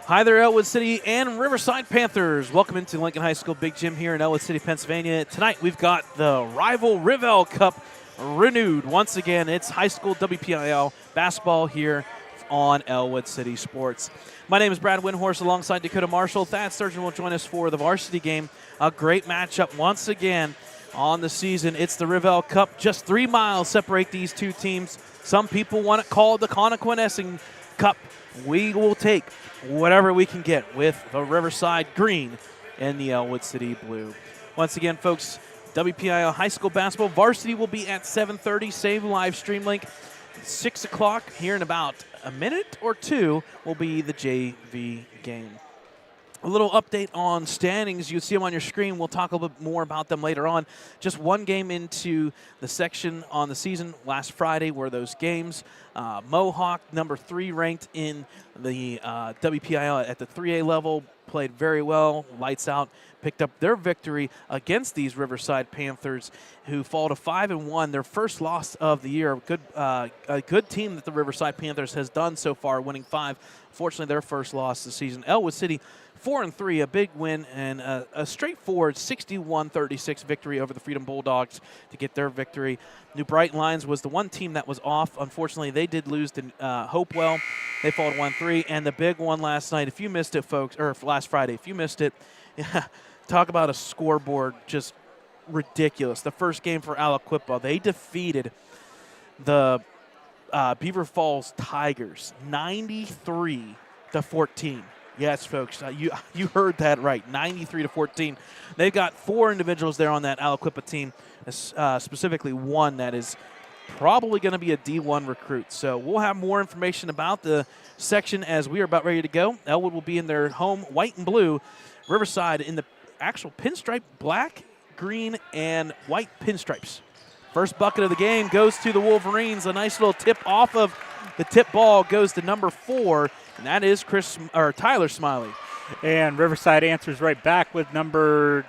Hi there, Ellwood City and Riverside Panthers. Welcome into Lincoln High School Big Gym here in Ellwood City, Pennsylvania. Tonight we've got the rival RivEll Cup renewed. Once again, it's high school WPIL basketball here on Ellwood City Sports. My name is Brad Windhorst alongside Dakota Marshall. Thad Sturgeon will join us for the varsity game. A great matchup once again on the season. It's the RivEll Cup. Just 3 miles separate these two teams. Some people want it called the Connoquenessing Cup. We will take whatever we can get with the Riverside green and the Ellwood City blue. Once again, folks, WPIL high school basketball varsity will be at 7:30. Same live stream link. 6 o'clock here in about a minute or two will be the JV game. A little update on standings. You see them on your screen. We'll talk a little bit more about them later on. Just one game into the section on the season. Last Friday were those games. Mohawk, number 3 ranked in the WPIL at the 3A level, played very well, lights out, picked up their victory against these Riverside Panthers, who fall to 5-1, their first loss of the year. A good team that the Riverside Panthers has done so far, winning 5. Fortunately, their first loss this season. Ellwood City 4-3, a big win and a straightforward 61-36 victory over the Freedom Bulldogs to get their victory. New Brighton Lions was the one team that was off. Unfortunately, they did lose to Hopewell. They fall to 1-3. And the big one last night, if you missed it, folks, or last Friday, if you missed it, talk about a scoreboard just ridiculous. The first game for Aliquippa, they defeated the Beaver Falls Tigers 93-14. Yes, folks, you heard that right, 93-14. They've got 4 individuals there on that Aliquippa team, specifically one that is probably going to be a D1 recruit. So we'll have more information about the section as we are about ready to go. Ellwood will be in their home white and blue. Riverside in the actual pinstripe, black, green, and white pinstripes. First bucket of the game goes to the Wolverines. A nice little tip off of the tip ball goes to number 4, and that is Tyler Smiley. And Riverside answers right back with number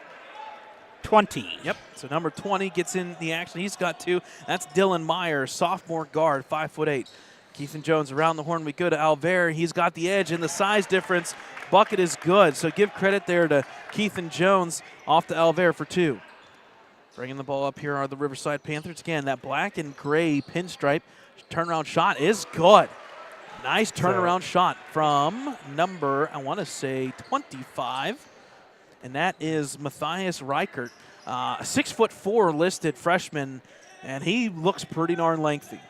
20. Yep, so number 20 gets in the action. He's got 2. That's Dylan Meyer, sophomore guard, 5'8". Keithan Jones around the horn. We go to Alver. He's got the edge and the size difference. Bucket is good, so give credit there to Keithan Jones off to Alver for 2. Bringing the ball up here are the Riverside Panthers. Again, that black and gray pinstripe turnaround shot is good. Nice turnaround shot from number, I want to say, 25. And that is Matthias Reichert, a 6'4" listed freshman, and he looks pretty darn lengthy.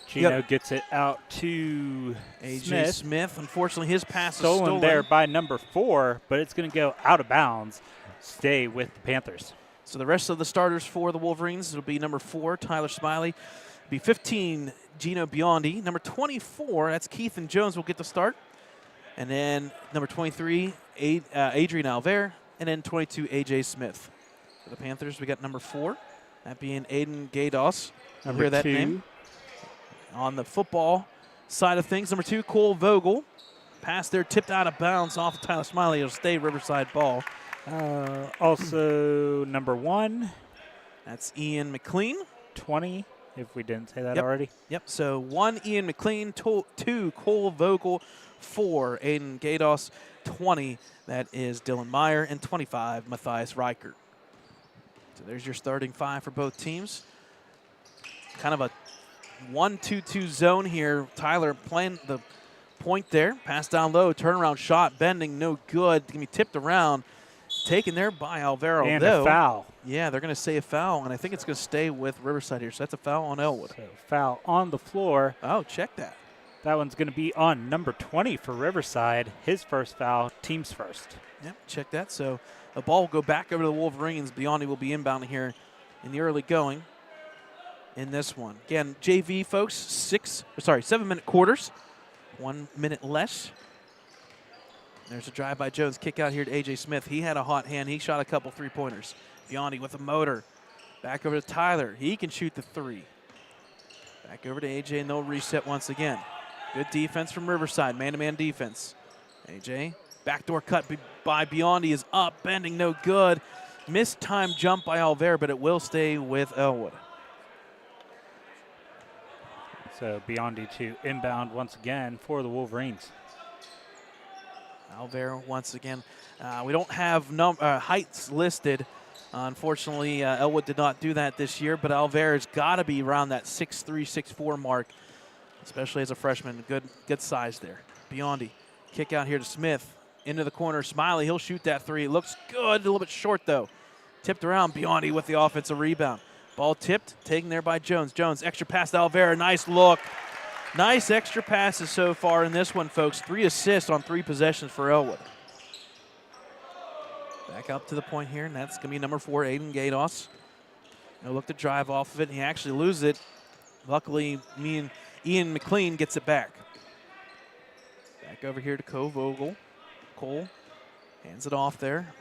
Gino gets it out to A.J. Smith. Unfortunately, his pass is stolen there by number 4, but it's going to go out of bounds. Stay with the Panthers. So the rest of the starters for the Wolverines, it'll be number 4, Tyler Smiley. It'll be 15, Gino Biondi. Number 24, that's Keithan Jones, will get the start. And then number 23, Adrian Alver. And then 22, A.J. Smith. For the Panthers, we got number 4, that being Aiden Gaydos. Number hear that 2. name. On the football side of things, number 2, Cole Vogel. Pass there, tipped out of bounds off of Tyler Smiley. It'll stay Riverside ball. Also, number 1. That's Ian McLean. 20, if we didn't say that already. Yep, so 1, Ian McLean, 2, Cole Vogel, 4, Aiden Gaydos, 20, that is Dylan Meyer, and 25, Matthias Reichert. So there's your starting 5 for both teams. Kind of a 1-2-2 zone here. Tyler playing the point there. Pass down low, turnaround shot, bending, no good. Going to be tipped around. Taken there by Alvaro. And a foul. Yeah, they're going to say a foul, and I think it's going to stay with Riverside here. So that's a foul on Ellwood. So foul on the floor. Oh, check that. That one's going to be on number 20 for Riverside. His first foul, team's first. Yep, check that. So the ball will go back over to the Wolverines. Biondi will be inbounding here in the early going in this one. Again, JV folks, 7-minute quarters, 1 minute less. There's a drive by Jones, kick out here to A.J. Smith. He had a hot hand. He shot a couple three-pointers. Biondi with a motor. Back over to Tyler. He can shoot the 3. Back over to A.J. and they'll reset once again. Good defense from Riverside, man-to-man defense. A.J. backdoor cut by Biondi is up, bending, no good. Missed time jump by Alver, but it will stay with Ellwood. So Biondi to inbound once again for the Wolverines. Alver once again. We don't have heights listed. Unfortunately, Ellwood did not do that this year, but Alver has got to be around that 6'3", 6'4" mark, especially as a freshman. Good size there. Biondi, kick out here to Smith. Into the corner, Smiley, he'll shoot that three. It looks good, a little bit short though. Tipped around, Biondi with the offensive rebound. Ball tipped, taken there by Jones. Jones, extra pass to Alvera, nice look. Nice extra passes so far in this one, folks. 3 assists on 3 possessions for Ellwood. Back up to the point here, and that's going to be number 4, Aiden Gatos. No look to drive off of it, and he actually loses it. Luckily, Ian McLean gets it back. Back over here to Cole. Cole hands it off there.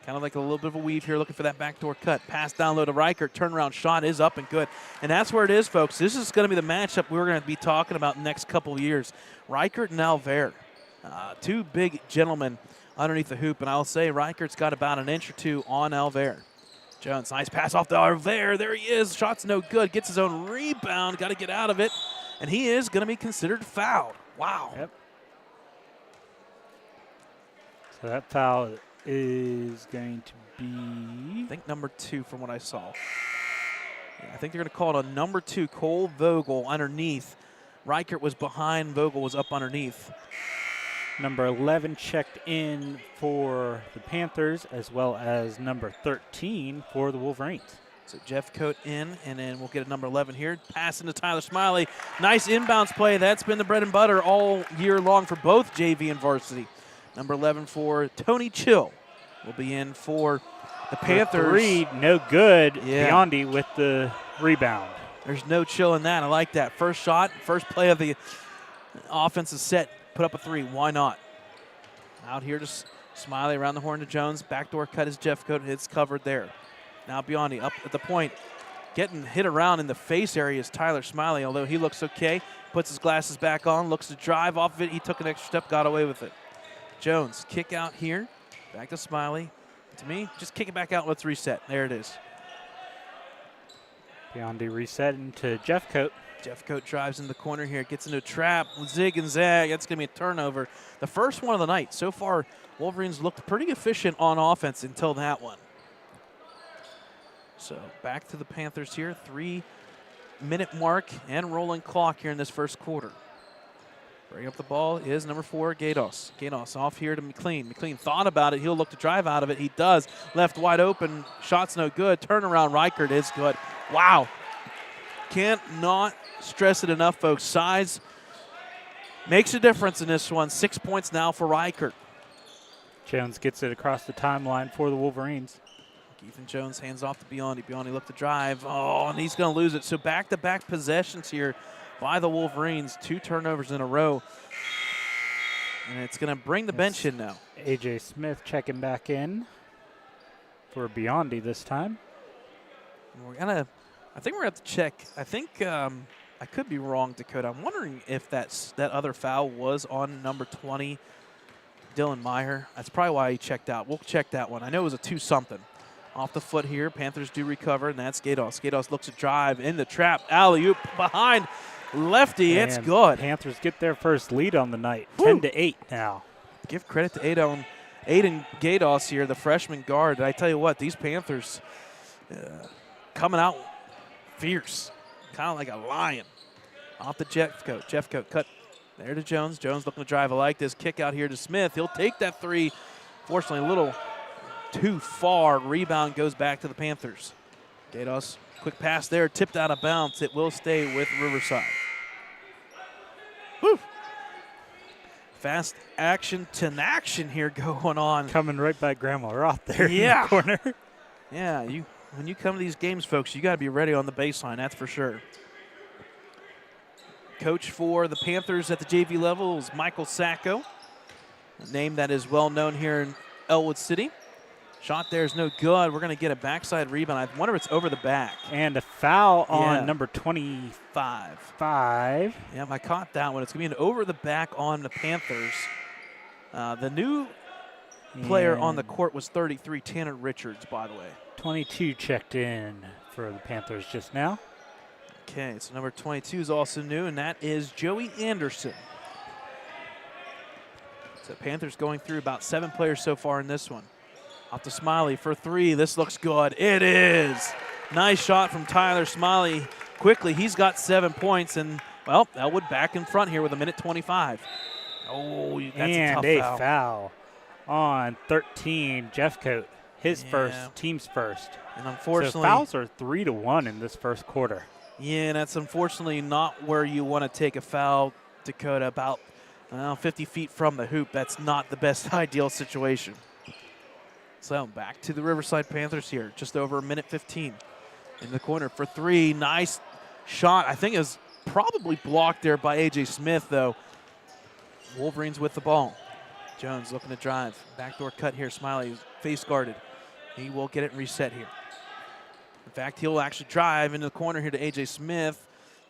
Kind of like a little bit of a weave here, looking for that backdoor cut. Pass down low to Reichert. Turnaround shot is up and good. And that's where it is, folks. This is going to be the matchup we're going to be talking about in the next couple of years. Reichert and Alver. 2 big gentlemen underneath the hoop. And I'll say Reichert's got about an inch or 2 on Alver. Jones, nice pass off to Alver. There he is. Shot's no good. Gets his own rebound. Got to get out of it. And he is going to be considered fouled. Wow. Yep. So that foul is going to be, I think, number 2 from what I saw. Yeah, I think they're going to call it a number 2, Cole Vogel underneath. Reichert was behind, Vogel was up underneath. Number 11 checked in for the Panthers, as well as number 13 for the Wolverines. So Jeff Coate in, and then we'll get a number 11 here. Pass into Tyler Smiley. Nice inbounds play. That's been the bread and butter all year long for both JV and varsity. Number 11 for Tony Chill will be in for the Panthers. 3, no good. Yeah. Biondi with the rebound. There's no chill in that. I like that. First shot, first play of the offensive set. Put up a 3. Why not? Out here to Smiley around the horn to Jones. Backdoor cut is Jeff Coate. It's covered there. Now Biondi up at the point. Getting hit around in the face area is Tyler Smiley, although he looks okay. Puts his glasses back on, looks to drive off of it. He took an extra step, got away with it. Jones, kick out here. Back to Smiley. To me, just kick it back out. Let's reset. There it is. Biondi reset into Jeff Coate. Jeff Coate drives in the corner here. Gets into a trap. Zig and zag. That's going to be a turnover. The first one of the night. So far, Wolverines looked pretty efficient on offense until that one. So back to the Panthers here. 3-minute mark and rolling clock here in this first quarter. Bring up the ball is number 4, Gatos. Gatos off here to McLean. McLean thought about it. He'll look to drive out of it. He does. Left wide open. Shot's no good. Turnaround Reichert is good. Wow. Can't not stress it enough, folks. Size makes a difference in this one. 6 points now for Reichert. Jones gets it across the timeline for the Wolverines. Ethan Jones hands off to Biondi. Biondi look to drive. Oh, and he's going to lose it. So back-to-back possessions here by the Wolverines. 2 turnovers in a row. And it's going to bring the bench in now. A.J. Smith checking back in for Biondi this time. I think we're going to have to check. I think I could be wrong, Dakota. I'm wondering if that other foul was on number 20, Dylan Meyer. That's probably why he checked out. We'll check that one. I know it was a 2-something. Off the foot here. Panthers do recover, and that's Gatos. Gatos looks to drive in the trap. Alley-oop behind lefty. And it's good. Panthers get their first lead on the night. Woo. 10-8 now. Give credit to Aiden Gatos here, the freshman guard. I tell you what, these Panthers coming out fierce, kind of like a lion. Off the Jeff Coate. Jeff Coate cut there to Jones. Jones looking to drive. I like this. Kick out here to Smith. He'll take that 3. Fortunately, a little too far. Rebound goes back to the Panthers. Gatos, quick pass there. Tipped out of bounds. It will stay with Riverside. Whew. Fast action to action here going on. Coming right by Grandma Roth there Yeah. in the corner. Yeah, when you come to these games, folks, you got to be ready on the baseline, that's for sure. Coach for the Panthers at the JV level is Michael Sacco, a name that is well known here in Ellwood City. Shot there is no good. We're going to get a backside rebound. I wonder if it's over the back. And a foul on number 25. Yeah, I caught that one. It's going to be an over the back on the Panthers. The new player on the court was 33, Tanner Richards, by the way. 22 checked in for the Panthers just now. Okay, so number 22 is also new, and that is Joey Anderson. So Panthers going through about 7 players so far in this one. Off to Smiley for 3. This looks good. It is. Nice shot from Tyler Smiley. Quickly, he's got 7 points, and, well, Ellwood back in front here with 1:25. Oh, that's a tough and foul. a foul on 13, Jeffcoat. His first, team's first. And unfortunately, so fouls are 3-1 in this first quarter. Yeah, and that's unfortunately not where you want to take a foul, Dakota, about 50 feet from the hoop. That's not the best ideal situation. So back to the Riverside Panthers here, just over 1:15 in the corner for 3. Nice shot. I think it was probably blocked there by A.J. Smith, though. Wolverines with the ball. Jones looking to drive. Backdoor cut here. Smiley face guarded. He will get it reset here. In fact, he'll actually drive into the corner here to A.J. Smith.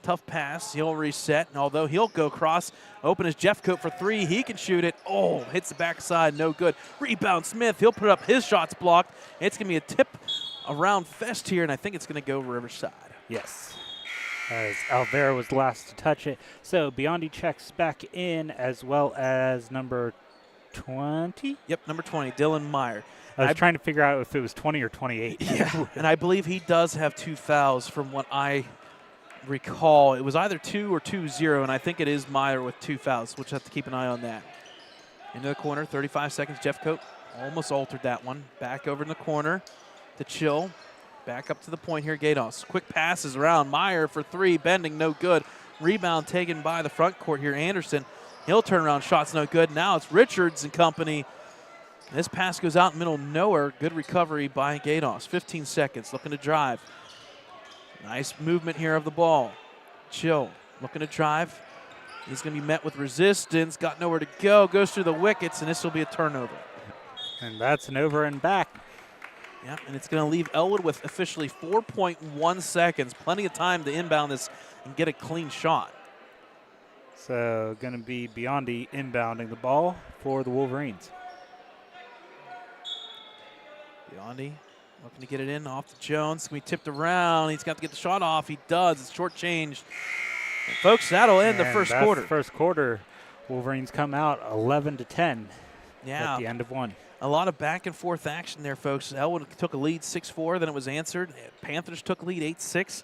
Tough pass. He'll reset, and although he'll go cross, open his Jeffcoat for 3. He can shoot it. Oh, hits the backside. No good. Rebound Smith. He'll put up his shots blocked. It's going to be a tip around Fest here, and I think it's going to go Riverside. Yes, as Alvera was last to touch it. So Biondi checks back in, as well as number 20? Yep, number 20, Dylan Meyer. I was trying to figure out if it was 20 or 28. Yeah, and I believe he does have 2 fouls from what I recall. It was either 2 or 2-0, and I think it is Meyer with 2 fouls, which I have to keep an eye on that. Into the corner, 35 seconds. Jeffcoat almost altered that one. Back over in the corner to Chill. Back up to the point here, Gatos. Quick passes around. Meyer for 3, bending, no good. Rebound taken by the front court here, Anderson. He'll turn around, shots no good. Now it's Richards and company. This pass goes out in the middle of nowhere. Good recovery by Gatos. 15 seconds, looking to drive. Nice movement here of the ball. Chill, looking to drive. He's going to be met with resistance. Got nowhere to go. Goes through the wickets, and this will be a turnover. And that's an over and back. Yep, and it's going to leave Ellwood with officially 4.1 seconds. Plenty of time to inbound this and get a clean shot. So going to be Biondi inbounding the ball for the Wolverines. Biondi looking to get it in off to Jones. Can be tipped around. He's got to get the shot off. He does. It's shortchanged. And folks, that'll end the first quarter. First quarter, Wolverines come out 11-10 at the end of 1. A lot of back and forth action there, folks. Ellwood took a lead 6-4, then it was answered. Panthers took a lead 8-6.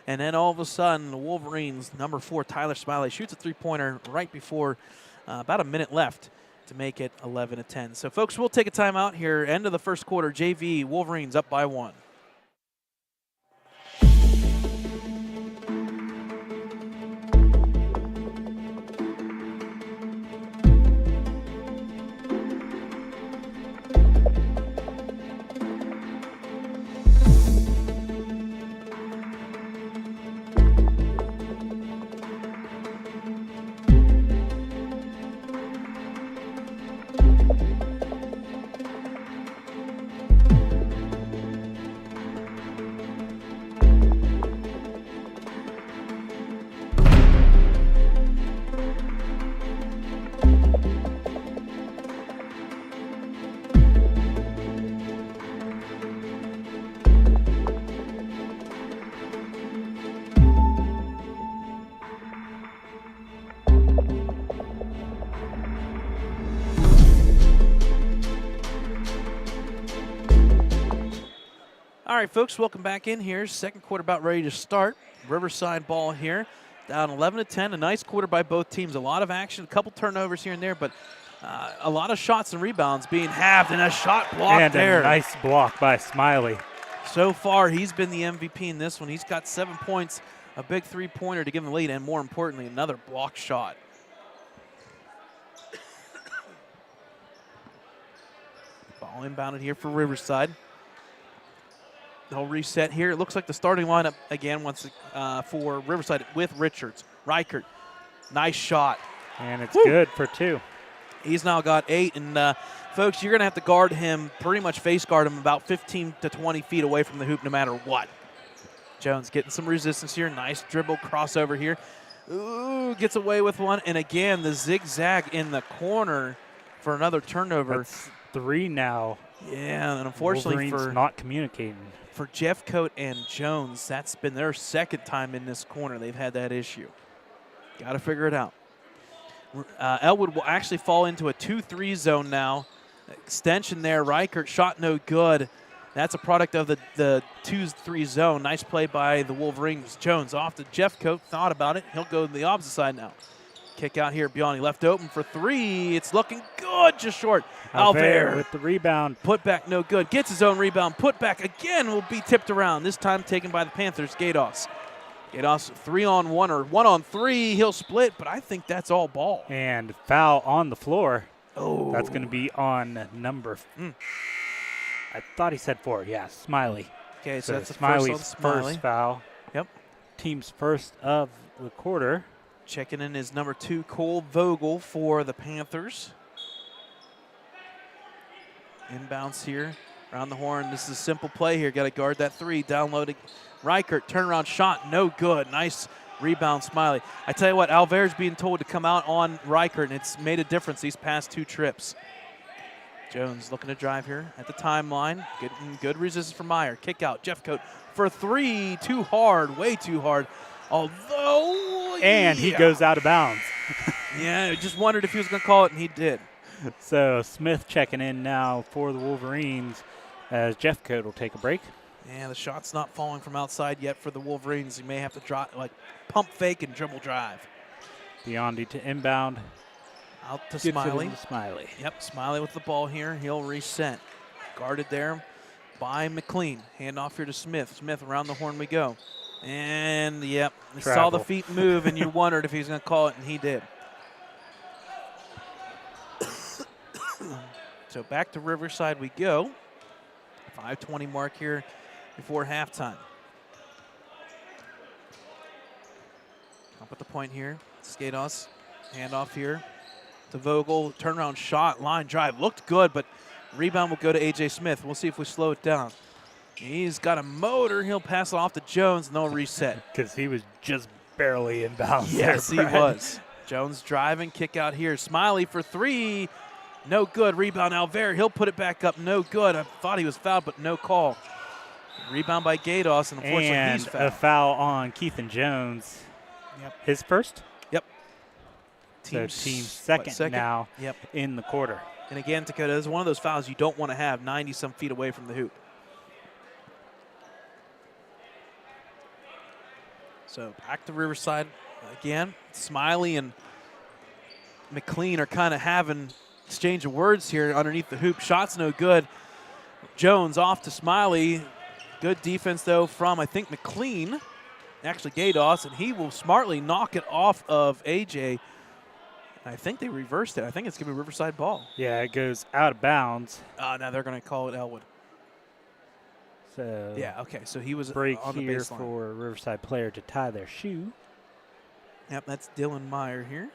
And then all of a sudden, the Wolverines, number 4, Tyler Smiley, shoots a 3-pointer right before about a minute left to make it 11-10. So, folks, we'll take a timeout here. End of the first quarter, JV, Wolverines up by 1. All right, folks, welcome back in here. Second quarter about ready to start. Riverside ball here, down 11-10. A nice quarter by both teams. A lot of action, a couple turnovers here and there, but a lot of shots and rebounds being halved, and a shot block there. And a nice block by Smiley. So far, he's been the MVP in this one. He's got 7 points, a big 3-pointer to give him the lead, and more importantly, another block shot. Ball inbounded here for Riverside. They'll reset here. It looks like the starting lineup again once for Riverside with Richards. Reichert, nice shot. And it's good for 2. He's now got 8. And, folks, you're going to have to guard him, pretty much face guard him about 15 to 20 feet away from the hoop no matter what. Jones getting some resistance here. Nice dribble crossover here. Ooh, gets away with one. And, again, the zigzag in the corner for another turnover. That's 3 now. Yeah, and unfortunately Wolverines not communicating. For Jeffcoat and Jones, that's been their second time in this corner they've had that issue. Got to figure it out. Ellwood will actually fall into a 2-3 zone now. Extension there. Reichert shot no good. That's a product of the 2-3 zone. Nice play by the Wolverines. Jones off to Jeffcoat. Thought about it. He'll go to the opposite side now. Kick out here. Biondy left open for 3. It's looking good. Just short. Alver with the rebound. Put back no good. Gets his own rebound. Put back again will be tipped around. This time taken by the Panthers. Gatos. Gatos 3-on-1 or 1-on-3. He'll split, but I think that's all ball. And foul on the floor. Oh. That's going to be on number. I thought he said 4. Yeah, Smiley. Okay, so that's the Smiley's Smiley. first foul. Yep. Team's first of the quarter. Checking in is number 2, Cole Vogel for the Panthers. Inbounds here, around the horn. This is a simple play here. Got to guard that 3. Downloading Reichert, turnaround shot, no good. Nice rebound, Smiley. I tell you what, Alver's being told to come out on Reichert, and it's made a difference these past 2 trips. Jones looking to drive here at the timeline. Good resistance from Meyer. Kick out, Jeffcoat for 3. Too hard, way too hard. Although, and he goes out of bounds. Yeah, I just wondered if he was going to call it, and he did. So Smith checking in now for the Wolverines as Jeffcoat will take a break. And the shot's not falling from outside yet for the Wolverines. You may have to drop, like pump fake and dribble drive. Biondy to inbound. Out to Smiley. Smiley. Yep, Smiley with the ball here. He'll reset. Guarded there by McLean. Hand off here to Smith. Smith around the horn we go. And, yep, we saw the feet move, and you wondered if he was going to call it, and he did. So back to Riverside we go. 5:20 mark here before halftime. Up at the point here. Skados, handoff here to Vogel. Turnaround shot, line drive. Looked good, but rebound will go to A.J. Smith. We'll see if we slow it down. He's got a motor. He'll pass it off to Jones, and they'll reset. Because he was just barely in bounds. Yes, there, he was. Jones driving, kick out here. Smiley for 3. No good. Rebound, Alver. He'll put it back up. No good. I thought he was fouled, but no call. Rebound by Gatos, and unfortunately he's fouled. A foul on Keithan Jones. Yep. His first? Yep. Team's second now yep. in the quarter. And again, Dakota, this is one of those fouls you don't want to have 90-some feet away from the hoop. So back to Riverside again. Smiley and McLean are kind of having exchange of words here underneath the hoop. Shot's no good. Jones off to Smiley. Good defense, though, from, I think, McLean. Actually, Gatos, and he will smartly knock it off of A.J. I think they reversed it. I think it's going to be Riverside ball. Yeah, it goes out of bounds. Now they're going to call it Ellwood. So yeah, okay. So he was break on the here baseline. For a Riverside player to tie their shoe. Yep, that's Dylan Meyer here.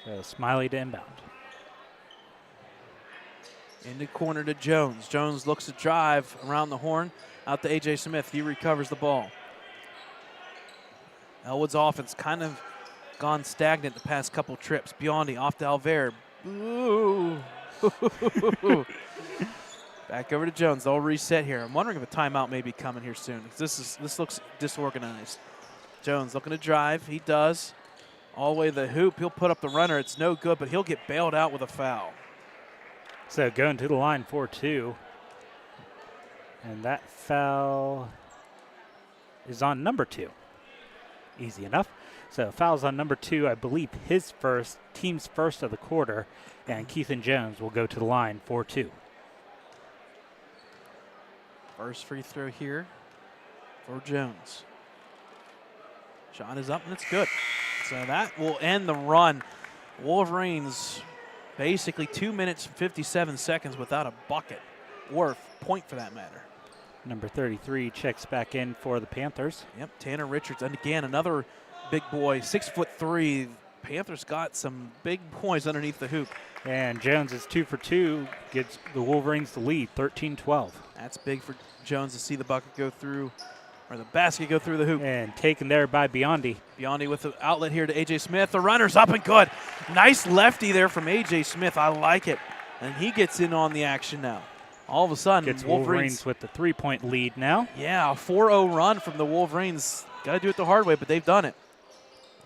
So Smiley to inbound. Into corner to Jones. Jones looks to drive around the horn. Out to A.J. Smith. He recovers the ball. Ellwood's offense kind of gone stagnant the past couple trips. Biondy off to Alver. Ooh. Back over to Jones. They'll reset here. I'm wondering if a timeout may be coming here soon. This looks disorganized. Jones looking to drive. He does. All the way to the hoop. He'll put up the runner. It's no good, but he'll get bailed out with a foul. So going to the line 4-2. And that foul is on number 2. Easy enough. So foul's on number 2, I believe his first, team's first of the quarter, and Keithan Jones will go to the line 4-2. First free throw here for Jones. Shot is up and it's good. So that will end the run. Wolverines basically 2 minutes and 57 seconds without a bucket or point for that matter. Number 33 checks back in for the Panthers. Yep, Tanner Richards. And again, another big boy, 6'3". Panthers got some big boys underneath the hoop. And Jones is 2 for 2, gets the Wolverines the lead, 13-12. That's big for Jones to see the bucket go through, or the basket go through the hoop. And taken there by Biondy. Biondy with the outlet here to A.J. Smith. The runner's up and good. Nice lefty there from A.J. Smith. I like it. And he gets in on the action now. All of a sudden, gets Wolverines with the 3-point lead now. Yeah, a 4-0 run from the Wolverines. Got to do it the hard way, but they've done it.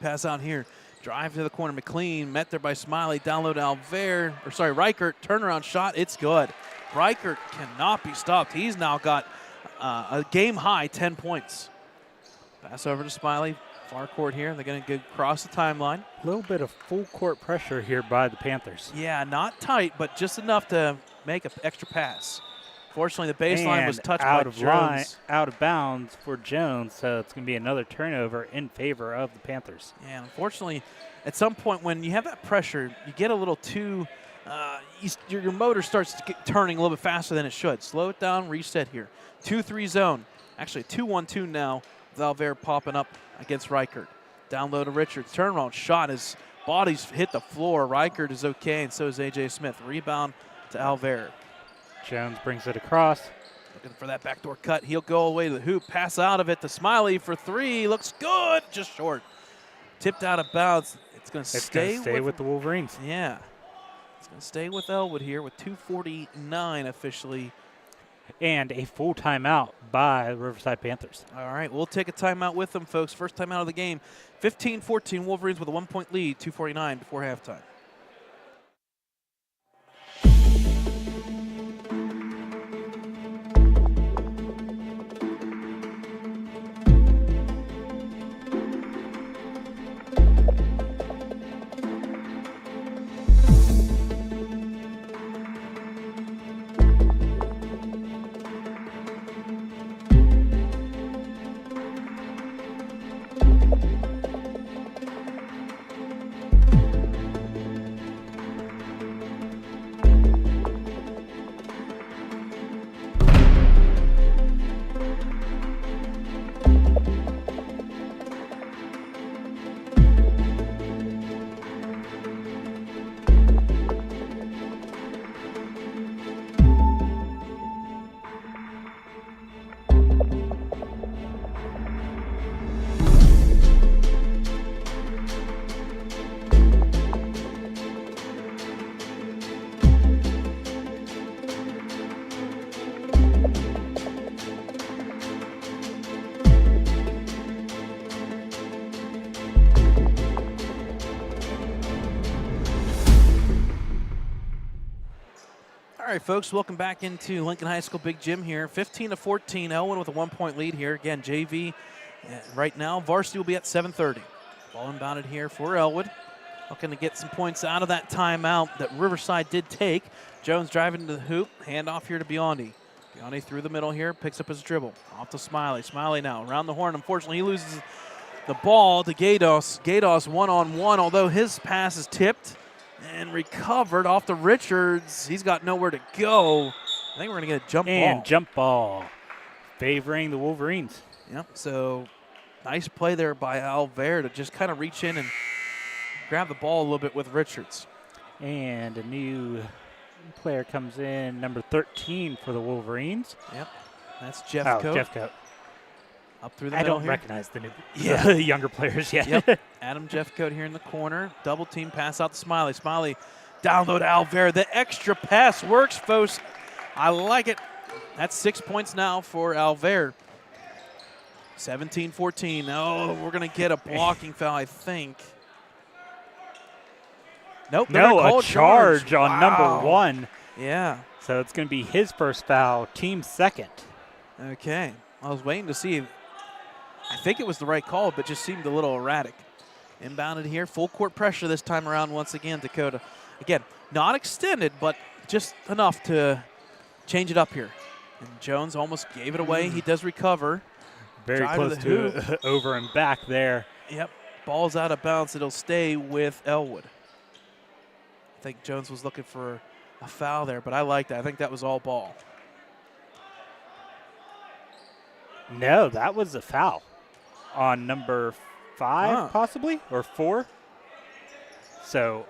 Pass out here. Drive to the corner. McLean met there by Smiley. Download Reichert. Turnaround shot. It's good. Reichert cannot be stopped. He's now got a game high 10 points. Pass over to Smiley. Far court here. They're going to go across the timeline. A little bit of full court pressure here by the Panthers. Yeah, not tight, but just enough to make an extra pass. Fortunately, the baseline was touched by Jones. Out of bounds for Jones, so it's going to be another turnover in favor of the Panthers. Yeah, unfortunately, at some point when you have that pressure, you get a little too your motor starts turning a little bit faster than it should. Slow it down, reset here. 2-3 zone. Actually, 2-1-2 now. Valverde popping up against Reichert. Down low to Richards. Turnaround shot. His body's hit the floor. Reichert is okay, and so is A.J. Smith. Rebound to Alvare. Jones brings it across. Looking for that backdoor cut. He'll go away to the hoop. Pass out of it to Smiley for three. Looks good. Just short. Tipped out of bounds. It's going to stay with the Wolverines. Yeah. It's going to stay with Ellwood here with 2:49 officially. And a full timeout by the Riverside Panthers. All right, we'll take a timeout with them, folks. First timeout of the game. 15-14 Wolverines with a 1-point lead. 2:49 before halftime. All right, folks, welcome back into Lincoln High School Big Gym here. 15-14, Ellwood with a 1-point lead here. Again, JV right now. Varsity will be at 7:30. Ball inbounded here for Ellwood. Looking to get some points out of that timeout that Riverside did take. Jones driving to the hoop. Handoff here to Biondi. Biondi through the middle here, picks up his dribble. Off to Smiley. Smiley now around the horn. Unfortunately, he loses the ball to Gados. Gados one-on-one, although his pass is tipped and recovered off to Richards. He's got nowhere to go. I think we're going to get a jump ball. And jump ball favoring the Wolverines. Yep, so nice play there by Alvare to just kind of reach in and grab the ball a little bit with Richards. And a new player comes in, number 13 for the Wolverines. Yep, that's Jeffcoat. Jeffcoat. Up through the middle here. I don't recognize the younger players yet. Yep. Adam Jeffcoat here in the corner. Double team pass out to Smiley. Smiley down low to Alvare. The extra pass works, folks. I like it. That's 6 points now for Alvare. 17-14. Oh, we're going to get a blocking foul, I think. Nope. No, a charge on number 1. Yeah. So it's going to be his first foul, team second. Okay. I was waiting to see. I think it was the right call, but just seemed a little erratic. Inbounded here. Full court pressure this time around once again, Dakota. Again, not extended, but just enough to change it up here. And Jones almost gave it away. He does recover. Very close to over and back there. Yep. Ball's out of bounds. It'll stay with Ellwood. I think Jones was looking for a foul there, but I like that. I think that was all ball. No, that was a foul on number 5, possibly, or 4. So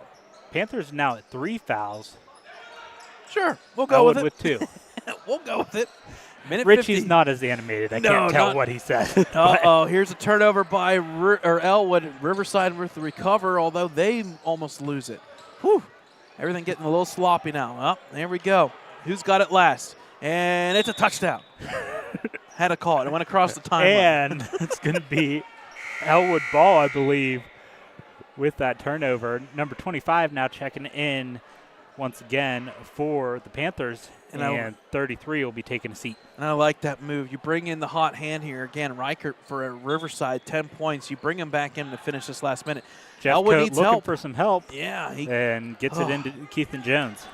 Panthers now at 3 fouls. Sure, we'll go with it. With 2. We'll go with it. Minute Richie's 50. not as animated. I can't tell what he said. Uh-oh, here's a turnover by Ellwood. Riverside with the recover, although they almost lose it. Whew. Everything getting a little sloppy now. Oh, there we go. Who's got it last? And it's a touchdown. Had to call it. It went across the timeline. And it's going to be Ellwood ball, I believe. with that turnover. Number 25 now checking in once again for the Panthers, and 33 will be taking a seat. And I like that move. You bring in the hot hand here. Again, Reichert for Riverside, 10 points. You bring him back in to finish this last minute. Jeff Ellwood Coate needs looking help. for some help. Yeah. And gets it into Keith and Jones.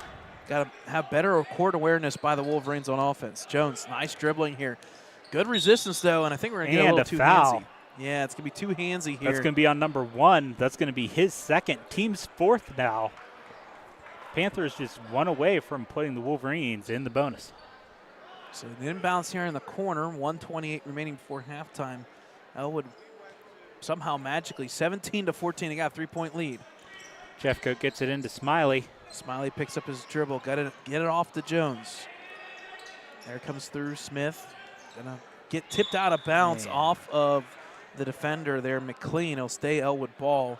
Got to have better court awareness by the Wolverines on offense. Jones, nice dribbling here. Good resistance, though, and I think we're going to get a little too foul. handsy. Yeah, it's going to be too handsy here. That's going to be on number 1. That's going to be his second. Team's 4th now. Panthers just one away from putting the Wolverines in the bonus. So the inbounds here in the corner, 1:28 remaining before halftime. Ellwood somehow magically 17-14. They got a 3-point lead. Jeff Coate gets it into Smiley. Smiley picks up his dribble. Got to get it off to Jones. There comes through Smith. Gonna get tipped out of bounds off of the defender there, McLean. It'll stay Ellwood ball.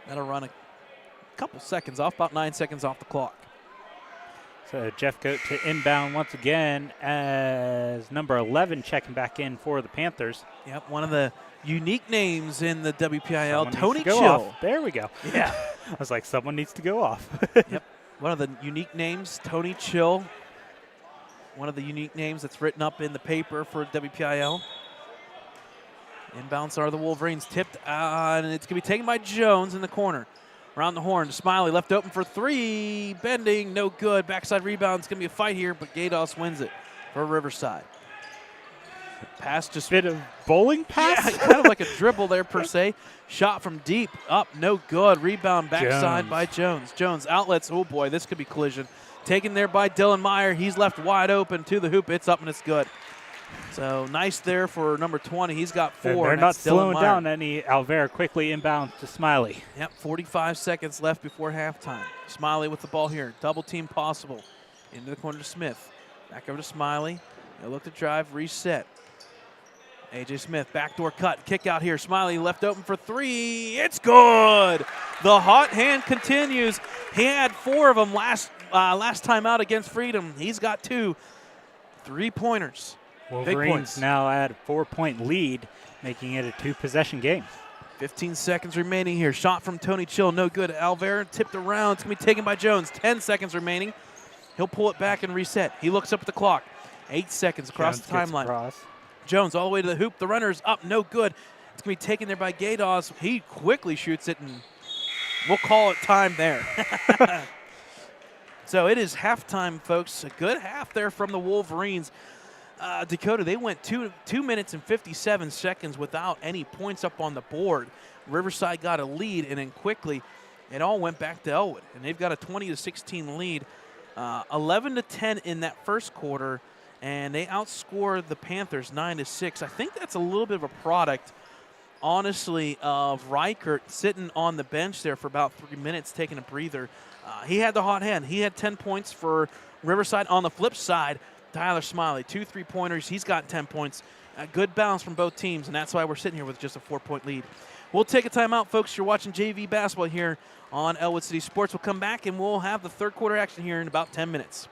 That'll run a couple seconds off, about 9 seconds off the clock. So Jeff Coate to inbound once again as number 11 checking back in for the Panthers. Yep, one of the unique names in the WPIL, Tony Chill. Chill. There we go. Yeah. I was like, someone needs to go off. Yep, one of the unique names, Tony Chill. One of the unique names that's written up in the paper for WPIL. Inbounds are the Wolverines, tipped, and it's going to be taken by Jones in the corner. Around the horn, Smiley left open for 3, bending, no good. Backside rebound, it's going to be a fight here, but Gados wins it for Riverside. Pass just bit of bowling pass? Yeah, kind of like a dribble there per se. Shot from deep, up, no good. Rebound backside by Jones. Jones outlets, oh boy, this could be collision. Taken there by Dylan Meyer. He's left wide open to the hoop. It's up and it's good. So nice there for number 20. He's got 4. And they're not slowing down any. Alvera quickly inbounds to Smiley. Yep, 45 seconds left before halftime. Smiley with the ball here. Double team possible. Into the corner to Smith. Back over to Smiley. He'll look to drive, reset. A.J. Smith, backdoor cut, kick out here. Smiley left open for 3. It's good. The hot hand continues. He had 4 of them last time out against Freedom. He's got 2 3-pointers. Wolverines now at a 4-point lead, making it a 2-possession game. 15 seconds remaining here. Shot from Tony Chill, no good. Alvera tipped around. It's going to be taken by Jones. 10 seconds remaining. He'll pull it back and reset. He looks up at the clock. 8 seconds across the timeline. Jones all the way to the hoop. The runner's up, no good. It's going to be taken there by Gados. He quickly shoots it, and we'll call it time there. So it is halftime, folks. A good half there from the Wolverines. Dakota, they went 2 minutes and 57 seconds without any points up on the board. Riverside got a lead, and then quickly it all went back to Ellwood, and they've got a 20-16 lead. 11-10 in that first quarter, and they outscored the Panthers 9-6. I think that's a little bit of a product, honestly, of Reichert sitting on the bench there for about 3 minutes, taking a breather. He had the hot hand. He had 10 points for Riverside. On the flip side, Tyler Smiley, 2 3-pointers. He's got 10 points. Good balance from both teams, and that's why we're sitting here with just a 4-point lead. We'll take a timeout, folks. You're watching JV basketball here on Ellwood City Sports. We'll come back, and we'll have the third quarter action here in about 10 minutes.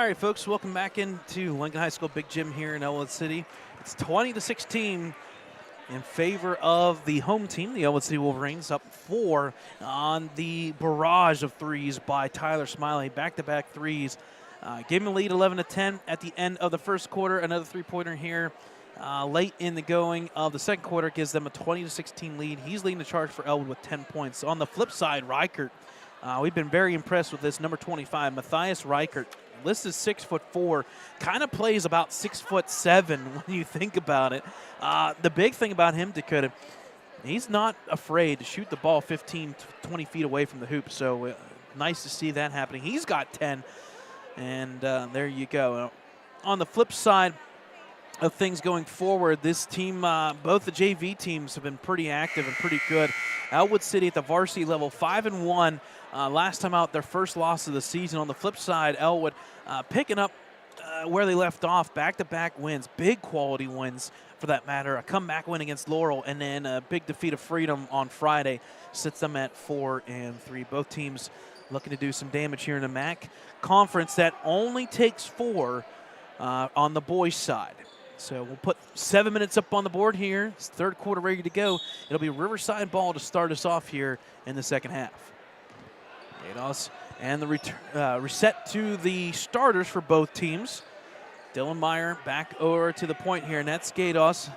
All right, folks, welcome back into Lincoln High School Big Gym here in Ellwood City. It's 20-16 in favor of the home team, the Ellwood City Wolverines, up 4 on the barrage of threes by Tyler Smiley. Back-to-back threes. Gave him a lead 11-10 at the end of the first quarter. Another three-pointer here late in the going of the second quarter gives them a 20-16 lead. He's leading the charge for Ellwood with 10 points. On the flip side, Reichert, we've been very impressed with this number 25, Matthias Reichert. Listed 6'4", kind of plays about 6'7" when you think about it. The big thing about him, Dakota, he's not afraid to shoot the ball 15, 20 feet away from the hoop. So nice to see that happening. He's got 10, and there you go. On the flip side of things going forward, this team, both the JV teams have been pretty active and pretty good. Ellwood City at the varsity level, 5-1. Last time out, their first loss of the season. On the flip side, Ellwood picking up where they left off, back-to-back wins, big quality wins for that matter. A comeback win against Laurel, and then a big defeat of Freedom on Friday sits them at 4-3. Both teams looking to do some damage here in the MAC conference that only takes 4 on the boys' side. So we'll put 7 minutes up on the board here. It's third quarter ready to go. It'll be Riverside ball to start us off here in the second half. Gatos and the reset to the starters for both teams. Dylan Meyer back over to the point here, and that's Gatos,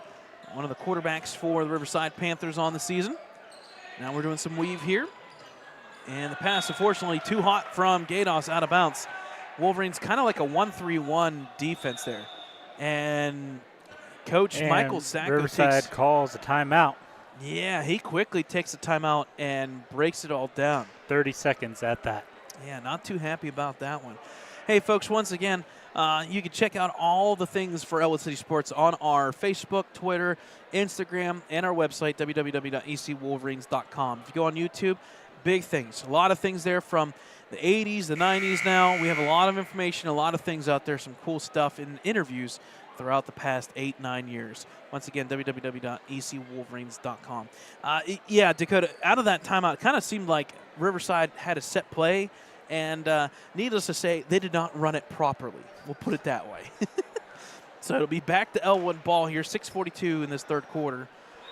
one of the quarterbacks for the Riverside Panthers on the season. Now we're doing some weave here. And the pass, unfortunately, too hot from Gatos, out of bounds. Wolverines kind of like a 1-3-1 defense there. And Coach Michael Sacco Riverside calls a timeout. Yeah, he quickly takes a timeout and breaks it all down. 30 seconds at that. Yeah, not too happy about that one. Hey, folks, once again, you can check out all the things for Ellwood City Sports on our Facebook, Twitter, Instagram, and our website, www.ecwolverines.com. If you go on YouTube, big things. A lot of things there from the 80s, the 90s now. We have a lot of information, a lot of things out there, some cool stuff in interviews throughout the past 8-9 years. Once again, www.ecwolverines.com. Yeah, Dakota, out of that timeout, it kind of seemed like Riverside had a set play, and needless to say, they did not run it properly. We'll put it that way. So it'll be back to Ellwood ball here, 6:42 in this third quarter.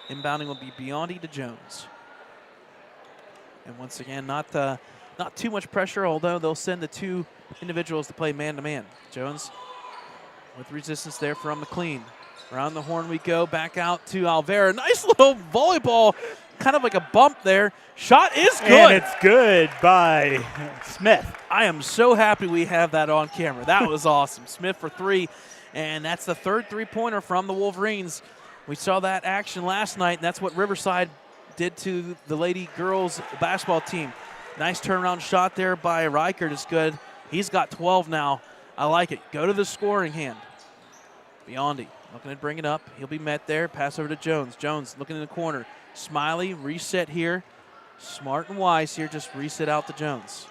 Inbounding will be Biondi to Jones. And once again, not too much pressure, although they'll send the two individuals to play man-to-man. Jones with resistance there from McLean. Around the horn we go, back out to Alvera. Nice little volleyball, kind of like a bump there. Shot is good. And it's good by Smith. I am so happy we have that on camera. That was awesome. Smith for three, and that's the third three-pointer from the Wolverines. We saw that action last night, and that's what Riverside did to the lady girls basketball team. Nice turnaround shot there by Reichert is good. He's got 12 now. I like it. Go to the scoring hand. Biondi looking to bring it up. He'll be met there. Pass over to Jones. Jones looking in the corner. Smiley, reset here. Smart and wise here, just reset out to Jones.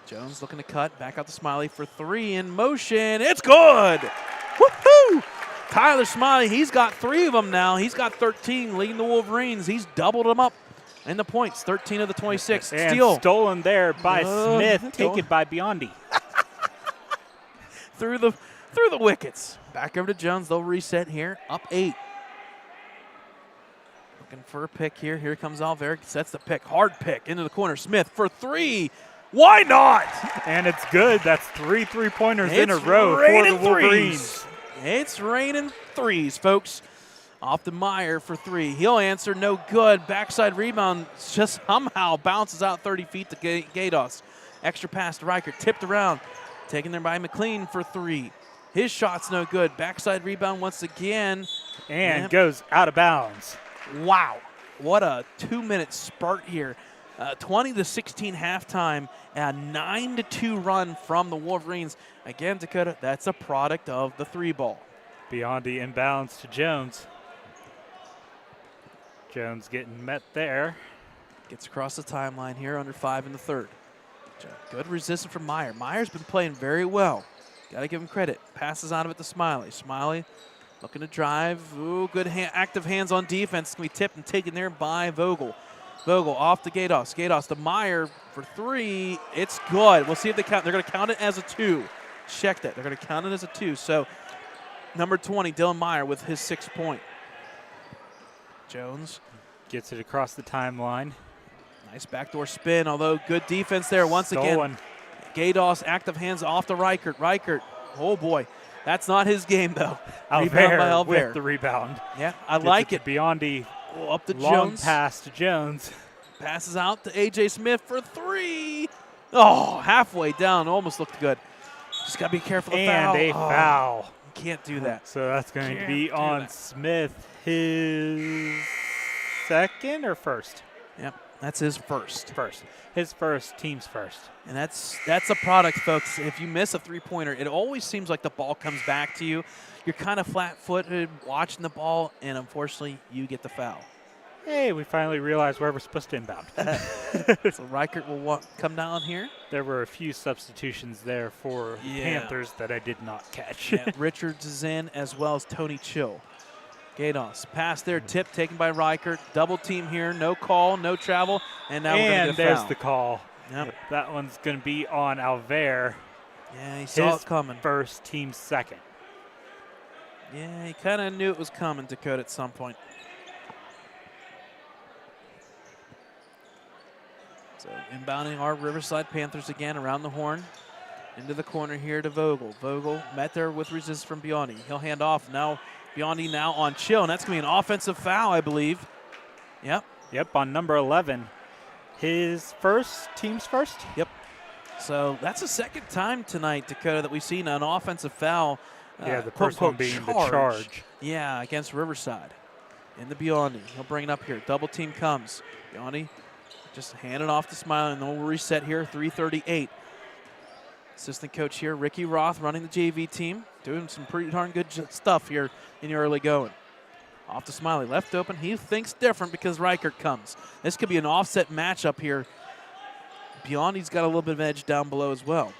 Jones looking to cut. Back out to Smiley for three in motion. It's good! Woohoo! Tyler Smiley, he's got 3 of them now. He's got 13, leading the Wolverines. He's doubled them up in the points. 13 of the 26. And Steal. Stolen there by Smith, taken by Biondi. Through the wickets. Back over to Jones. They'll reset here. Up 8. Looking for a pick here. Here comes Alvera. Sets the pick. Hard pick into the corner. Smith for 3. Why not? And it's good. That's 3 3-pointers in a row for the Wolverines. It's raining threes, folks. Off to Meyer for 3. He'll answer. No good. Backside rebound just somehow bounces out 30 feet to Gatos. Extra pass to Reichert. Tipped around. Taken there by McLean for 3. His shot's no good. Backside rebound once again. And goes out of bounds. Wow. What a 2-minute spurt here. 20-16 halftime. A 9-2 run from the Wolverines. Again, Dakota, that's a product of the 3-ball. Biondi inbounds to Jones. Jones getting met there. Gets across the timeline here, under 5 in the third. Good resistance from Meyer. Meyer's been playing very well. Got to give him credit. Passes out of it to Smiley. Smiley looking to drive. Ooh, good active hands on defense. It's going to be tipped and taken there by Vogel. Vogel off to Gatos. Gatos to Meyer for 3. It's good. We'll see if they count. They're going to count it as a 2. Check that. They're going to count it as a 2. So number 20, Dylan Meyer with his 6th point. Jones gets it across the timeline. Nice backdoor spin, although good defense there once again. Gatos, active hands off to Reichert. Reichert, oh boy, that's not his game though. Rebound by Alvera with the rebound. Yeah, I like it. Biondi, up to long Jones. pass to Jones. Passes out to A.J. Smith for 3. Oh, halfway down, almost looked good. Just got to be careful of foul. And a foul. Can't do that. So that's going to be on Smith, his second or first? Yep, that's his first. His first, team's first. And that's a product, folks. If you miss a three-pointer, it always seems like the ball comes back to you. You're kind of flat-footed watching the ball, and unfortunately, you get the foul. Hey, we finally realized where we're supposed to inbound. So Reichert will come down here. There were a few substitutions there for Panthers that I did not catch. Richards is in, as well as Tony Chill. Gatos, pass there, tip taken by Reichert. Double team here, no call, no travel, and now we're going to get a foul. There's the call. Yep. That one's going to be on Alvera. Yeah, he saw it coming. First, team second. Yeah, he kind of knew it was coming, Dakota, at some point. So inbounding our Riverside Panthers again around the horn. Into the corner here to Vogel. Vogel met there with resistance from Biondi. He'll hand off now. Biondi now on Chill, and that's going to be an offensive foul, I believe. Yep. Yep, on number 11. His first, team's first? Yep. So that's the second time tonight, Dakota, that we've seen an offensive foul Yeah, the quote, first one unquote, being the charge. Yeah, against Riverside. In the Biondi. He'll bring it up here. Double team comes. Biondi just hand it off to Smiley, and then we'll reset here, 3:38. Assistant coach here, Ricky Roth, running the JV team, doing some pretty darn good stuff here in the early going. Off to Smiley, left open. He thinks different because Reichert comes. This could be an offset matchup here. Biondi's got a little bit of edge down below as well.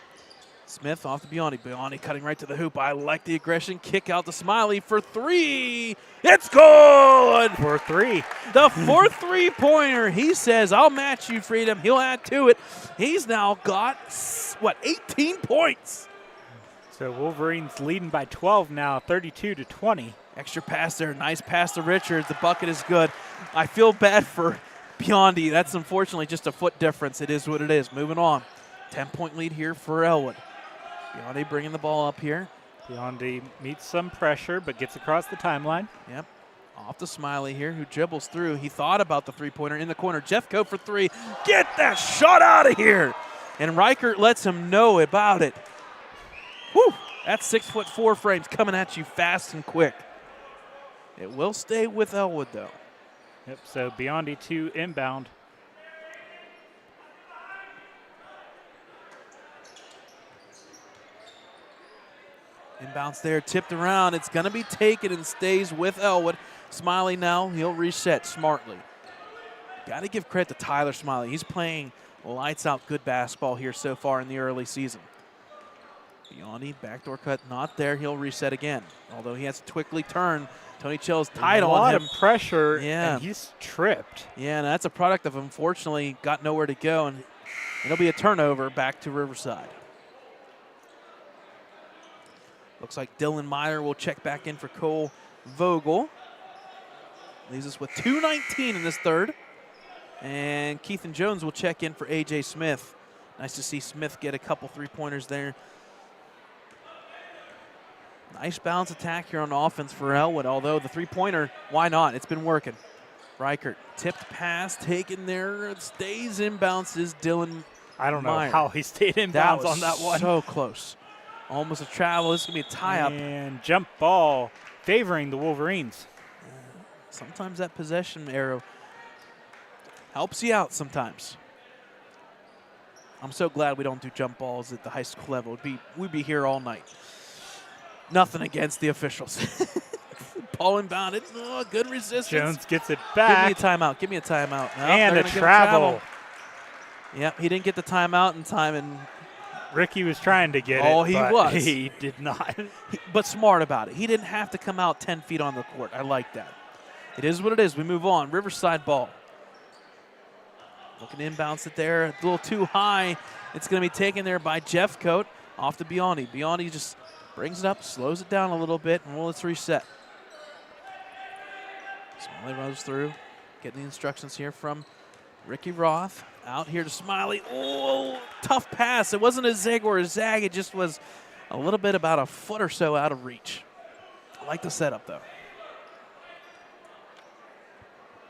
Smith off to Biondi. Biondi cutting right to the hoop. I like the aggression. Kick out to Smiley for three. It's good! For three. The fourth three-pointer. He says, I'll match you, Freedom. He'll add to it. He's now got, 18 points. So Wolverines leading by 12 now, 32-20. Extra pass there. Nice pass to Richards. The bucket is good. I feel bad for Biondi. That's unfortunately just a foot difference. It is what it is. Moving on. 10-point lead here for Ellwood. Biondi bringing the ball up here. Biondi meets some pressure, but gets across the timeline. Yep. Off to Smiley here, who dribbles through. He thought about the three-pointer in the corner. Jeffcoat for three. Get that shot out of here. And Reichert lets him know about it. Whew. That's 6'4" frames coming at you fast and quick. It will stay with Ellwood, though. Yep, so Biondi to inbound. Inbounds there, tipped around. It's going to be taken and stays with Ellwood. Smiley now, he'll reset smartly. Got to give credit to Tyler Smiley. He's playing lights out good basketball here so far in the early season. Biondi, backdoor cut, not there. He'll reset again. Although he has to quickly turn. Tony Chill's tied on him. A lot of pressure, yeah. And he's tripped. Yeah, and that's a product of, unfortunately, got nowhere to go, and it'll be a turnover back to Riverside. Looks like Dylan Meyer will check back in for Cole Vogel. Leaves us with 2:19 in this third. And Keithan Jones will check in for A.J. Smith. Nice to see Smith get a couple three-pointers there. Nice balance attack here on offense for Ellwood, although the three-pointer, why not? It's been working. Reichert, tipped pass, taken there, it stays inbounds is Dylan I don't know Meyer. how he stayed inbounds on that one. So close. Almost a travel. This is going to be a tie-up. And jump ball favoring the Wolverines. Sometimes that possession arrow helps you out sometimes. I'm so glad we don't do jump balls at the high school level. We'd be here all night. Nothing against the officials. Ball inbounded. Oh, good resistance. Jones gets it back. Give me a timeout. Give me a timeout. Nope, and a travel. Yep, he didn't get the timeout in time. And Ricky was trying to get it. He was. He did not. But smart about it. He didn't have to come out 10 feet on the court. I like that. It is what it is. We move on. Riverside ball. Looking to inbounce it there. A little too high. It's going to be taken there by Jeffcoat. Off to Biondi. Biondi just brings it up, slows it down a little bit, and let's reset. Smiley runs through. Getting the instructions here from Ricky Roth. Out here to Smiley. Oh, tough pass. It wasn't a zig or a zag. It just was a little bit about a foot or so out of reach. I like the setup, though.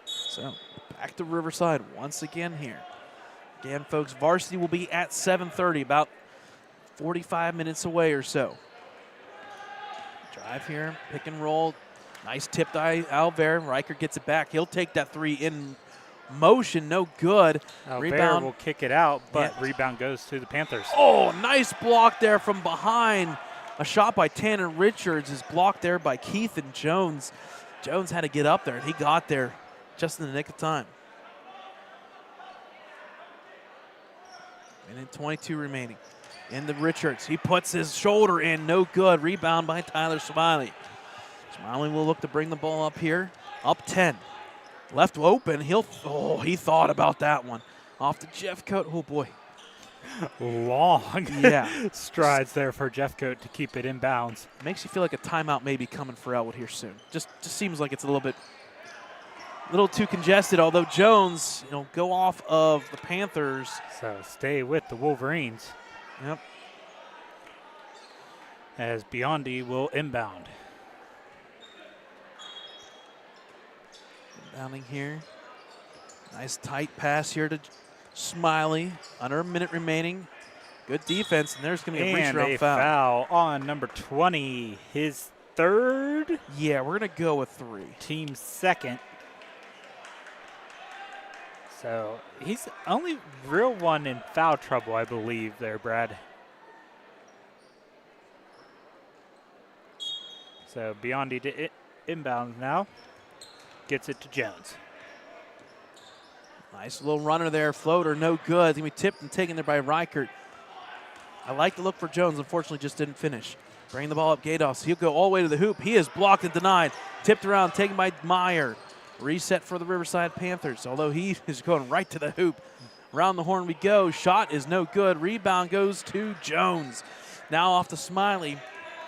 So, back to Riverside once again here. Again, folks, Varsity will be at 7:30, about 45 minutes away or so. Drive here, pick and roll. Nice tipped Alver. Reichert gets it back. He'll take that three in motion, no good. Rebound will kick it out, but rebound goes to the Panthers. Oh, nice block there from behind. A shot by Tanner Richards is blocked there by Keithan Jones. Jones had to get up there, and he got there just in the nick of time. Minute 22 remaining. Into Richards. He puts his shoulder in, no good. Rebound by Tyler Smiley. Smiley will look to bring the ball up here. Up 10. Left open. He thought about that one. Off to Jeffcoat. Oh, boy. Long strides there for Jeffcoat to keep it in bounds. Makes you feel like a timeout may be coming for Ellwood here soon. Just seems like it's a little too congested, although Jones, go off of the Panthers. So stay with the Wolverines. Yep. As Biondi will inbound. Inbounding here. Nice tight pass here to Smiley. Under a minute remaining. Good defense, and there's going to be a And reach-around a foul. foul on number 20, his third. Yeah, we're going to go with 3. Team second. So he's the only real one in foul trouble, I believe, there, Brad. So Biondi to inbound now. Gets it to Jones. Nice little runner there. Floater, no good. It's going to be tipped and taken there by Reichert. I like the look for Jones. Unfortunately, just didn't finish. Bring the ball up, Gados. He'll go all the way to the hoop. He is blocked and denied. Tipped around, taken by Meyer. Reset for the Riverside Panthers, although he is going right to the hoop. Around the horn we go. Shot is no good. Rebound goes to Jones. Now off to Smiley.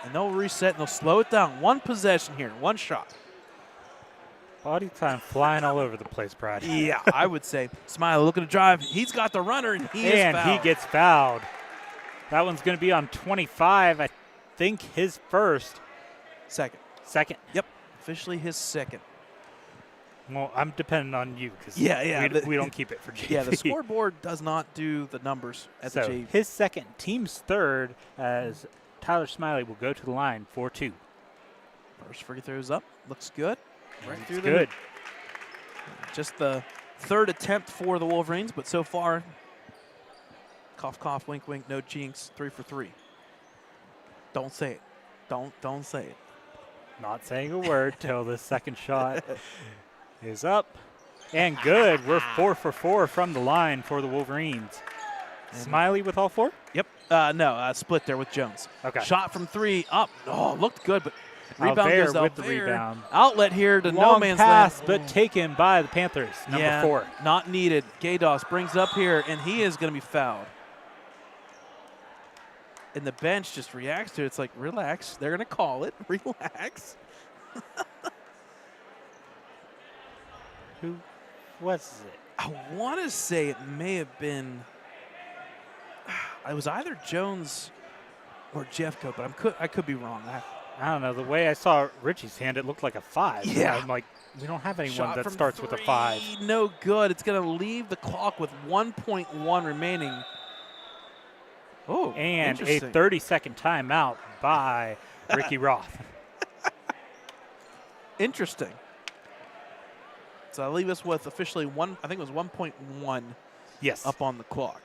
And they'll reset and they'll slow it down. One possession here, one shot. Body time flying all over the place, Brad. Yeah, I would say. Smiley looking to drive. He's got the runner, and he is fouled. And he gets fouled. That one's going to be on 25. I think his first. Second. Yep. Officially his second. Well, I'm depending on you because we don't keep it for JV. Yeah, the scoreboard does not do the numbers at the JV. His second, team's third, as Tyler Smiley will go to the line 4-2. First free throws up. Looks good. Right through the good. Just the third attempt for the Wolverines, but so far, cough, cough, wink, wink, no jinx, 3 for 3. Don't say it. Don't say it. Not saying a word till the second shot is up and good. We're 4 for 4 from the line for the Wolverines. Smiley with all 4? Yep. No, split there with Jones. Okay. Shot from 3 up. Oh, looked good, but rebound Alvear goes with the Alvear. rebound. Outlet here to Long no man's pass, land. but taken by the Panthers. Number 4. Not needed. Gados brings up here, and he is going to be fouled. And the bench just reacts to it. It's like, relax. They're going to call it. Relax. Who was it? I want to say it may have been, it was either Jones or Jeffco, but I could be wrong. I don't know. The way I saw Richie's hand, it looked like a 5. Yeah. I'm like, we don't have anyone Shot that from starts 3, with a 5. No good. It's going to leave the clock with 1.1 remaining. Oh, and a 30-second timeout by Ricky Roth. Interesting. So I'll leave us with officially I think it was 1.1 Yes. up on the clock.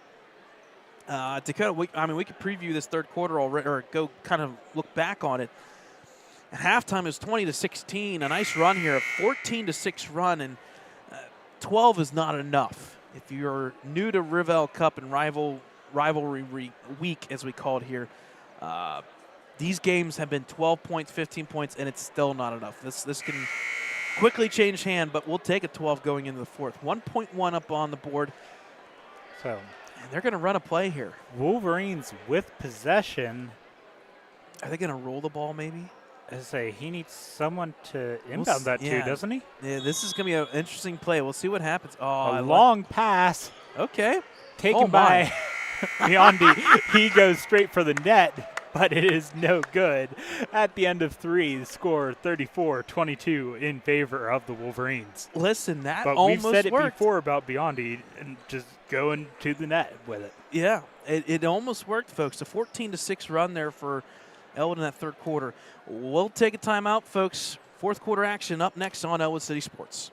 Dakota, we could preview this third quarter already, or go kind of look back on it. At halftime, it was 20-16. A nice run here, a 14-6 run, and 12 is not enough. If you're new to RivEll Cup and rivalry week, as we call it here, these games have been 12 points, 15 points, and it's still not enough. This can quickly change hand, but we'll take a 12 going into the fourth. 1.1 up on the board. So, and they're going to run a play here. Wolverines with possession. Are they going to roll the ball maybe? I say he needs someone to inbound that too, doesn't he? Yeah, this is going to be an interesting play. We'll see what happens. Oh, a long pass. Okay. Taken by Biondi. He goes straight for the net, but it is no good. At the end of 3, the score 34-22 in favor of the Wolverines. Listen, that but almost we've said it worked. before about Biondi and just going to the net with it. Yeah, it almost worked, folks. A 14-6 run there for Ellwood in that third quarter. We'll take a timeout, folks. Fourth quarter action up next on Ellwood City Sports.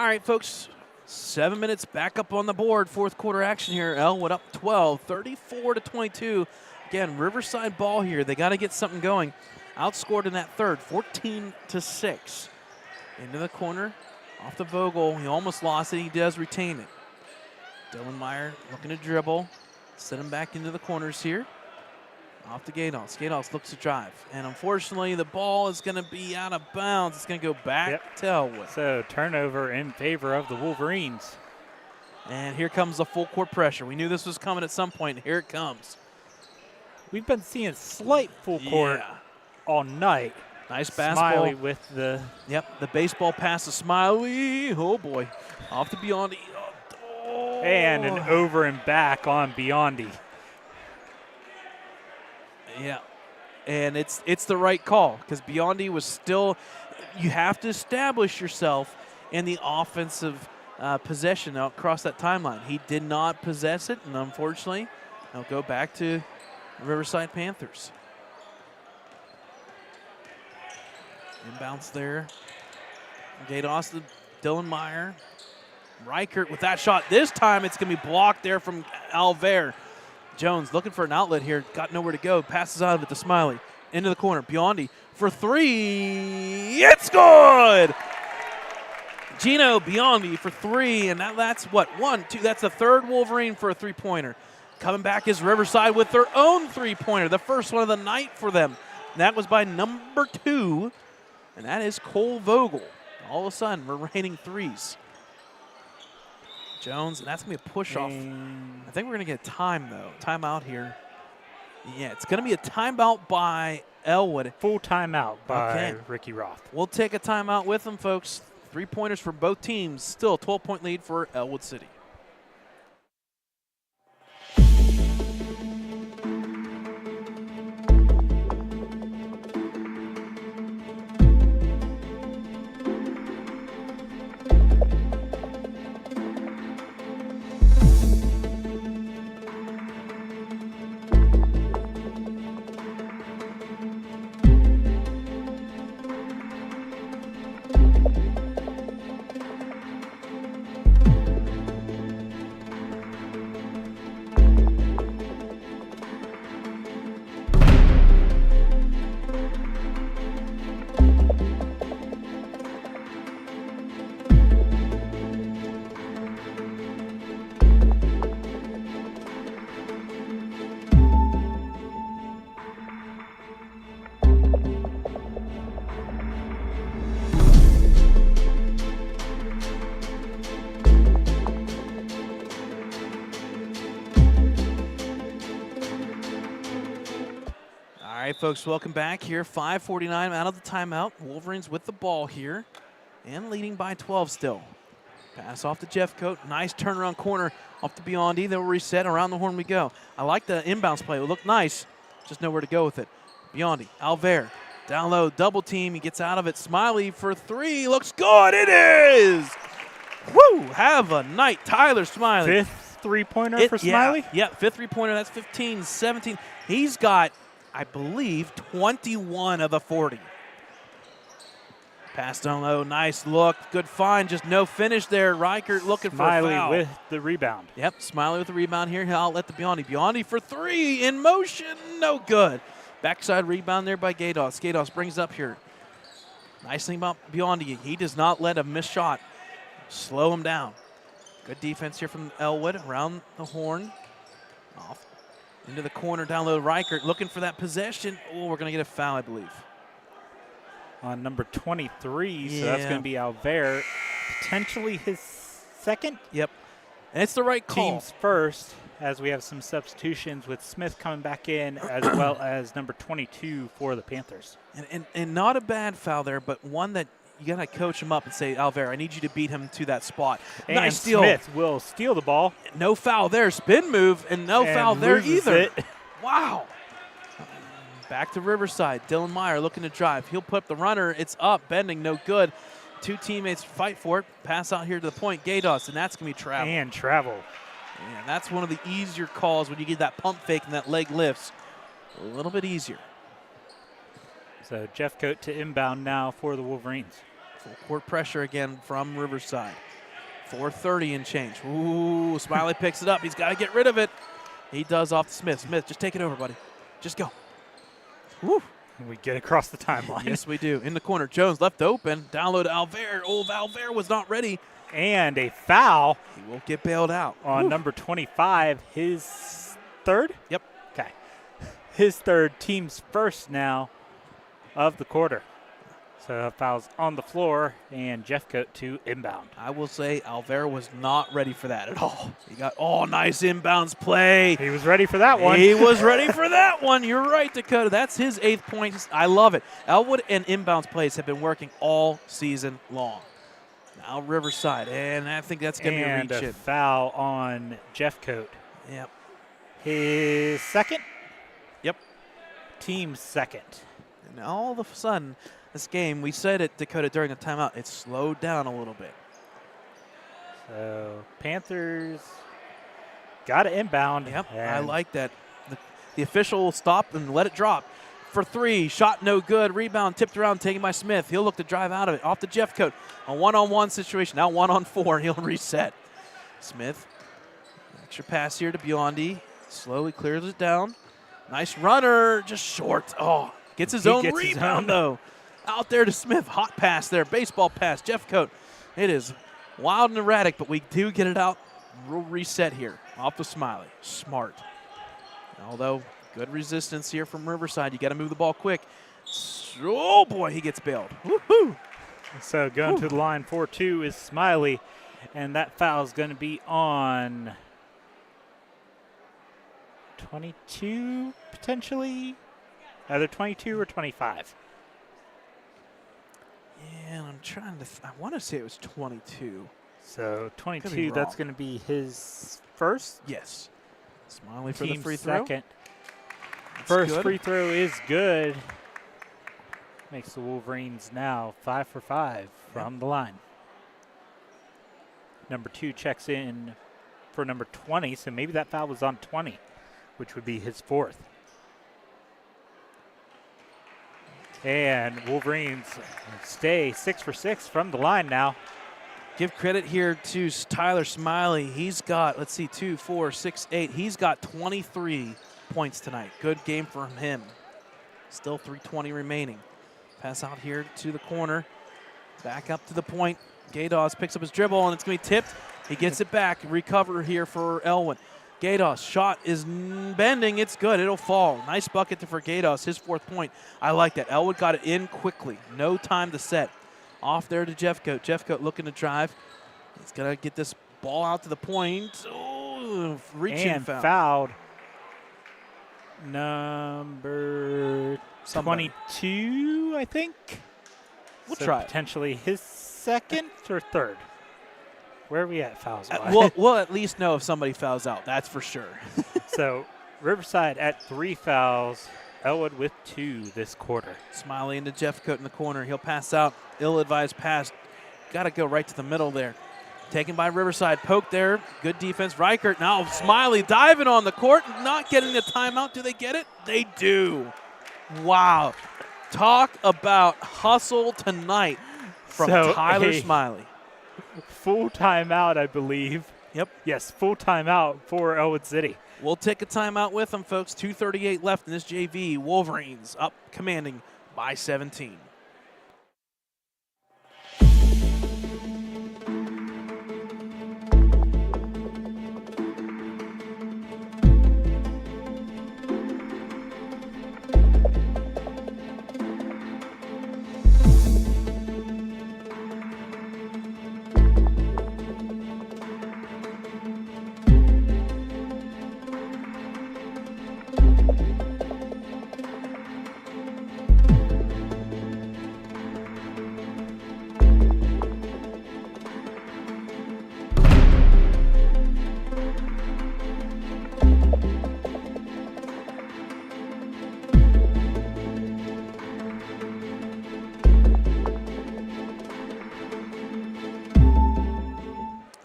right, folks. 7 minutes back up on the board. Fourth quarter action here. Ellwood up 12, 34-22. Again, Riverside ball here. They got to get something going. Outscored in that third, 14-6. Into the corner, off the Vogel. He almost lost it. He does retain it. Dylan Meyer looking to dribble. Send him back into the corners here. Off to Gados. Gados looks to drive. And unfortunately, the ball is going to be out of bounds. It's going to go back to Ellwood. So turnover in favor of the Wolverines. And here comes the full court pressure. We knew this was coming at some point. Here it comes. We've been seeing slight full court all night. Nice basketball. Smiley with the... Yep, the baseball pass to Smiley. Oh, boy. Off to Biondi. Oh. And an over and back on Biondi. Yeah, and it's the right call because Biondi was still – you have to establish yourself in the offensive possession across that timeline. He did not possess it, and unfortunately, they'll go back to Riverside Panthers. Inbounds there. Gados to Dylan Meyer. Reichert with that shot. This time it's going to be blocked there from Alver. Jones looking for an outlet here. Got nowhere to go. Passes out of it to Smiley. Into the corner. Biondi for three. It's good! Gino Biondi for three, and that's what? 1, 2. That's the third Wolverine for a three-pointer. Coming back is Riverside with their own three-pointer. The first one of the night for them. And that was by number 2, and that is Cole Vogel. All of a sudden, we're raining threes. Jones, and that's going to be a push-off. I think we're going to get a time, though. Timeout here. Yeah, it's going to be a timeout by Ellwood. Full timeout by Ricky Roth. We'll take a timeout with them, folks. 3-pointers for both teams. Still a 12-point lead for Ellwood City. All right, folks, welcome back here. 5:49 out of the timeout. Wolverines with the ball here and leading by 12 still. Pass off to Jeffcoat. Nice turnaround corner off to Biondi. They'll reset. Around the horn we go. I like the inbounds play. It looked nice. Just nowhere to go with it. Biondi, Alver, down low, double team. He gets out of it. Smiley for three. Looks good. It is. Woo! Have a night, Tyler Smiley. Fifth three-pointer for Smiley? Yeah, fifth three-pointer. That's 15, 17. He's got, I believe, 21 of the 40. Pass down low, nice look, good find, just no finish there. Reichert looking for a foul. Smiley with the rebound. Yep, Smiley with the rebound here. He'll outlet the Biondi. Biondi for three, in motion, no good. Backside rebound there by Gados. Gados brings up here. Nice thing about Biondi, he does not let a missed shot slow him down. Good defense here from Ellwood, around the horn. Off into the corner, down low, Reichert looking for that possession. Oh, we're going to get a foul, I believe. On number 23, so that's going to be Alver. Potentially his second. Yep, and it's the right call. Team's first, as we have some substitutions with Smith coming back in, as well as number 22 for the Panthers. And not a bad foul there, but one that you got to coach him up and say, Alver, I need you to beat him to that spot. And nice steal. Smith will steal the ball. No foul there. Spin move, and no foul there either. It. Wow. Back to Riverside. Dylan Meyer looking to drive. He'll put up the runner. It's up, bending, no good. Two teammates fight for it. Pass out here to the point. Gados, and that's going to be travel. And travel. And that's one of the easier calls when you get that pump fake and that leg lifts. A little bit easier. So Jeffcoat to inbound now for the Wolverines. Full court pressure again from Riverside. 4:30 and change. Ooh, Smiley picks it up. He's got to get rid of it. He does off to Smith. Smith, just take it over, buddy. Just go. Woo. We get across the timeline. Yes, we do. In the corner, Jones left open. Down low to Alver. Oh, Alver was not ready. And a foul. He will get bailed out. On number 25, his third? Yep. Okay. His third, team's first now of the quarter. So fouls on the floor, and Jeffcoat to inbound. I will say Alver was not ready for that at all. He got, nice inbounds play. He was ready for that one. He was ready for that one. You're right, Dakota. That's his 8th point. I love it. Ellwood and inbounds plays have been working all season long. Now Riverside, and I think that's going to be a reach in. And a foul on Jeffcoat. Yep. His second? Yep. Team's second. And all of a sudden, this game, we said it, Dakota, during the timeout, it slowed down a little bit. So Panthers got to inbound. Yep, I like that. The official stopped and let it drop. For 3, shot no good. Rebound tipped around, taken by Smith. He'll look to drive out of it. Off to Jeffcoat. A one-on-one situation. Now 1-on-4. He'll reset. Smith. Extra pass here to Biondi. Slowly clears it down. Nice runner. Just short. Oh, gets his own rebound, though. Out there to Smith. Hot pass there. Baseball pass. Jeffcoat. It is wild and erratic, but we do get it out. We'll reset here. Off to Smiley. Smart. Although good resistance here from Riverside. You got to move the ball quick. Oh, boy, he gets bailed. Woohoo! So going to the line 4-2 is Smiley, and that foul is going to be on 22, potentially. Either 22 or 25. Yeah, I'm trying to I want to say it was 22. So 22, that's going to be his first? Yes. Smiley for Team the free throw. Second. First free throw is good. Makes the Wolverines now 5 for 5 from the line. Number 2 checks in for number 20, so maybe that foul was on 20, which would be his 4th. And Wolverines stay 6 for 6 from the line now. Give credit here to Tyler Smiley. He's got, 2, 4, 6, 8. He's got 23 points tonight. Good game for him. Still 3:20 remaining. Pass out here to the corner. Back up to the point. Gaydos picks up his dribble, and it's going to be tipped. He gets it back. Recover here for Ellwood. Gaydos, shot is bending. It's good. It'll fall. Nice bucket for Gaydos, his 4th point. I like that. Ellwood got it in quickly. No time to set. Off there to Jeffcoat. Jeffcoat looking to drive. He's going to get this ball out to the point. Oh, reaching and foul. Fouled number 22, I think. We'll try it. Potentially his second or third. Where are we at fouls? We'll at least know if somebody fouls out. That's for sure. So Riverside at 3 fouls. Ellwood with 2 this quarter. Smiley into Jeffcoat in the corner. He'll pass out. Ill-advised pass. Got to go right to the middle there. Taken by Riverside. Poke there. Good defense. Reichert now. Smiley diving on the court. Not getting the timeout. Do they get it? They do. Wow. Talk about hustle tonight from Tyler Smiley. Full timeout, I believe. Yep. Yes, full timeout for Ellwood City. We'll take a timeout with them, folks. 2:38 left in this JV. Wolverines up commanding by 17.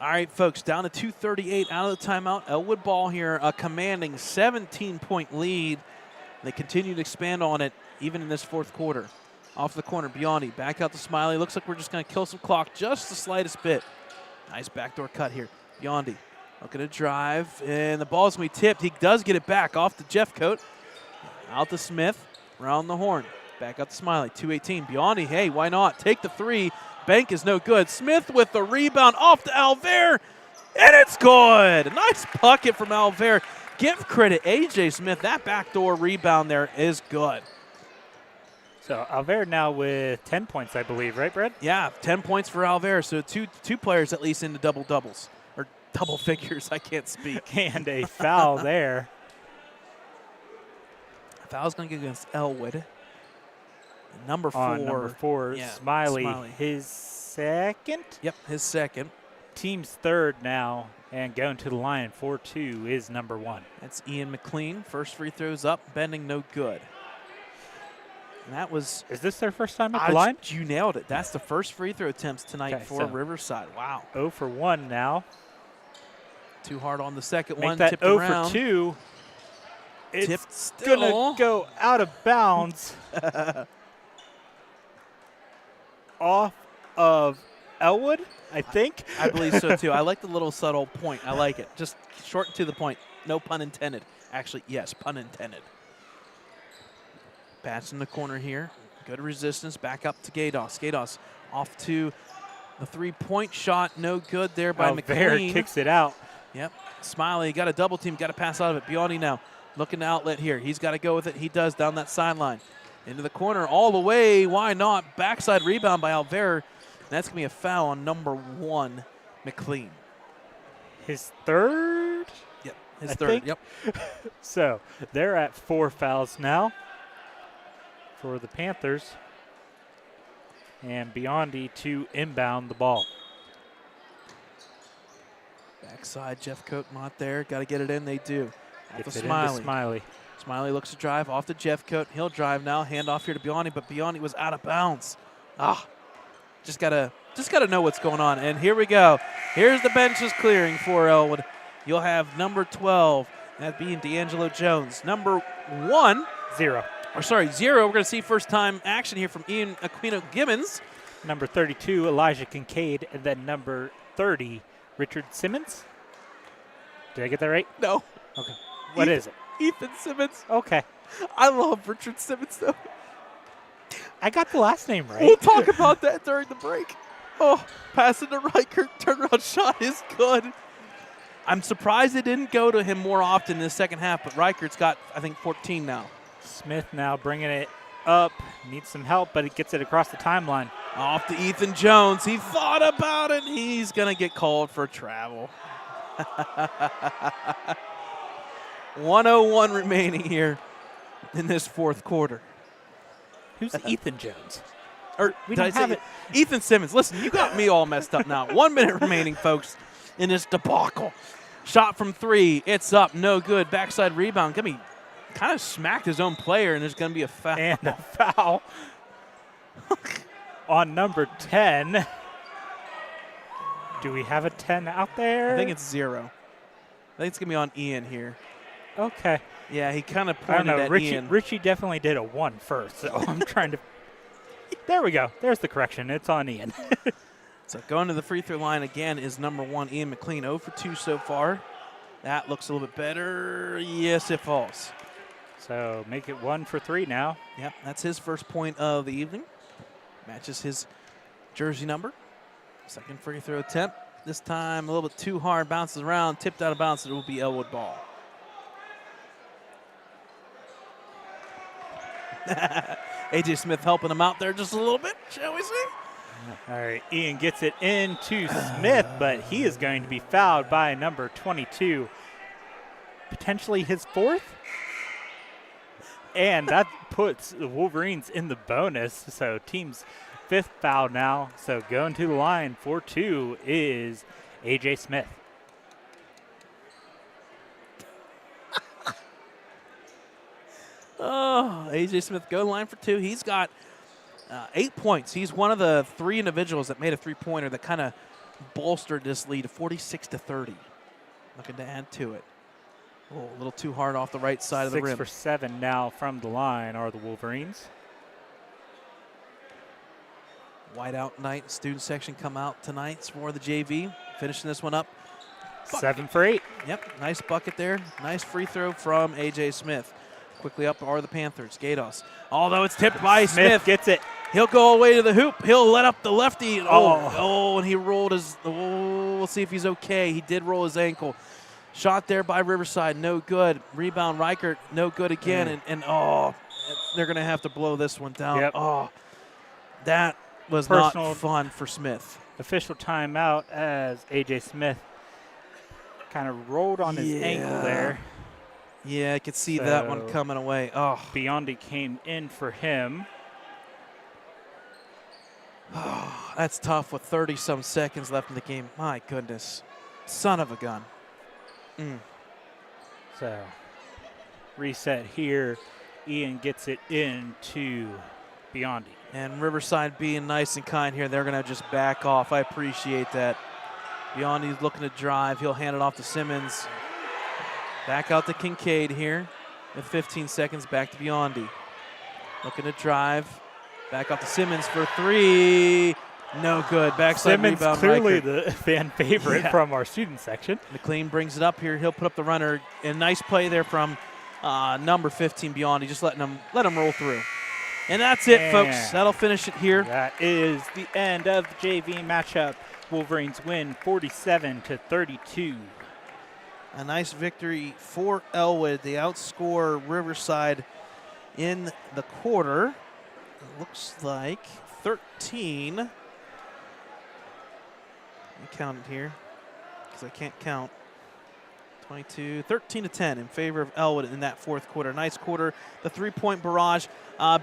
All right, folks, down to 2:38 out of the timeout. Ellwood ball here, a commanding 17-point lead. They continue to expand on it even in this 4th quarter. Off the corner, Biondi. Back out to Smiley. Looks like we're just going to kill some clock just the slightest bit. Nice backdoor cut here. Biondi looking to drive, and the ball's going to be tipped. He does get it back off to Jeffcoat. Out to Smith. Around the horn. Back up to Smiley. 2:18. Biondi, hey, why not? Take the three. Bank is no good. Smith with the rebound off to Alver, and it's good. Nice bucket from Alver. Give credit, A.J. Smith. That backdoor rebound there is good. So Alver now with 10 points, I believe, right, Brett? Yeah, 10 points for Alver. So two players at least into double-doubles. Or double figures, I can't speak. And a foul there. Foul's going to get against Ellwood. Number 4. On number 4, yeah, Smiley, his second? Yep, his second. Team's third now, and going to the line 4-2 is number 1. That's Ian McLean. First free throws up, bending no good. And that was... Is this their first time at the line? You nailed it. That's the first free throw attempts tonight Okay, for so Riverside. Wow. 0 for 1 now. Too hard on the second Make one. that tipped 0 around. for 2. It's Tipped still. going to go out of bounds. Off of Ellwood, I think. I believe so, too. I like the little subtle point. I like it. Just short and to the point. No pun intended. Actually, yes, pun intended. Pass in the corner here. Good resistance. Back up to Gados. Gados off to the three-point shot. No good there by McLean. Kicks it out. Yep. Smiley got a double team. Got to pass out of it. Biondi now looking to outlet here. He's got to go with it. He does down that sideline. Into the corner all the way. Why not? Backside rebound by Alver. That's going to be a foul on number 1, McLean. His third? Yep, his I third. think. Yep. So they're at 4 fouls now for the Panthers. And Biondi to inbound the ball. Backside, Jeffcoat not there. Got to get it in. They do. Off Gets to it Smiley. into Smiley. Smiley looks to drive off to Jeffcoat. He'll drive now. Hand off here to Biondi, but Biondi was out of bounds. Just gotta know what's going on. And here we go. Here's the benches clearing for Ellwood. You'll have number 12, that being D'Angelo Jones. Number 1, 0. We're gonna see first time action here from Ian Aquino Gibbons. Number 32, Elijah Kincaid, and then number 30, Richard Simmons. Did I get that right? No. Okay. What is it? Ethan Simmons. Okay. I love Richard Simmons though. I got the last name right. We'll talk about that during the break. Oh, passing to Reichert, turnaround shot is good. I'm surprised it didn't go to him more often in the second half, but Reichert's got, I think, 14 now. Smith now bringing it up. Needs some help, but he gets it across the timeline. Off to Ethan Jones. He thought about it. He's going to get called for travel. 1:01 remaining here in this fourth quarter. Who's Ethan Jones? Or We did I don't have say it. Ethan Simmons. Listen, you got me all messed up now. 1 minute remaining, folks, in this debacle. Shot from 3. It's up. No good. Backside rebound. Gonna be kind of smacked his own player, and there's going to be a foul. And a foul on number 10. Do we have a 10 out there? I think it's 0. I think it's going to be on Ian here. Okay. Yeah, he kind of I don't pointed know. at Ian. Richie definitely did a 1 first, so I'm trying to. There we go. There's the correction. It's on Ian. So going to the free throw line again is number 1, Ian McLean. 0 for 2 so far. That looks a little bit better. Yes, it falls. So make it 1 for 3 now. Yep, that's his first point of the evening. Matches his jersey number. Second free throw attempt. This time a little bit too hard. Bounces around, tipped out of bounds. It will be Ellwood ball. A.J. Smith helping him out there just a little bit, shall we see? All right, Ian gets it into Smith, but he is going to be fouled by number 22. Potentially his 4th? And that puts the Wolverines in the bonus. So team's 5th foul now. So going to the line for 2 is A.J. Smith. Oh, A.J. Smith go line for 2. He's got 8 points. He's one of the 3 individuals that made a three-pointer that kind of bolstered this lead to 46-30. Looking to add to it. Oh, a little too hard off the right side of the rim. 6 for 7 now from the line are the Wolverines. Whiteout night, student section come out tonight for the JV. Finishing this one up. 7 for 8. Yep, nice bucket there. Nice free throw from A.J. Smith. Quickly up are the Panthers. Gatos. Although it's tipped by Smith. Gets it. He'll go all the way to the hoop. He'll let up the lefty. And he rolled his. We'll see if he's okay. He did roll his ankle. Shot there by Riverside, no good. Rebound Reichert, no good again. And they're going to have to blow this one down. Yep. Oh, that was Personal not fun for Smith. Official timeout as A.J. Smith kind of rolled on his ankle there. Yeah, I could see that one coming away. Oh, Biondi came in for him. Oh, that's tough with 30-some seconds left in the game. My goodness. Son of a gun. So, reset here. Ian gets it into Biondi. And Riverside being nice and kind here. They're going to just back off. I appreciate that. Biondi's looking to drive. He'll hand it off to Simmons. Back out to Kincaid here with 15 seconds. Back to Biondi. Looking to drive. Back out to Simmons for 3. No good. Backside Simmons rebound. Clearly Reichert. the fan favorite from our student section. McLean brings it up here. He'll put up the runner. And nice play there from number 15 Biondi, just letting him roll through. And that's it, folks. That'll finish it here. That is the end of the JV matchup. Wolverines win 47-32. A nice victory for Ellwood. They outscore Riverside in the quarter. It looks like 13. Let me count it here because I can't count. 13-10 in favor of Ellwood in that fourth quarter. Nice quarter. The three-point barrage.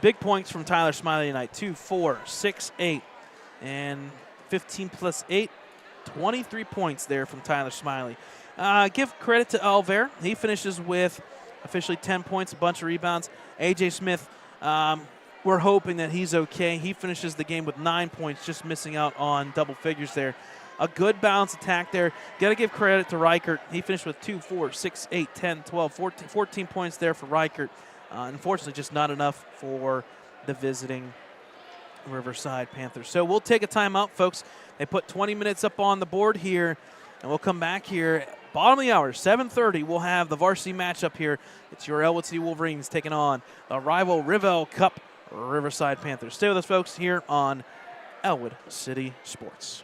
Big points from Tyler Smiley tonight. 2, 4, 6, 8. And 15 plus 8, 23 points there from Tyler Smiley. Give credit to Elver. He finishes with officially 10 points, a bunch of rebounds. A.J. Smith, we're hoping that he's okay. He finishes the game with 9 points, just missing out on double figures there. A good balanced attack there. Got to give credit to Reichert. He finished with 2, 4, 6, 8, 10, 12, 14 points there for Reichert. Unfortunately, just not enough for the visiting Riverside Panthers. So we'll take a timeout, folks. They put 20 minutes up on the board here, and we'll come back here. Bottom of the hour, 7:30, we'll have the varsity matchup here. It's your Ellwood City Wolverines taking on the rival RivEll Cup Riverside Panthers. Stay with us, folks, here on Ellwood City Sports.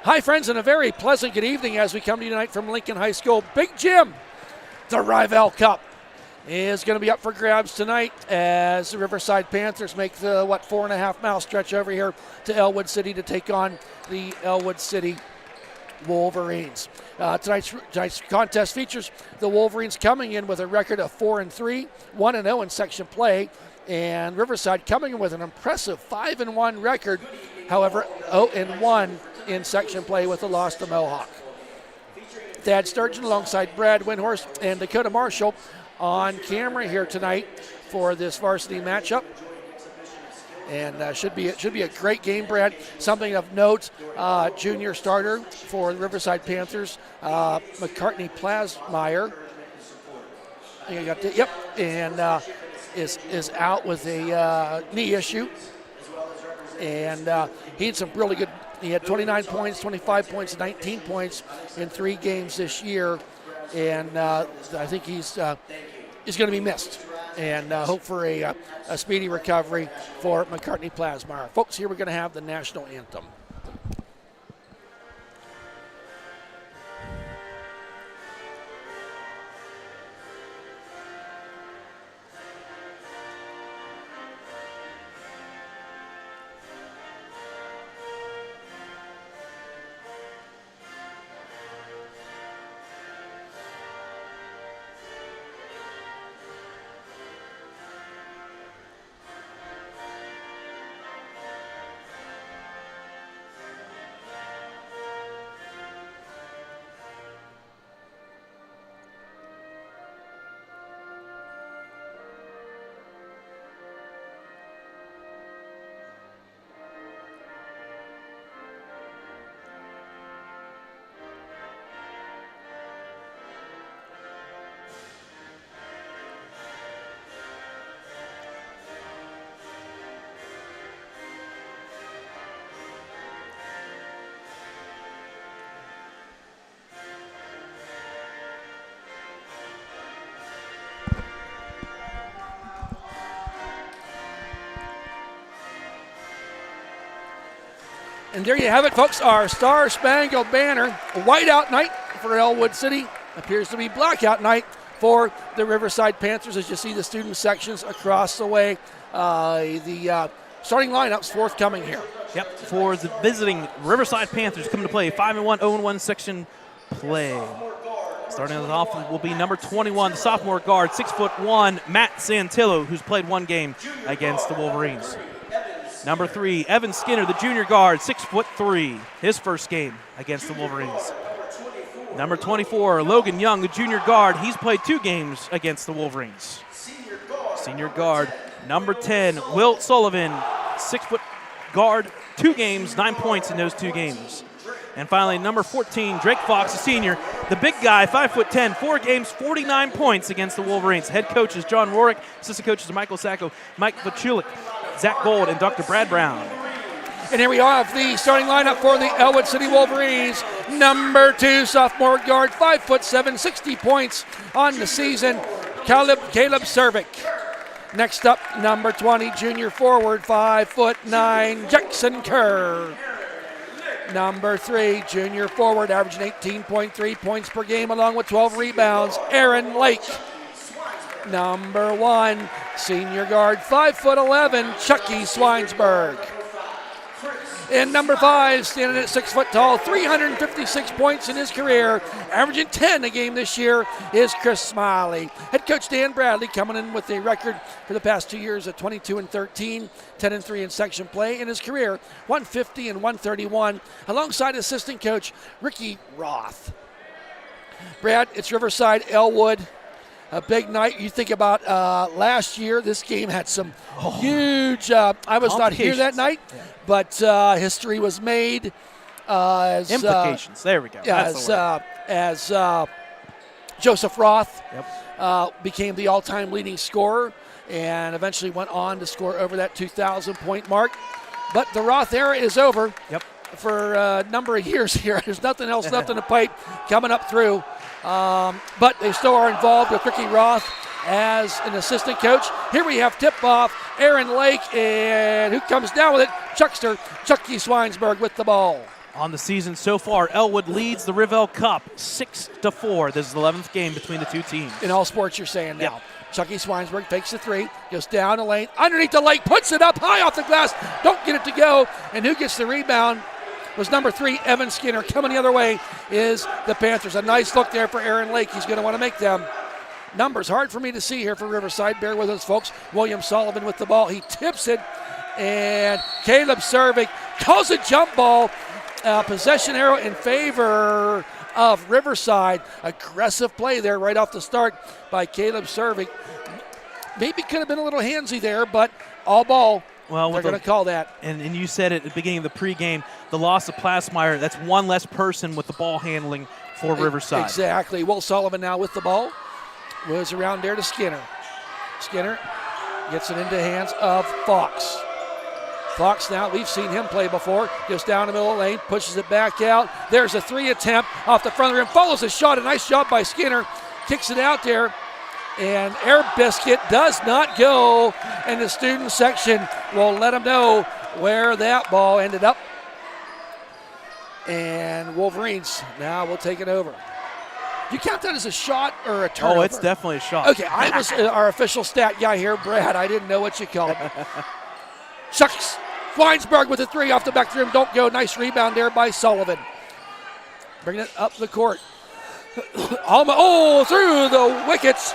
Hi, friends, and a very pleasant good evening as we come to you tonight from Lincoln High School Big Gym. The RivEll Cup is going to be up for grabs tonight as the Riverside Panthers make the 4.5-mile stretch over here to Ellwood City to take on the Ellwood City Wolverines. Tonight's contest features the Wolverines coming in with a record of 4-3, 1-0 in section play, and Riverside coming in with an impressive 5-1 record, however 0-1 in section play with a loss to Mohawk. Thad Sturgeon alongside Brad Windhorst and Dakota Marshall on camera here tonight for this varsity matchup. And should be a great game, Brad. Something of note, junior starter for the Riverside Panthers, McCartney Plasmeyer. And is out with a knee issue. And he had some really good. He had 29 points, 25 points, 19 points in 3 games this year, and I think he's going to be missed. And hope for a speedy recovery for McCartney Plasmeyer. Folks, here we're going to have the national anthem. And there you have it, folks, our Star-Spangled Banner. Whiteout night for Ellwood City. Appears to be blackout night for the Riverside Panthers as you see the student sections across the way. The starting lineup's forthcoming here. Yep, for the visiting Riverside Panthers coming to play 5-1, 0-1 section play. Starting us off will be number 21, the sophomore guard, 6'1", Matt Santillo, who's played 1 game against the Wolverines. Number 3, Evan Skinner, the junior guard, 6'3", his first game against the Wolverines. Number 24, Logan Young, the junior guard, he's played 2 games against the Wolverines. Senior guard, number 10, Wilt Sullivan, 6-foot guard, 2 games, 9 points in those 2 games. And finally, number 14, Drake Fox, a senior, the big guy, 5'10", 4 games, 49 points against the Wolverines. Head coaches John Rorick, assistant coaches Michael Sacco, Mike Vachulik, Zach Gold, and Dr. Brad Brown. And here we have the starting lineup for the Ellwood City Wolverines. Number 2, sophomore guard, 5'7", 60 points on the season, Caleb Cervic. Next up, number 20, junior forward, 5'9", Jackson Kerr. Number 3, junior forward, averaging 18.3 points per game along with 12 rebounds, Aaron Lake. Number 1, senior guard, 5'11", Chucky Swinesburg. And number 5, standing at 6 foot tall, 356 points in his career, averaging 10 a game this year, is Chris Smiley. Head coach Dan Bradley coming in with a record for the past 2 years of 22-13, 10-3 in section play in his career, 150 and 131, alongside assistant coach Ricky Roth. Brad, it's Riverside, Ellwood. A big night. You think about last year, this game had some huge, I was not here that night, but history was made. As implications, there we go. As Joseph Roth became the all-time leading scorer and eventually went on to score over that 2,000-point mark. But the Roth era is over for a number of years here. There's nothing else left in the pipe coming up through. But they still are involved with Ricky Roth as an assistant coach. Here we have tip-off, Aaron Lake, and who comes down with it? Chucky Swinesburg with the ball. On the season so far, Ellwood leads the RivEll Cup 6-4. This is the 11th game between the two teams. In all sports, you're saying now. Yep. Chucky Swinesburg fakes the three, goes down the lane, underneath the lake, puts it up high off the glass, don't get it to go, and who gets the rebound was number 3, Evan Skinner. Coming the other way is the Panthers. A nice look there for Aaron Lake. He's going to want to make them numbers. Hard for me to see here for Riverside. Bear with us, folks. William Sullivan with the ball. He tips it, and Caleb Servik calls a jump ball. Possession arrow in favor of Riverside. Aggressive play there right off the start by Caleb Servik. Maybe could have been a little handsy there, but all ball. Well, they're going to call that. And you said at the beginning of the pregame, the loss of Plasmeyer, that's one less person with the ball handling for Riverside. Exactly. Will Sullivan now with the ball. Moves around there to Skinner. Skinner gets it into the hands of Fox. Fox now, we've seen him play before, goes down the middle of the lane, pushes it back out. There's a 3 attempt off the front of the rim, follows the shot, a nice job by Skinner, kicks it out there, and Air Biscuit does not go, and the student section will let them know where that ball ended up. And Wolverines now will take it over. You count that as a shot or a turnover? Oh, it's definitely a shot. Okay, I was our official stat guy here, Brad. I didn't know what you called it. Chucks Weinsberg with a 3 off the back of the rim. Don't go. Nice rebound there by Sullivan. Bringing it up the court. Through the wickets.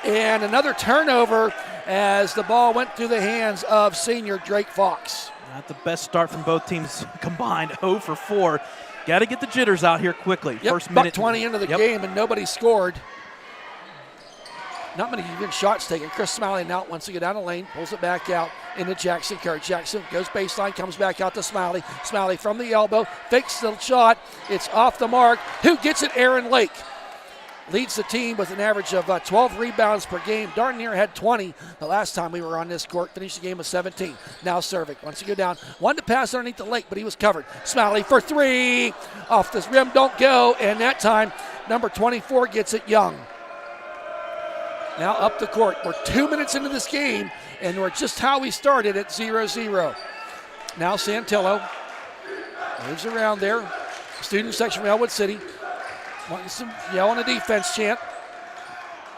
And another turnover as the ball went through the hands of senior Drake Fox. Not the best start from both teams combined. 0 for 4. Got to get the jitters out here quickly. Yep, First minute. 20 into the game and nobody scored. Not many even shots taken. Chris Smiley now wants to get down the lane, pulls it back out into Jackson Kerr. Jackson goes baseline, comes back out to Smiley. Smiley from the elbow, fakes the shot. It's off the mark. Who gets it? Aaron Lake. Leads the team with an average of 12 rebounds per game. Darn near had 20 the last time we were on this court. Finished the game with 17. Now Servik wants to go down. Wanted to pass underneath the lake, but he was covered. Smiley for 3. Off this rim, don't go. And that time, number 24 gets it, Young. Now up the court. We're 2 minutes into this game, and we're just how we started at 0-0. Now Santillo moves around there. Student section from Ellwood City. Wanting some yell on the defense chant.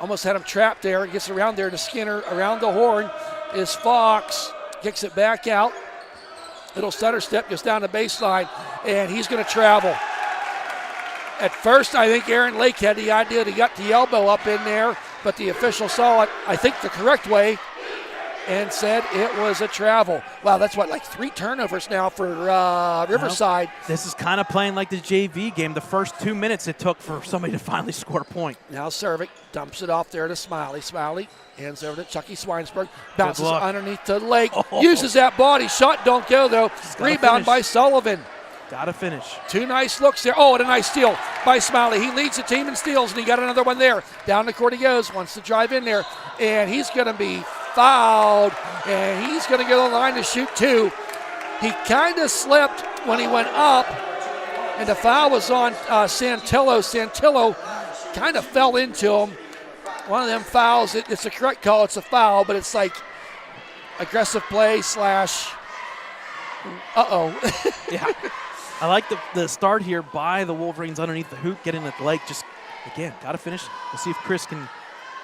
Almost had him trapped there and gets around there to Skinner. Around the horn is Fox. Kicks it back out. Little stutter step, goes down the baseline, and he's going to travel. At first, I think Aaron Lake had the idea to get the elbow up in there, but the official saw it, I think, the correct way and said it was a travel. Wow, that's like 3 turnovers now for Riverside. Well, this is kind of playing like the JV game. The first 2 minutes it took for somebody to finally score a point. Now Servik dumps it off there to Smiley. Smiley hands over to Chucky Swinesburg. Bounces underneath the lake. Uses that body. Shot don't go, though. Rebound by Sullivan. Got to finish. 2 nice looks there. Oh, and a nice steal by Smiley. He leads the team in steals, and he got another one there. Down the court he goes. Wants to drive in there, and he's going to be fouled, and he's going to go to the line to shoot 2. He kind of slipped when he went up, and the foul was on Santillo. Santillo kind of fell into him. One of them fouls, it's a correct call, it's a foul, but it's like aggressive play / Yeah. I like the start here by the Wolverines underneath the hoop, getting at the lake. Just, again, got to finish. Let's see if Chris can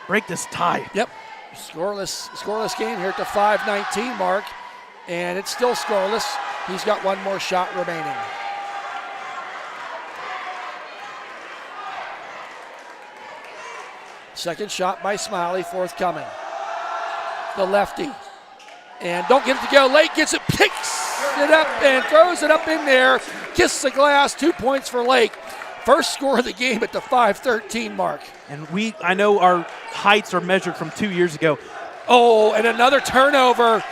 break this tie. Yep. Scoreless game here at the 5:19 mark, and it's still scoreless. He's got one more shot remaining. Second shot by Smiley, forthcoming. The lefty. And don't get it to go. Lake gets it, picks it up, and throws it up in there. Kisses the glass, 2 points for Lake. First score of the game at the 5:13 mark. And I know our heights are measured from 2 years ago. Oh, and another turnover.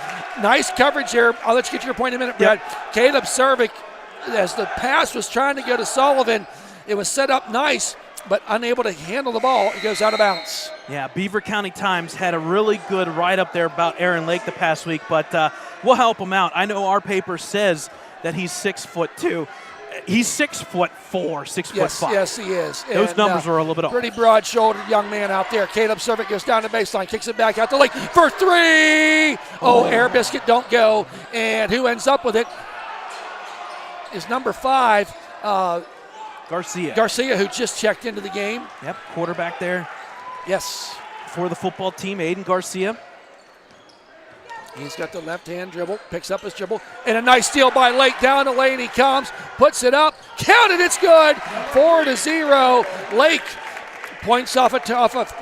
Nice coverage here. I'll let you get your point in a minute, Brad. Yep. Caleb Servik, as the pass was trying to go to Sullivan, it was set up nice, but unable to handle the ball. It goes out of bounds. Yeah, Beaver County Times had a really good write-up there about Aaron Lake the past week, but we'll help him out. I know our paper says that he's 6'2". He's 6'4", 6'5". Yes, he is. Those numbers are a little bit off. Pretty broad-shouldered young man out there. Caleb Servik goes down the baseline, kicks it back out to Lake for 3. Oh, Air Biscuit don't go. And who ends up with it? is number 5, Garcia, who just checked into the game. Yep, quarterback there Yes. for the football team, Aiden Garcia. He's got the left-hand dribble, picks up his dribble, and a nice steal by Lake. Down the lane he comes, puts it up, counted, it's good. 4-0. Lake points off a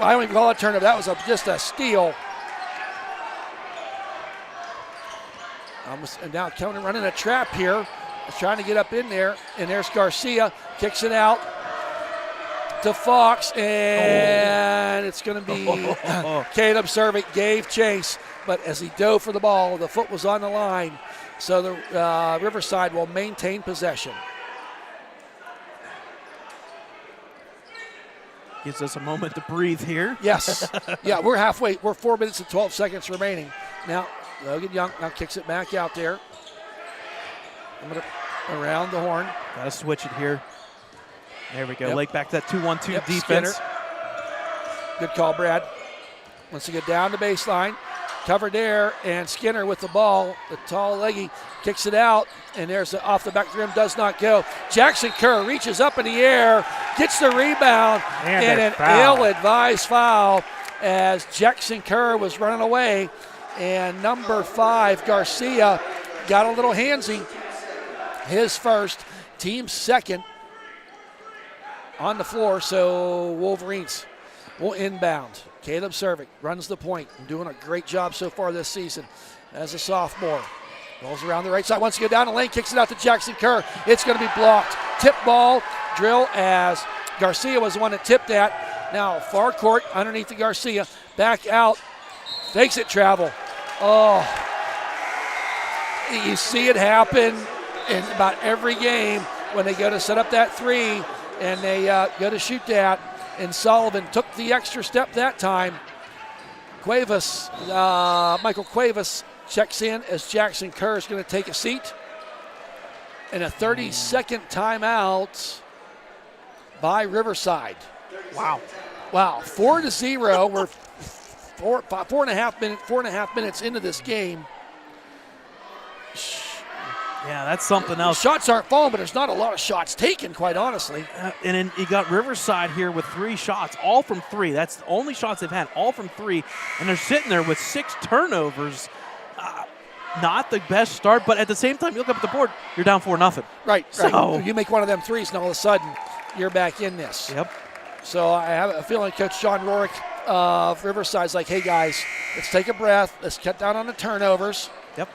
I don't even call it a turnover. That was just a steal. And now County running a trap here. He's trying to get up in there, and there's Garcia, kicks it out to Fox, and it's going to be Caleb Cervic gave chase, but as he dove for the ball, the foot was on the line, so the Riverside will maintain possession. Gives us a moment to breathe here. Yes. Yeah, we're halfway. We're 4 minutes and 12 seconds remaining. Now, Logan Young now kicks it back out there. I'm going to around the horn. Got to switch it here. There we go. Yep. Lake back to that 2-1-2 Yep, defense. Skinner. Good call, Brad. Wants to get down the baseline. Covered there, and Skinner with the ball. The tall leggy kicks it out, and there's off the back of the rim, does not go. Jackson Kerr reaches up in the air, gets the rebound, and an ill-advised foul as Jackson Kerr was running away, and number 5, Garcia, got a little handsy. His first, team second on the floor, so Wolverines will inbound. Caleb Cervic runs the point and doing a great job so far this season as a sophomore. Rolls around the right side, wants to go down the lane, kicks it out to Jackson Kerr. It's going to be blocked. Tip ball drill as Garcia was the one that tipped that. Now far court underneath the Garcia. Back out. Fakes it travel. Oh, you see it happen in about every game when they go to set up that 3 and they go to shoot that. And Sullivan took the extra step that time. Michael Cuevas checks in as Jackson Kerr is going to take a seat. And a 30-second timeout by Riverside. Wow. 4-0. We're four and a half minutes into this game. Yeah, that's something else. Shots aren't falling, but there's not a lot of shots taken, quite honestly. And then you got Riverside here with 3 shots, all from 3. That's the only shots they've had, all from 3. And they're sitting there with 6 turnovers. Not the best start, but at the same time, you look up at the board, you're down 4-0. Right. So, you make one of them threes, and all of a sudden, you're back in this. Yep. So I have a feeling Coach John Rorick of Riverside's like, hey, guys, let's take a breath. Let's cut down on the turnovers. Yep.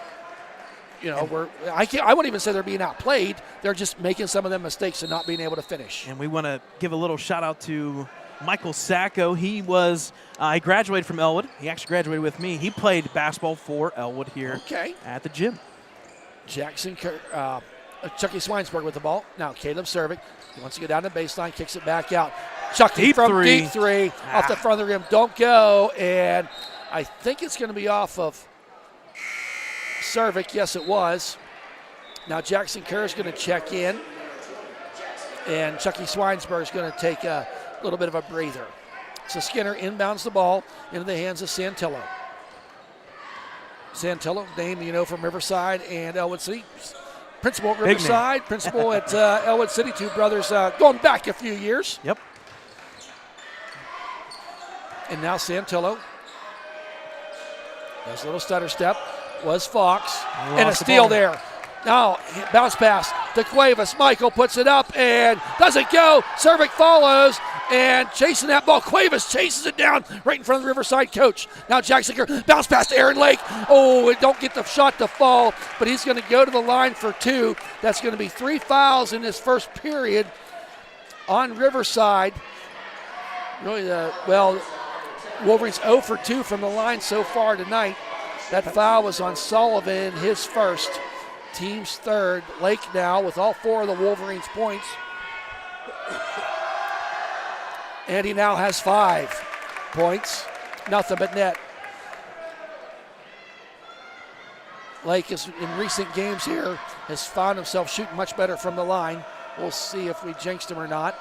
You know, I wouldn't even say they're being outplayed. They're just making some of them mistakes and not being able to finish. And we want to give a little shout out to Michael Sacco. He graduated from Ellwood. He actually graduated with me. He played basketball for Ellwood here at the gym. Jackson Chucky Swinesburg with the ball. Now Caleb Cervic. He wants to go down the baseline, kicks it back out. Chucky deep from three. Deep three off the front of the rim. Don't go. And I think it's going to be off of Cervic. Yes, it was. Now Jackson Kerr is going to check in. And Chucky Swinesburg is going to take a little bit of a breather. So Skinner inbounds the ball into the hands of Santillo. Santillo, name you know from Riverside and Ellwood City. Principal at Riverside, principal at Ellwood City, 2 brothers going back a few years. Yep. And now Santillo. There's a little stutter step. Was Fox. And a steal there. Now, bounce pass to Cuevas. Michael puts it up and doesn't go. Cervic follows and chasing that ball. Cuevas chases it down right in front of the Riverside coach. Now Jackson Kerr, bounce pass to Aaron Lake. Oh, don't get the shot to fall, but he's going to go to the line for 2. That's going to be 3 fouls in this first period on Riverside. Really, Wolverines 0 for 2 from the line so far tonight. That foul was on Sullivan, his first. Team's third. Lake now with all 4 of the Wolverines' points. And he now has 5 points. Nothing but net. Lake is in recent games here has found himself shooting much better from the line. We'll see if we jinxed him or not.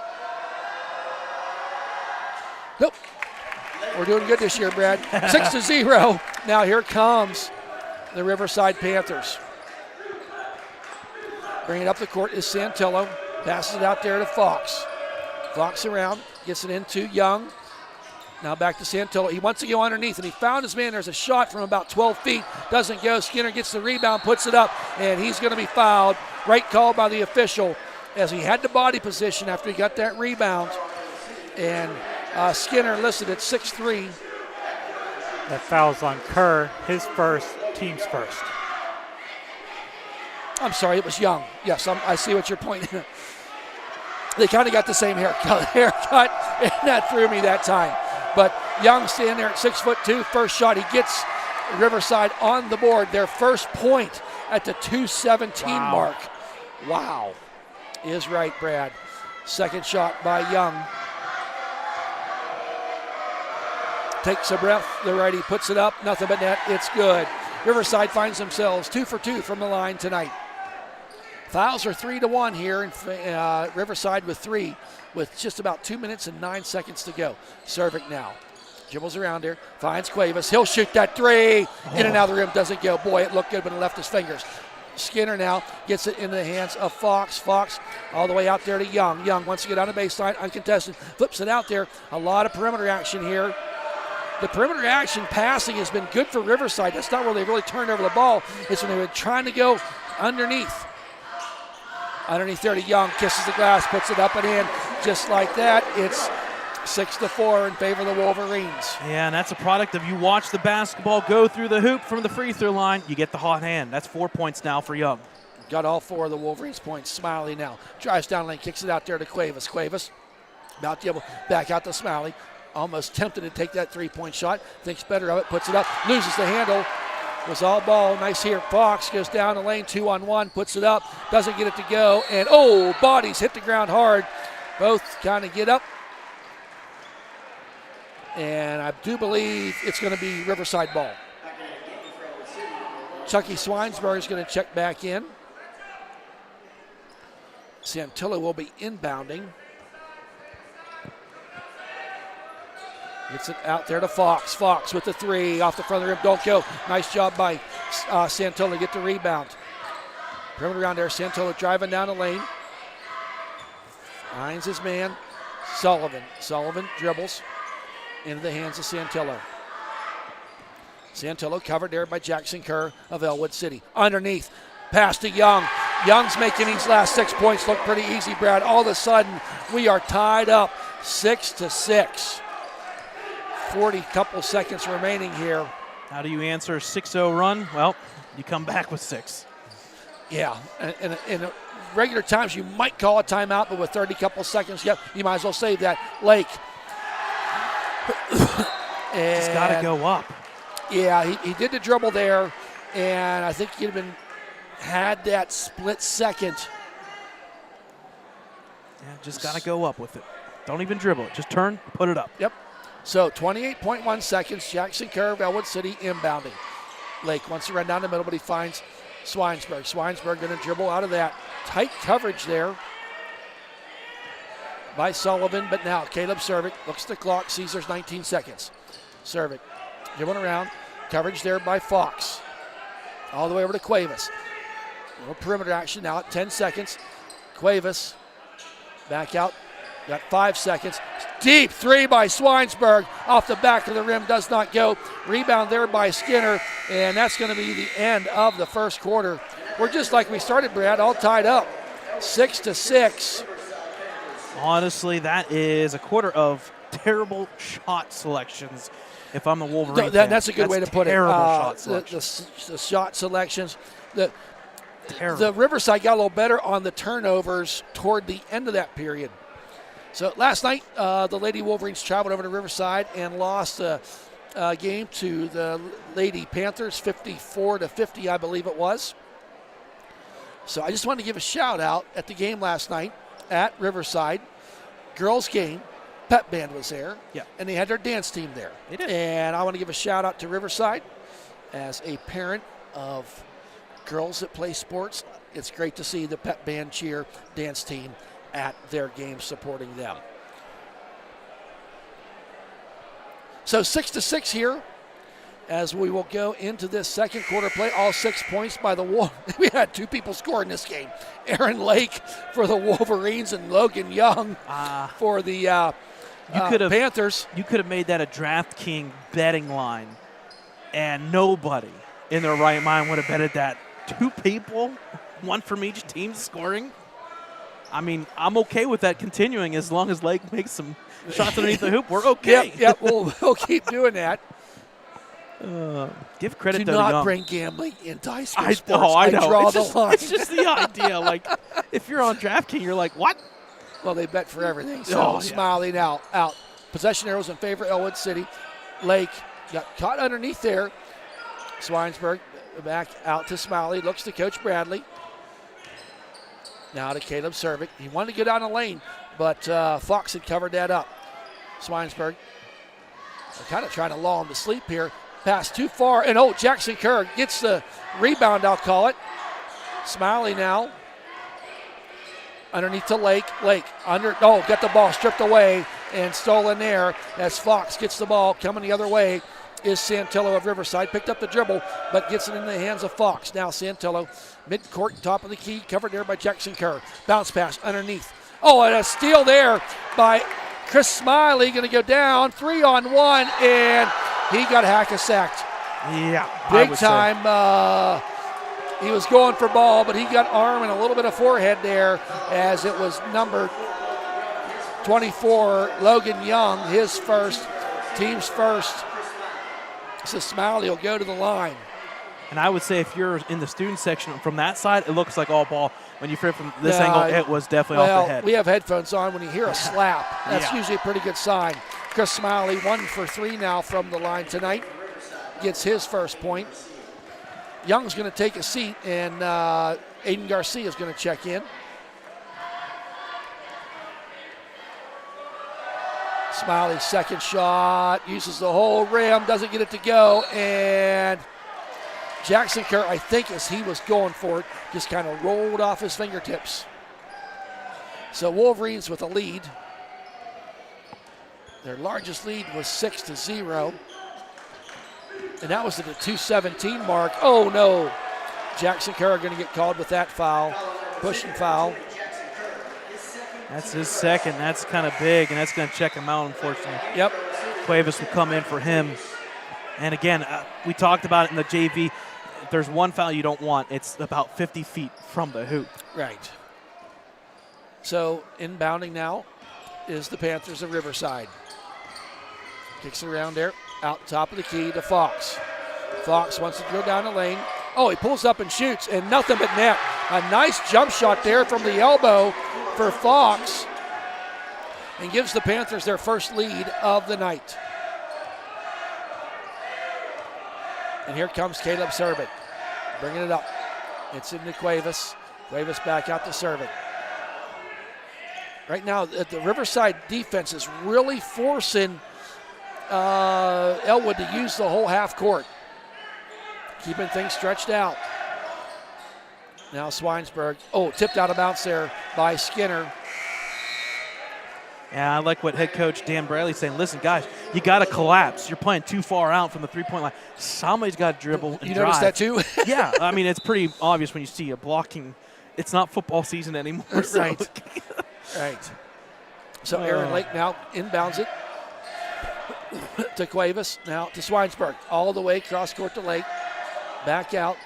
Nope. We're doing good this year, Brad. 6-0. Now here comes the Riverside Panthers. Bringing it up the court is Santillo. Passes it out there to Fox. Fox around, gets it into Young. Now back to Santillo. He wants to go underneath, and he found his man. There's a shot from about 12 feet. Doesn't go. Skinner gets the rebound, puts it up, and he's going to be fouled. Right call by the official, as he had the body position after he got that rebound. And Skinner listed at 6'3". That foul's on Kerr, his first, team's first. I'm sorry, it was Young. Yes, I see what you're pointing. They kind of got the same haircut, and that threw me that time. But Young standing there at 6'2", first shot. He gets Riverside on the board. Their first point at the 2:17 mark. Wow. Is right, Brad. Second shot by Young. Takes a breath. The righty puts it up. Nothing but net. It's good. Riverside finds themselves 2 for 2 from the line tonight. Fouls are 3-1 here, and Riverside with 3, with just about 2 minutes and 9 seconds to go. Servik now. Dribbles around here. Finds Cuevas. He'll shoot that 3. In and out of the rim. Doesn't go. Boy, it looked good, but it left his fingers. Skinner now gets it into the hands of Fox. Fox all the way out there to Young. Young wants to get on the baseline, uncontested. Flips it out there. A lot of perimeter action here. The perimeter action passing has been good for Riverside. That's not where they really turned over the ball. It's when they were trying to go underneath. Underneath there to Young, kisses the glass, puts it up and in. Just like that, it's 6-4 in favor of the Wolverines. Yeah, and that's a product of you watch the basketball go through the hoop from the free throw line, you get the hot hand. That's 4 points now for Young. Got all 4 of the Wolverines points. Smiley now drives down lane, kicks it out there to Cuevas. Cuevas about to be able back out to Smiley. Almost tempted to take that 3-point shot. Thinks better of it, puts it up, loses the handle. Was all ball. Nice here. Fox goes down the lane, 2-on-1, puts it up, doesn't get it to go, and bodies hit the ground hard. Both kind of get up. And I do believe it's going to be Riverside ball. Chucky Swinesberg is going to check back in. Santillo will be inbounding. Gets it out there to Fox. Fox with the 3 off the front of the rim. Don't go. Nice job by Santillo to get the rebound. Perimeter around there. Santillo driving down the lane. Finds his man, Sullivan. Sullivan dribbles into the hands of Santillo. Santillo covered there by Jackson Kerr of Ellwood City. Underneath. Pass to Young. Young's making these last 6 points look pretty easy, Brad. All of a sudden, we are tied up 6-6. 40 couple seconds remaining here. How do you answer a 6-0 run? Well, you come back with 6. Yeah, and in regular times you might call a timeout, but with 30 couple seconds, you might as well save that. Lake. Just got to go up. Yeah, he did the dribble there, and I think he'd had that split second. Yeah, just got to go up with it. Don't even dribble it. Just turn, put it up. Yep. So 28.1 seconds. Jackson Kerr of Ellwood City inbounding. Lake wants to run down the middle, but he finds Swinesberg. Swinesberg going to dribble out of that. Tight coverage there by Sullivan, but now Caleb Servik looks at the clock, sees there's 19 seconds. Servik dribbling around. Coverage there by Fox. All the way over to Cuevas. A little perimeter action now at 10 seconds. Cuevas back out. Got 5 seconds. Deep 3 by Swinesberg. Off the back of the rim. Does not go. Rebound there by Skinner. And that's going to be the end of the first quarter. We're just like we started, Brad, all tied up. 6-6. Honestly, that is a quarter of terrible shot selections. If I'm the Wolverine fan. That's a good way to put it. Terrible shot selections. The shot selections. The Riverside got a little better on the turnovers toward the end of that period. So last night, the Lady Wolverines traveled over to Riverside and lost a game to the Lady Panthers, 54-50, I believe it was. So I just wanted to give a shout out at the game last night at Riverside. Girls game. Pep band was there, and they had their dance team there. They did. And I want to give a shout out to Riverside. As a parent of girls that play sports, it's great to see the pep band cheer dance team at their game supporting them. So 6-6 here as we will go into this second quarter play. All 6 points by the Wolverines. We had 2 people score in this game. Aaron Lake for the Wolverines and Logan Young for the Panthers. You could have made that a DraftKings betting line, and nobody in their right mind would have betted that. 2 people, 1 from each team scoring. I mean, I'm okay with that continuing as long as Lake makes some shots underneath the hoop. We're okay. Yep, we'll keep doing that. Give credit to to not Young. bring gambling into high school sports. I know. draw it's the just, line. It's just the idea. Like, if you're on DraftKings, you're like, what? Well, they bet for everything. So Smiley now out. Possession arrows in favor of Ellwood City. Lake got caught underneath there. Swinesburg back out to Smiley. Looks to Coach Bradley. Now to Caleb Cervic. He wanted to go down the lane, but Fox had covered that up. Swinesburg kind of trying to lull him to sleep here. Pass too far, and Jackson Kerr gets the rebound, I'll call it. Smiley now. Underneath to Lake. Got the ball stripped away and stolen there as Fox gets the ball. Coming the other way is Santillo of Riverside. Picked up the dribble, but gets it in the hands of Fox. Now Santillo, mid-court, top of the key, covered there by Jackson Kerr. Bounce pass underneath. And a steal there by Chris Smiley. Going to go down, 3-on-1, and he got hack-a-sacked. Yeah. Big time. He was going for ball, but he got arm and a little bit of forehead there as it was number 24, Logan Young, his first, team's first. So Smiley will go to the line. And I would say if you're in the student section from that side, it looks like all ball. When you hear it from this angle, it was definitely off the head. We have headphones on. When you hear a slap, that's usually a pretty good sign. Chris Smiley, 1 for 3 now from the line tonight. Gets his first point. Young's going to take a seat, and Aiden Garcia is going to check in. Smiley's second shot, uses the whole rim, doesn't get it to go, and Jackson Kerr, I think as he was going for it, just kind of rolled off his fingertips. So Wolverines with a lead. Their largest lead was 6-0. And that was at the 2:17 mark. Oh, no. Jackson Kerr going to get called with that foul, pushing foul. That's his second. That's kind of big, and that's going to check him out, unfortunately. Yep. Cuevas will come in for him. And, again, we talked about it in the JV. If there's one foul you don't want, it's about 50 feet from the hoop. Right. So inbounding now is the Panthers of Riverside. Kicks it around there. Out top of the key to Fox. Fox wants to go down the lane. He pulls up and shoots, and nothing but net. A nice jump shot there from the elbow for Fox, and gives the Panthers their first lead of the night. And here comes Caleb Cervic, bringing it up. It's into Cuevas. Cuevas back out to Cervic. Right now, the Riverside defense is really forcing Ellwood to use the whole half court, keeping things stretched out. Now Swinesburg, tipped out of bounds there by Skinner. Yeah, I like what head coach Dan Bradley's saying. Listen, guys, you got to collapse. You're playing too far out from the three-point line. Somebody's got to dribble and You drive. noticed that too? Yeah, I mean, it's pretty obvious when you see a blocking. It's not football season anymore. So. Right. Right. So Aaron Lake now inbounds it to Cuevas, now to Swinesburg. All the way cross court to Lake. Back out.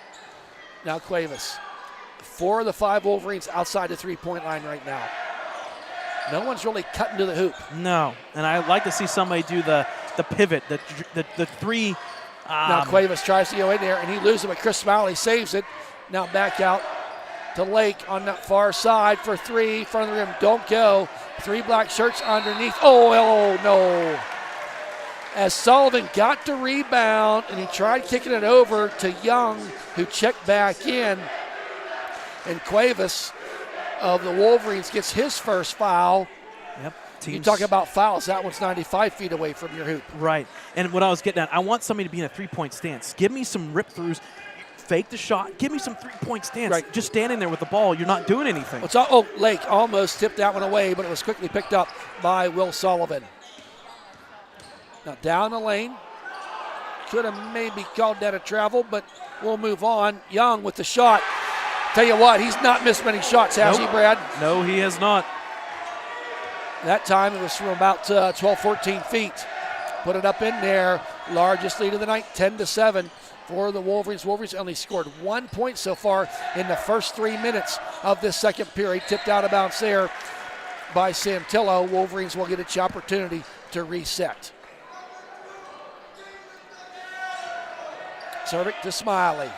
Now Cuevas. 4 of the 5 Wolverines outside the three-point line right now. No one's really cutting to the hoop. No, and I'd like to see somebody do the pivot, the three. Now Cuevas tries to go in there, and he loses it, but Chris Smiley saves it. Now back out to Lake on that far side for 3. Front of the rim, don't go. 3 black shirts underneath. Oh, no. As Sullivan got to rebound, and he tried kicking it over to Young, who checked back in. And Cuevas of the Wolverines gets his first foul. Yep. You talk about fouls. That one's 95 feet away from your hoop. Right. And what I was getting at, I want somebody to be in a three-point stance. Give me some rip-throughs. Fake the shot. Give me some three-point stance. Right. Just standing there with the ball, you're not doing anything. Lake almost tipped that one away, but it was quickly picked up by Will Sullivan. Now down the lane. could have maybe called that a travel, but we'll move on. Young with the shot. Tell you what, he's not missed many shots, has he, Brad? No, he has not. That time it was from about 12, 14 feet. Put it up in there. Largest lead of the night, 10-7 for the Wolverines. Wolverines only scored 1 point so far in the first 3 minutes of this second period. Tipped out of bounds there by Santillo. Wolverines will get its opportunity to reset. Cervic to Smiley.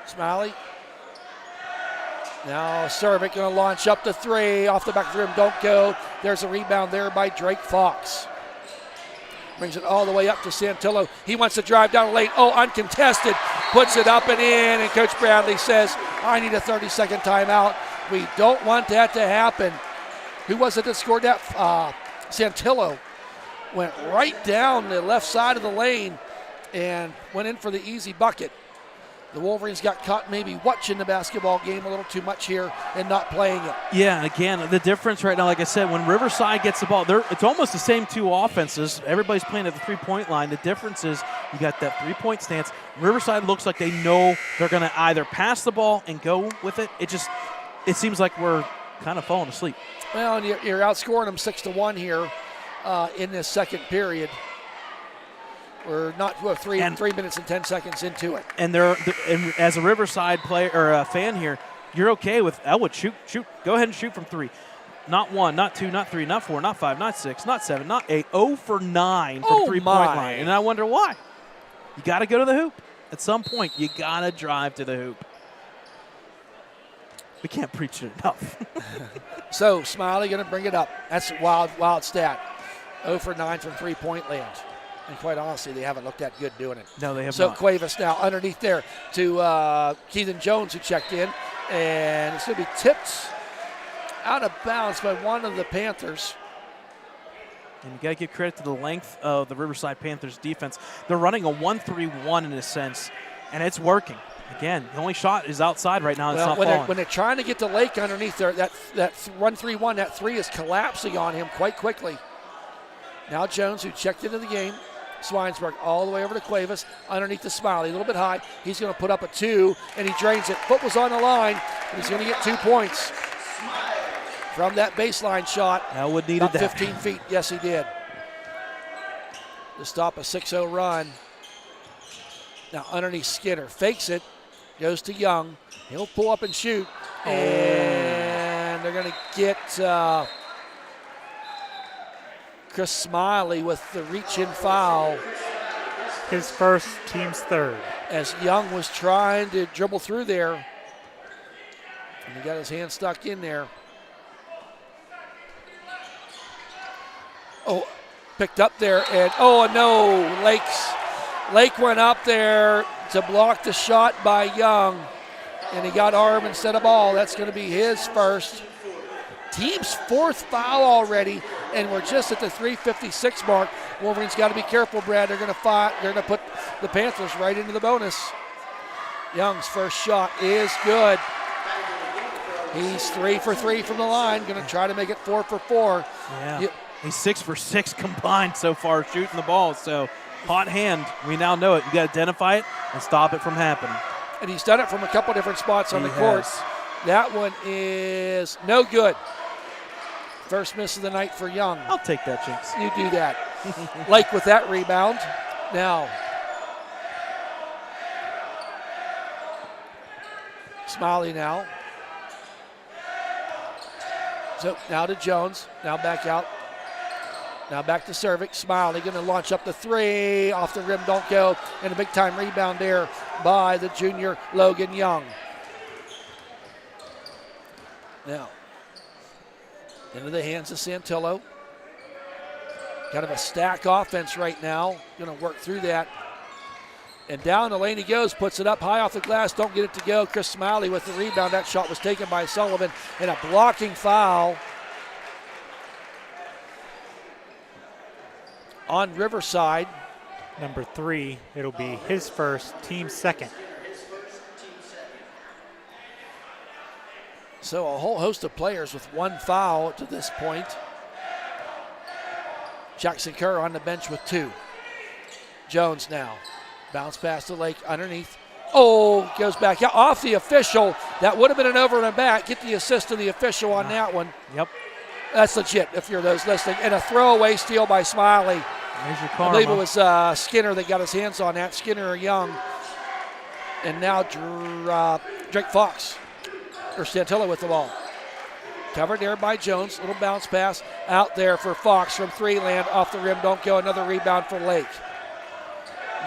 Smiley. Now Cervic going to launch up the three. Off the back of the rim, don't go. There's a rebound there by Drake Fox. Brings it all the way up to Santillo. He wants to drive down late. Oh, uncontested. Puts it up and in. And Coach Bradley says, I need a 30-second timeout. We don't want that to happen. Who was it that scored that? Santillo went right down the left side of the lane and went in for the easy bucket. The Wolverines got caught maybe watching the basketball game a little too much here and not playing it. Yeah, again, the difference right now, like I said, when Riverside gets the ball, it's almost the same two offenses. Everybody's playing at the three-point line. The difference is you got that three-point stance. Riverside looks like they know they're going to either pass the ball and go with it. It seems like we're kind of falling asleep. Well, and you're outscoring them 6-1 here in this second period. We're not 3 minutes and 10 seconds into it. And and as a Riverside player or a fan here, you're okay with Ellwood. Shoot. Go ahead and shoot from three. Not 1, not 2, not 3, not 4, not 5, not 6, not 7, not 8. 0 for 9 from three-point line. And I wonder why. You got to go to the hoop. At some point, you got to drive to the hoop. We can't preach it enough. So Smiley going to bring it up. That's a wild stat. 0 for 9 from three-point land. And quite honestly, they haven't looked that good doing it. No, they have not. So Cuevas now underneath there to Keithan Jones, who checked in. And it's going to be tipped out of bounds by one of the Panthers. And you got to give credit to the length of the Riverside Panthers defense. They're running a 1-3-1 in a sense, and it's working. Again, the only shot is outside right now. It's not falling. When they're trying to get to Lake underneath there, that 1-3-1, that three is collapsing on him quite quickly. Now Jones, who checked into the game. Swinesburg all the way over to Cuevas, underneath the Smiley, a little bit high. He's going to put up a 2, and he drains it. Foot was on the line, and he's going to get 2 points from that baseline shot. Ellwood needed that. 15 feet, yes he did. To stop a 6-0 run. Now underneath Skinner, fakes it, goes to Young. He'll pull up and shoot, and they're going to get Chris Smiley with the reach-in foul. His first, team's third. As Young was trying to dribble through there. And he got his hand stuck in there. Oh, picked up there, and no, Lake went up there to block the shot by Young, and he got arm instead of ball. That's going to be his first. Team's fourth foul already, and we're just at the 3:56 mark. Wolverines got to be careful, Brad. They're going to put the Panthers right into the bonus. Young's first shot is good. He's 3 for 3 from the line. Going to try to make it 4 for 4. Yeah. He's 6 for 6 combined so far shooting the ball. So hot hand. We now know it. You got to identify it and stop it from happening. And he's done it from a couple different spots on the court. That one is no good. First miss of the night for Young. I'll take that, Jinx. You do that. Lake with that rebound. Now, Smiley now. So now to Jones. Now back out. Now back to Cervic. Smiley going to launch up the 3. Off the rim, don't go. And a big-time rebound there by the junior Logan Young. Now, into the hands of Santillo. Kind of a stack offense right now. Going to work through that. And down the lane he goes, puts it up high off the glass, don't get it to go. Chris Smiley with the rebound. That shot was taken by Sullivan, and a blocking foul on Riverside. Number 3, it'll be his first, team's second. So a whole host of players with 1 foul to this point. Jackson Kerr on the bench with 2. Jones now. Bounce pass to Lake underneath. Oh, goes back out off the official. That would have been an over and a back. Get the assist to the official on that one. Yep. That's legit if you're those listening. And a throwaway steal by Smiley. There's your karma. I believe it was Skinner that got his hands on that. Skinner or Young. And now Drake Fox, or Santillo with the ball. Covered there by Jones. Little bounce pass out there for Fox from three land off the rim. Don't go. Another rebound for Lake.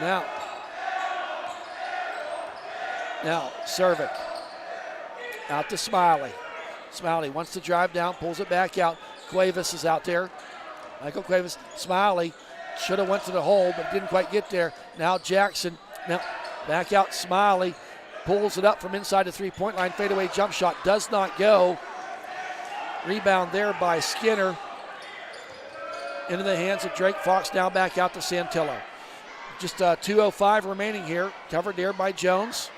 Now Cervic out to Smiley. Smiley wants to drive down, pulls it back out. Cuevas is out there. Michael Cuevas. Smiley should have went to the hole, but didn't quite get there. Now Jackson. Now back out Smiley. Pulls it up from inside the three-point line. Fadeaway jump shot does not go. Rebound there by Skinner. Into the hands of Drake Fox. Now back out to Santillo. Just 2:05 remaining here. Covered there by Jones.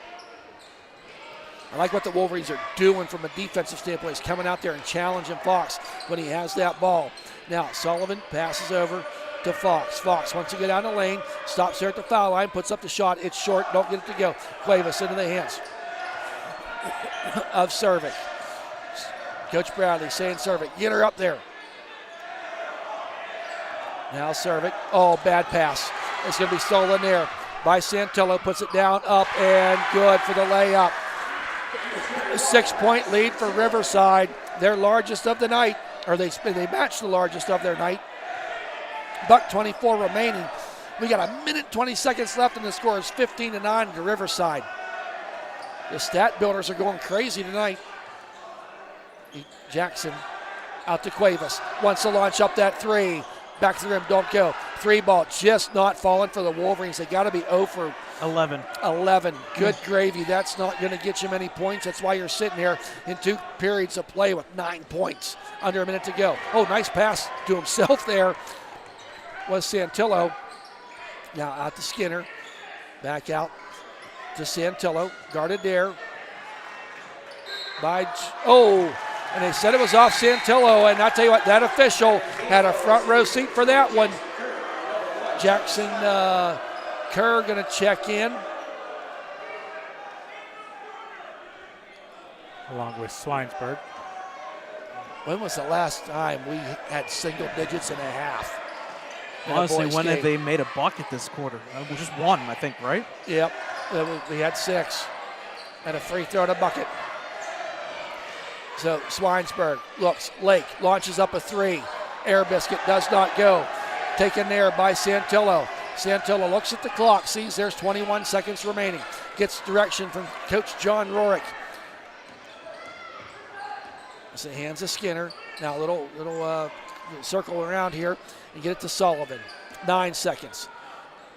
I like what the Wolverines are doing from a defensive standpoint. He's coming out there and challenging Fox when he has that ball. Now Sullivan passes over to Fox. Fox wants to get down the lane. Stops there at the foul line. Puts up the shot. It's short. Don't get it to go. Cuevas into the hands of Cervic. Coach Bradley saying Cervic, get her up there. Now Cervic. Oh, bad pass. It's going to be stolen there by Santillo. Puts it down, up, and good for the layup. A 6-point lead for Riverside. Their largest of the night. Or they matched the largest of their night. $1:24 remaining. We got a minute 20 seconds left, and the score is 15-9 to Riverside. The stat builders are going crazy tonight. Jackson out to Cuevas. Wants to launch up that three. Back to the rim, don't go. Three ball just not falling for the Wolverines. They got to be 0 for 11. Good gravy. That's not going to get you many points. That's why you're sitting here in 2 periods of play with 9 points. Under a minute to go. Oh, nice pass to himself there was Santillo. Now out to Skinner. Back out to Santillo. Guarded there by, and they said it was off Santillo, and I'll tell you what, that official had a front row seat for that one. Jackson Kerr going to check in. Along with Swinesburg. When was the last time we had single digits and a half? Honestly, when have they made a bucket this quarter? Just one, I think, right? Yep, we had 6. And a free throw and a bucket. So Swinesburg looks, Lake launches up a 3. Air biscuit does not go. Taken there by Santillo. Santillo looks at the clock, sees there's 21 seconds remaining. Gets direction from Coach John Rorick. So hands to Skinner. Now a little circle around here and get it to Sullivan. 9 seconds.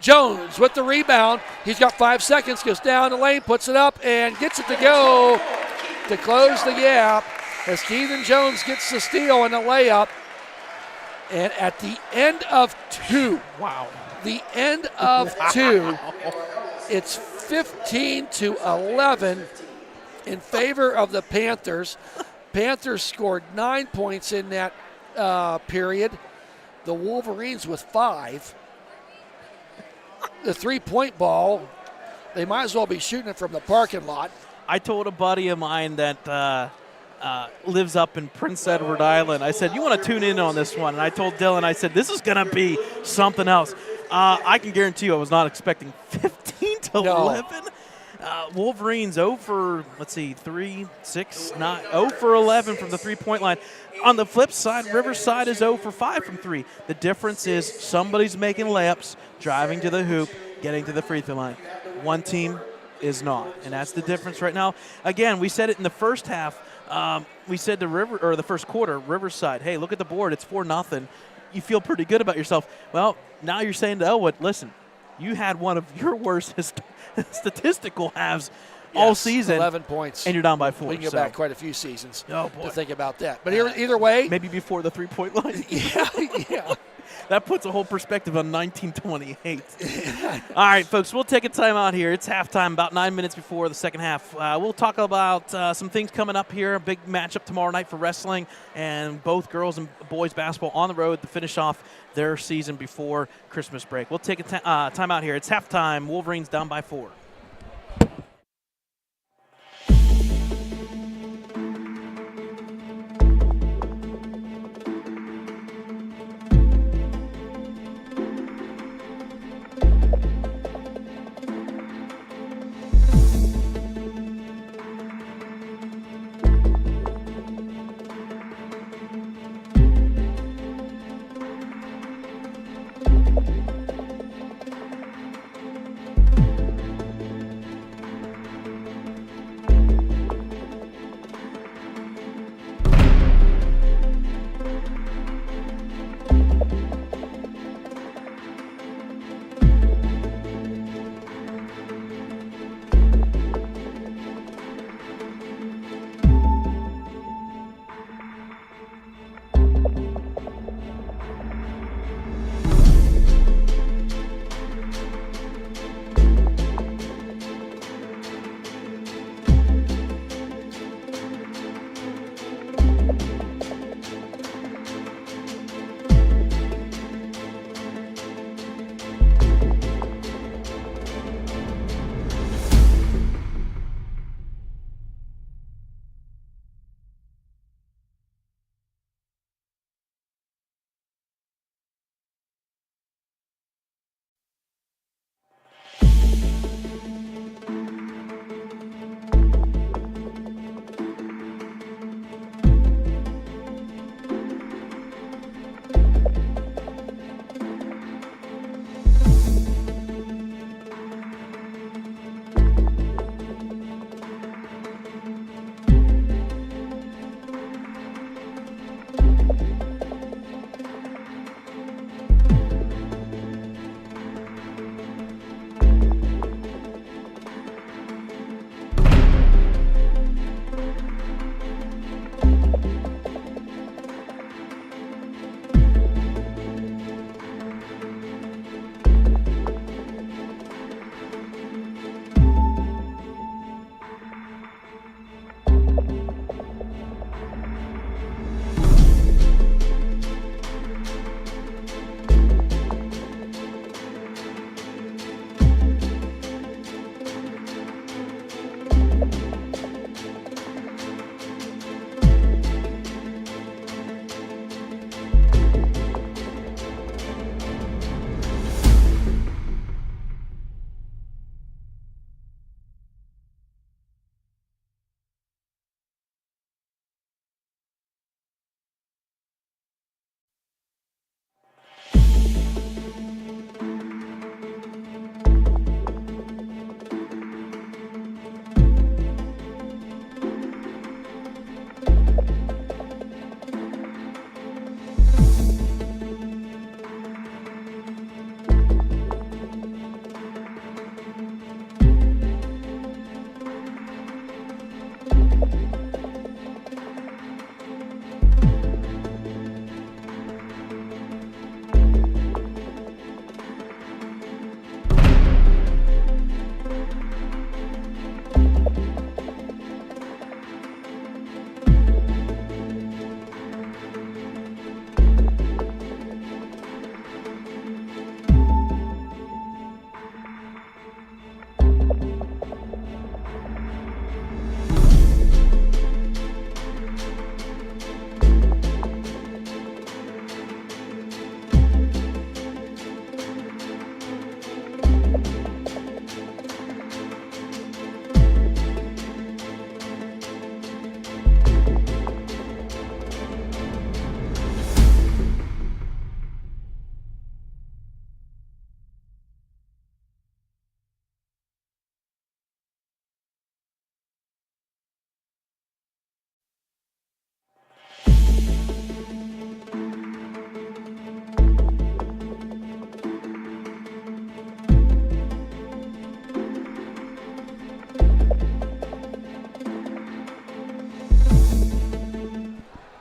Jones with the rebound. He's got 5 seconds, goes down the lane, puts it up, and gets it to go to close the gap as Keithan Jones gets the steal and the layup. And at the end of 2, the end of 2, it's 15-11 in favor of the Panthers. Panthers scored 9 points in that period. The Wolverines with 5. The 3-point ball, they might as well be shooting it from the parking lot. I told a buddy of mine that lives up in Prince Edward Island, I said, you want to tune in on this one? And I told Dylan, I said, this is going to be something else. I can guarantee you I was not expecting 15-11. Wolverines 0 for, 3, 6, 9, 0 for 11 from the 3-point line. On the flip side, Riverside is 0 for 5 from 3. The difference is somebody's making layups, driving to the hoop, getting to the free throw line. One team is not, and that's the difference right now. Again, we said it in the first half. We said to the first quarter, Riverside, hey, look at the board. It's 4-0. You feel pretty good about yourself. Well, now you're saying to Ellwood, listen, you had one of your worst statistical halves all season. 11 points. And you're down by 4. We can go back quite a few seasons to think about that. But either way. Maybe before the 3-point line. Yeah. That puts a whole perspective on 1928. All right, folks, we'll take a timeout here. It's halftime, about 9 minutes before the second half. We'll talk about some things coming up here, a big matchup tomorrow night for wrestling, and both girls and boys basketball on the road to finish off their season before Christmas break. We'll take a timeout here. It's halftime. Wolverines down by 4.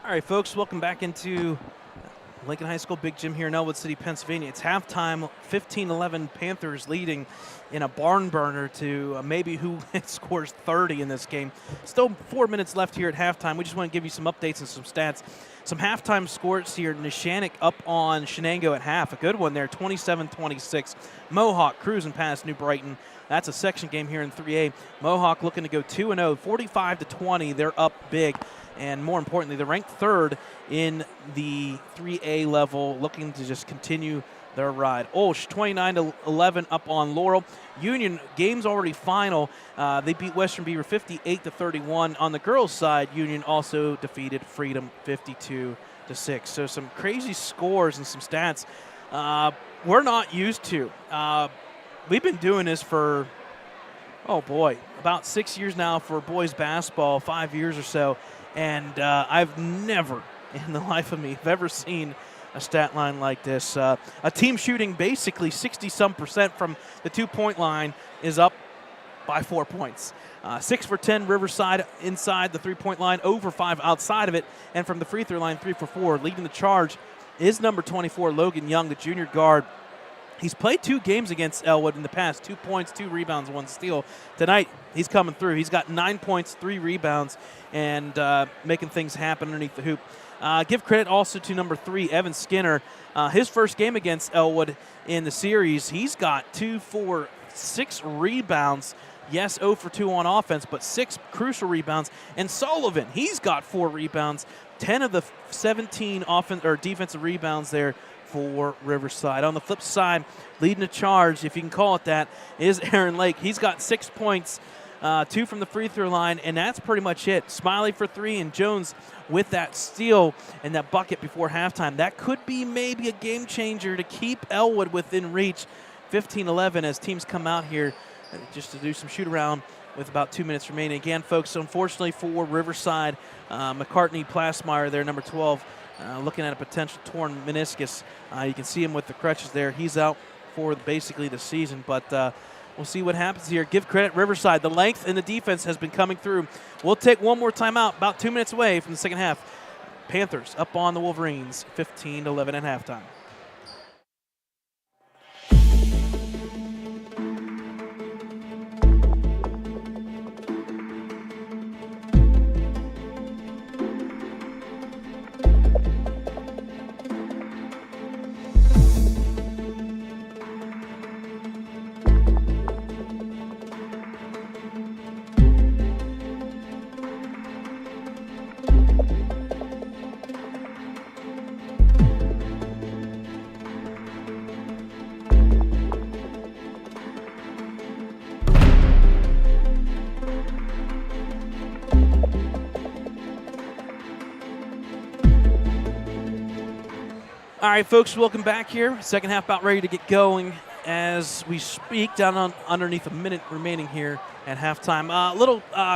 All right, folks, welcome back into Lincoln High School Big Jim here in Ellwood City, Pennsylvania. It's halftime, 15-11 Panthers leading in a barn burner to maybe who scores 30 in this game. Still 4 minutes left here at halftime. We just want to give you some updates and some stats. Some halftime scores here. Neshannock up on Shenango at half. A good one there, 27-26. Mohawk cruising past New Brighton. That's a section game here in 3A. Mohawk looking to go 2-0, 45-20. They're up big. And more importantly, they're ranked third in the 3A level, looking to just continue their ride. Olsh, 29-11 up on Laurel. Union, game's already final. They beat Western Beaver 58-31. On the girls' side, Union also defeated Freedom 52-6. So some crazy scores and some stats we're not used to. We've been doing this for, oh boy, about 6 years now for boys basketball, 5 years or so. And I've never in the life of me have ever seen a stat line like this. A team shooting basically 60-some% from the 2-point line is up by 4 points. 6 for 10 Riverside inside the 3-point line, 0 for 5 outside of it. And from the free throw line, 3 for 4. Leading the charge is number 24, Logan Young, the junior guard. He's played 2 games against Ellwood in the past, 2 points, 2 rebounds, 1 steal. Tonight, he's coming through. He's got 9 points, 3 rebounds, and making things happen underneath the hoop. Give credit also to number 3, Evan Skinner. His first game against Ellwood in the series, he's got 2, 4, 6 rebounds. Yes, 0 for 2 on offense, but 6 crucial rebounds. And Sullivan, he's got 4 rebounds, 10 of the 17 defensive rebounds there for Riverside. On the flip side, leading the charge, if you can call it that, is Aaron Lake. He's got 6 points, 2 from the free throw line, and that's pretty much it. Smiley for 3, and Jones with that steal and that bucket before halftime. That could be maybe a game changer to keep Ellwood within reach. 15-11 as teams come out here just to do some shoot around with about 2 minutes remaining. Again, folks, unfortunately for Riverside, McCartney Plasmeyer there, number 12, looking at a potential torn meniscus. You can see him with the crutches there. He's out for basically the season, but we'll see what happens here. Give credit Riverside. The length and the defense has been coming through. We'll take one more timeout, about 2 minutes away from the second half. Panthers up on the Wolverines, 15-11 at halftime. All right, folks, welcome back here. Second half about ready to get going as we speak. Down underneath a minute remaining here at halftime.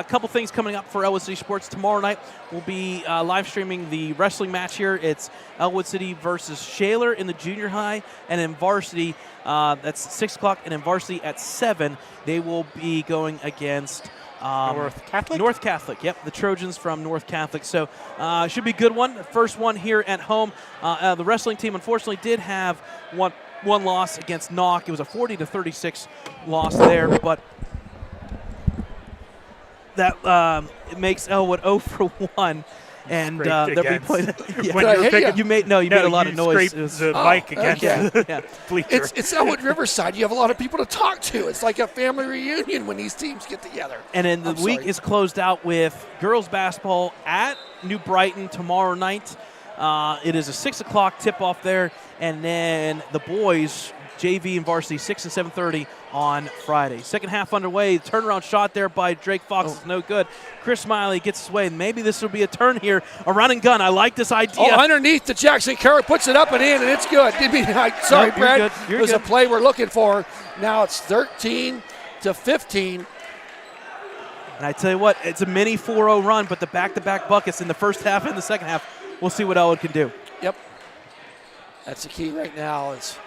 Couple things coming up for Ellwood City Sports. Tomorrow night we'll be live streaming the wrestling match here. It's Ellwood City versus Shaler in the junior high, and in varsity, that's 6 o'clock, and in varsity at 7, they will be going against North Catholic? North Catholic, yep. The Trojans from North Catholic. So should be a good one. The first one here at home. The wrestling team, unfortunately, did have one loss against Knock. It was a 40-36 loss there, but that it makes Ellwood 0 for 1. And that we played. Yeah. You made a lot of noise. It was the mic against the bleacher. It's Ellwood Riverside. You have a lot of people to talk to. It's like a family reunion when these teams get together. And then the week is closed out with girls basketball at New Brighton tomorrow night. It is a 6 o'clock tip-off there, and then the boys, JV and varsity, 6 and 7:30 on Friday. Second half underway. Turnaround shot there by Drake Fox is no good. Chris Smiley gets his way. Maybe this will be a turn here. A run and gun. I like this idea. Underneath to Jackson Kerr, puts it up and in, and it's good. Sorry, Brad. It was a play we're looking for. Now it's 13-15. And I tell you what, it's a mini 4-0 run, but the back-to-back buckets in the first half and the second half, we'll see what Ellwood can do. Yep. That's the key right now. It's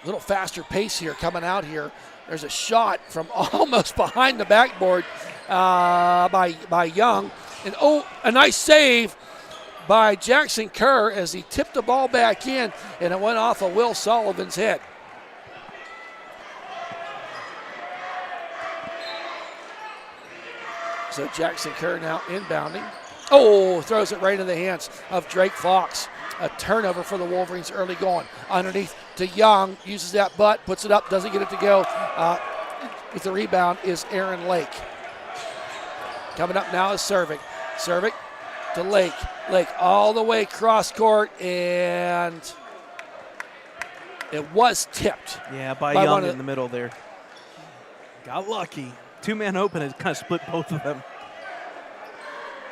a little faster pace here coming out here. There's a shot from almost behind the backboard by Young. And a nice save by Jackson Kerr as he tipped the ball back in, and it went off of Will Sullivan's head. So Jackson Kerr now inbounding. Oh, throws it right into the hands of Drake Fox. A turnover for the Wolverines early going. Underneath to Young, uses that butt, puts it up, doesn't get it to go. With the rebound is Aaron Lake. Coming up now is Cervic. Cervic to Lake. Lake all the way cross court, and it was tipped. Yeah, by Young in the middle there. Got lucky. Two-man open, it kind of split both of them.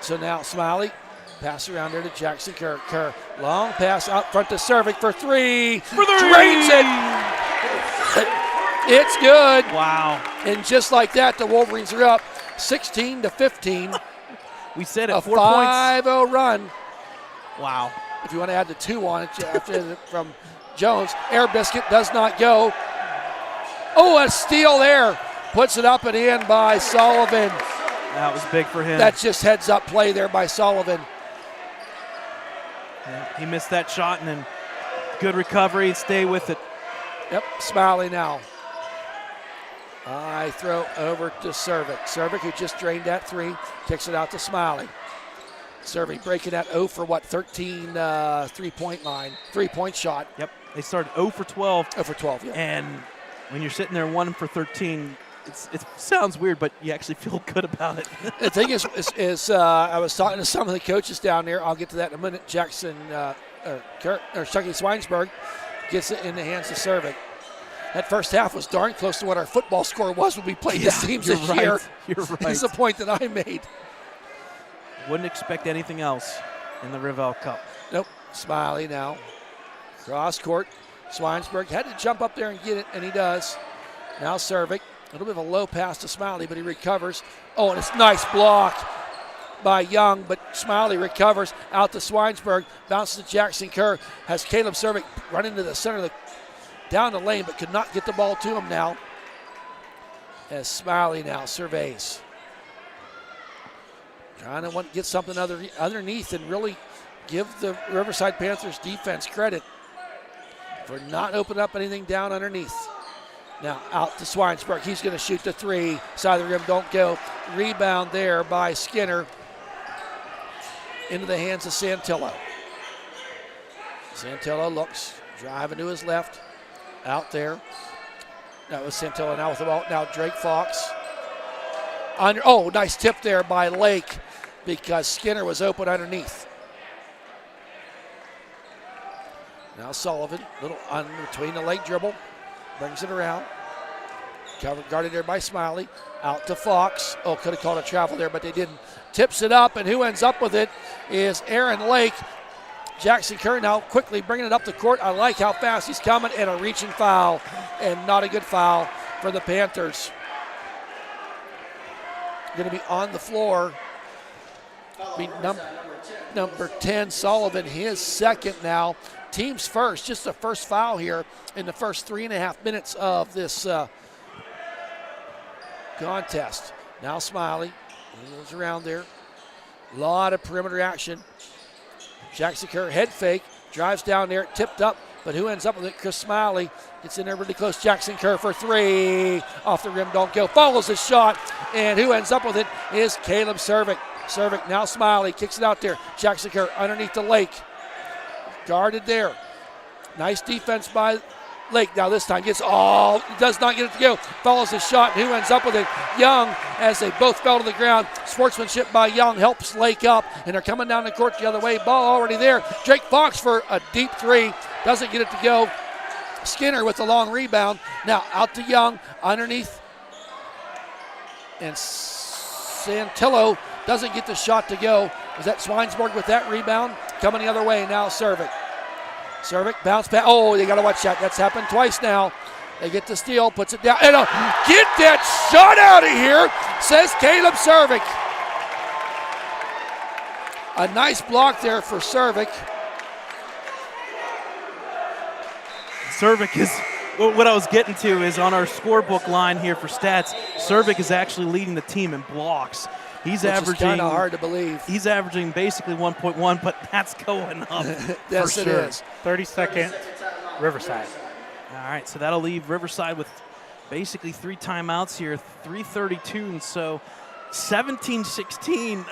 So now Smiley, pass around there to Jackson Kerr. Kerr, long pass out front to Cervic for three. Drains it. It's good. Wow. And just like that, the Wolverines are up 16-15. We said it, a 4 points. 5-0 run. Wow. If you want to add the 2 on it after from Jones. Air Biscuit does not go. Oh, a steal there. Puts it up and in by Sullivan. That was big for him. That's just heads-up play there by Sullivan. Yeah, he missed that shot, and then good recovery. Stay with it. Yep, Smiley now. I throw over to Cervic. Cervic, who just drained that 3, kicks it out to Smiley. Cervic breaking that 0 for 13 three-point line. 3-point shot. Yep, they started 0 for 12. 0 for 12, yeah. And when you're sitting there 1 for 13, it sounds weird, but you actually feel good about it. The thing is I was talking to some of the coaches down there. I'll get to that in a minute. Jackson Chucky Swinesburg gets it in the hands of Cervic. That first half was darn close to what our football score was when we played these teams this year. You're right. That's the point that I made. Wouldn't expect anything else in the RivEll Cup. Nope. Smiley now. Cross court. Swinesburg had to jump up there and get it, and he does. Now Cervic. A little bit of a low pass to Smiley, but he recovers. Oh, and it's a nice block by Young, but Smiley recovers out to Swinesburg. Bounces to Jackson Kerr. Has Caleb Cervic run into the center of the down the lane, but could not get the ball to him now. As Smiley now surveys. Trying to get something underneath and really give the Riverside Panthers defense credit for not opening up anything down underneath. Now out to Swinesburg. He's going to shoot the 3. Side of the rim, don't go. Rebound there by Skinner. Into the hands of Santillo. Santillo looks, driving to his left. Out there. That was Santillo now with the ball. Now Drake Fox. Nice tip there by Lake because Skinner was open underneath. Now Sullivan, little on between the leg dribble. Brings it around. Guarded there by Smiley. Out to Fox. Oh, could have called a travel there, but they didn't. Tips it up, and who ends up with it is Aaron Lake. Jackson Kerr now quickly bringing it up the court. I like how fast he's coming, and a reaching foul, and not a good foul for the Panthers. Going to be on the floor. Number 10, Sullivan, his second now. Team's first, just the first foul here in the first 3.5 minutes of this contest. Now Smiley moves around there. A lot of perimeter action. Jackson Kerr head fake, drives down there, tipped up, but who ends up with it? Chris Smiley gets in there really close. Jackson Kerr for 3. Off the rim, don't go. Follows the shot, and who ends up with it is Caleb Cervic. Cervic, now Smiley, kicks it out there. Jackson Kerr underneath the Lake. Guarded there. Nice defense by Lake. Now this time does not get it to go. Follows the shot, and who ends up with it? Young, as they both fell to the ground. Sportsmanship by Young helps Lake up, and they're coming down the court the other way. Ball already there. Drake Fox for a deep 3. Doesn't get it to go. Skinner with the long rebound. Now out to Young, underneath. And Santillo doesn't get the shot to go. Was that Swinesburg with that rebound? Coming the other way now, Cervic. Cervic, bounce pass. Oh, they got to watch that. That's happened twice now. They get the steal, puts it down. And get that shot out of here, says Caleb Cervic. A nice block there for Cervic. Cervic is, what I was getting to is on our scorebook line here for stats, Cervic is actually leading the team in blocks. He's which averaging. is kind of hard to believe. He's averaging basically 1.1, but that's going up. Yes, for it sure. is. 32nd, Riverside. All right, so that'll leave Riverside with basically 3 timeouts here, 3:32, and so 17-16.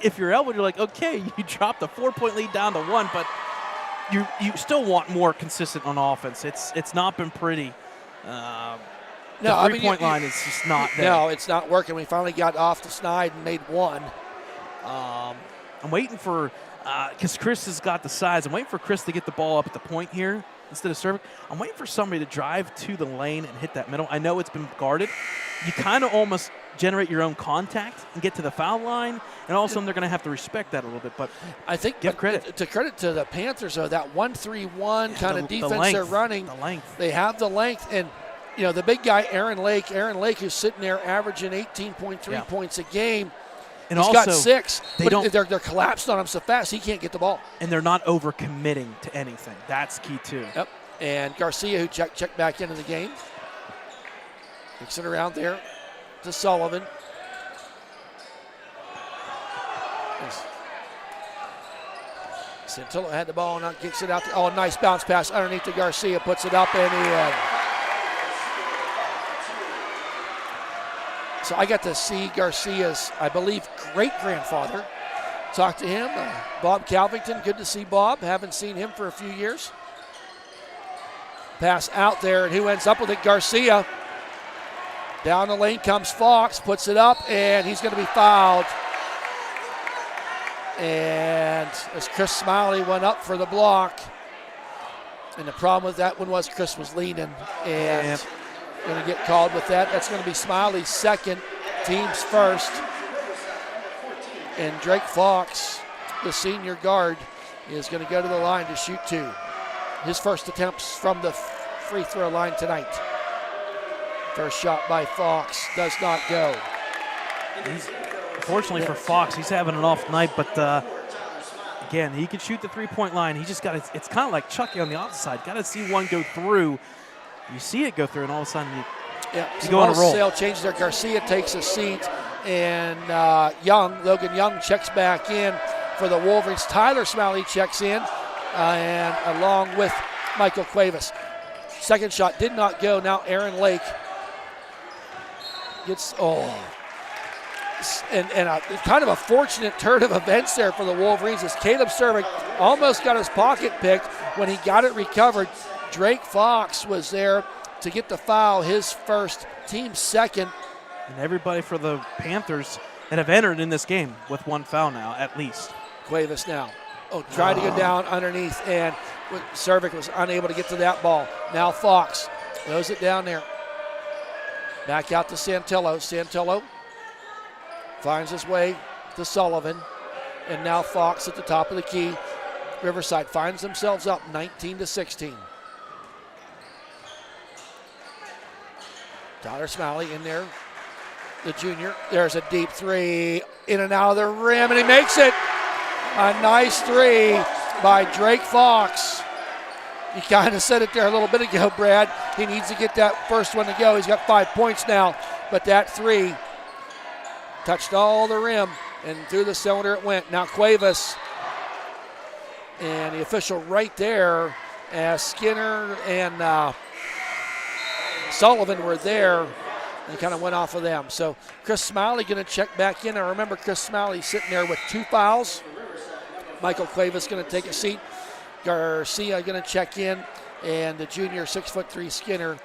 If you're Ellwood, you're like, okay, you dropped a 4-point lead down to 1, but you still want more consistent on offense. It's not been pretty. The three-point line is just not there. No, it's not working. We finally got off the snide and made 1. I'm waiting for, because Chris has got the size, I'm waiting for Chris to get the ball up at the point here instead of serving. I'm waiting for somebody to drive to the lane and hit that middle. I know it's been guarded. You kind of almost generate your own contact and get to the foul line, and all of a sudden they're going to have to respect that a little bit. But I think give credit. To credit to the Panthers, though, that 1-3-1 kind of defense they're running. The length. They have the length, and the big guy, Aaron Lake, who's sitting there averaging 18.3 points a game. And he's also, got 6, but they're collapsed on him so fast he can't get the ball. And they're not over-committing to anything. That's key, too. Yep. And Garcia, who checked back into the game. Kicks it around there to Sullivan. Santillo had the ball and kicks it out. Oh, nice bounce pass underneath to Garcia. Puts it up and in. So I got to see Garcia's, I believe, great-grandfather. Talk to him. Bob Calvington. Good to see Bob. Haven't seen him for a few years. Pass out there, and who ends up with it? Garcia. Down the lane comes Fox. Puts it up, and he's going to be fouled. And as Chris Smiley went up for the block, and the problem with that one was Chris was leaning, and going to get called with that. That's going to be Smiley's second, team's first. And Drake Fox, the senior guard, is going to go to the line to shoot 2. His first attempts from the free throw line tonight. First shot by Fox does not go. Unfortunately for Fox, he's having an off night, but again, he can shoot the 3-point line. He just got to, it's kind of like Chucky on the opposite side. Got to see one go through. You see it go through, and all of a sudden you go on a roll. Sale changes there. Garcia takes a seat, and Logan Young checks back in for the Wolverines. Tyler Smiley checks in, and along with Michael Cuevas. Second shot did not go. Now Aaron Lake gets, and kind of a fortunate turn of events there for the Wolverines as Caleb Cervic almost got his pocket picked when he got it recovered. Drake Fox was there to get the foul, his first, team second. And everybody for the Panthers that have entered in this game with 1 foul now, at least. Cuevas now. Tried to go down underneath, and Cervic was unable to get to that ball. Now Fox throws it down there. Back out to Santillo. Santillo finds his way to Sullivan, and now Fox at the top of the key. Riverside finds themselves up 19-16. Tyler Smiley in there, the junior. There's a deep 3, in and out of the rim, and he makes it. A nice 3 by Drake Fox. You kind of said it there a little bit ago, Brad. He needs to get that first one to go. He's got 5 points now, but that 3 touched all the rim, and through the cylinder it went. Now Cuevas, and the official right there, as Skinner and Sullivan were there, and kind of went off of them. So Chris Smiley going to check back in. I remember Chris Smiley sitting there with 2 fouls. Michael Cuevas going to take a seat. Garcia going to check in, and the junior 6'3" Skinner.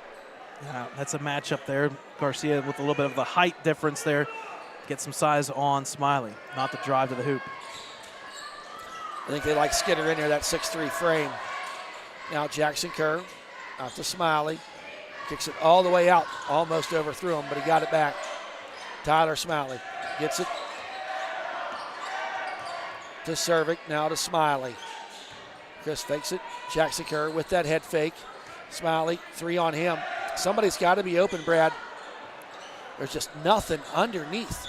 Yeah, that's a matchup there. Garcia with a little bit of the height difference there. Get some size on Smiley, not the drive to the hoop. I think they like Skinner in there, that 6'3" frame. Now Jackson Kerr out to Smiley. Kicks it all the way out, almost overthrew him, but he got it back. Tyler Smiley gets it to Cervic, now to Smiley. Chris fakes it. Jackson Kerr with that head fake. Smiley, 3 on him. Somebody's got to be open, Brad. There's just nothing underneath.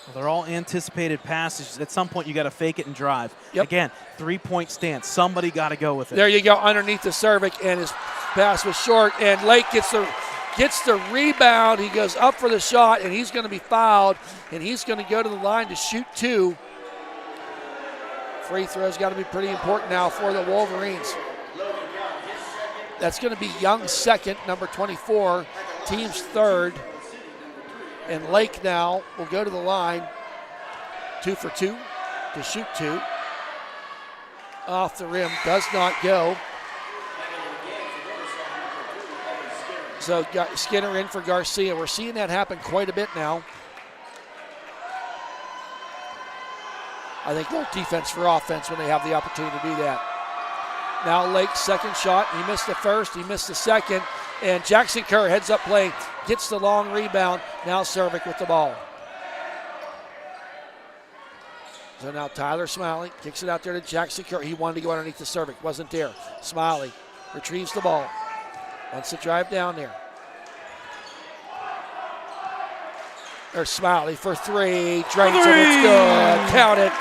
Well, they're all anticipated passes. At some point, you got to fake it and drive. Yep. Again, 3-point stance. Somebody got to go with it. There you go, underneath the Cervic, and his pass was short, and Lake gets the gets the rebound. He goes up for the shot, and he's going to be fouled, and he's going to go to the line to shoot 2. Free throw's got to be pretty important now for the Wolverines. That's going to be Young's second, number 24, team's third. And Lake now will go to the line, 2 for 2 to shoot 2. Off the rim, does not go. So got Skinner in for Garcia. We're seeing that happen quite a bit now. I think they'll defense for offense when they have the opportunity to do that. Now Lake's second shot. He missed the first, he missed the second. And Jackson Kerr heads up play, gets the long rebound. Now Cervic with the ball. So now Tyler Smiley kicks it out there to Jackson Kerr. He wanted to go underneath the Cervic, wasn't there. Smiley retrieves the ball. Wants to drive down there. There's Smiley for 3. Drains it, it's good. Count it.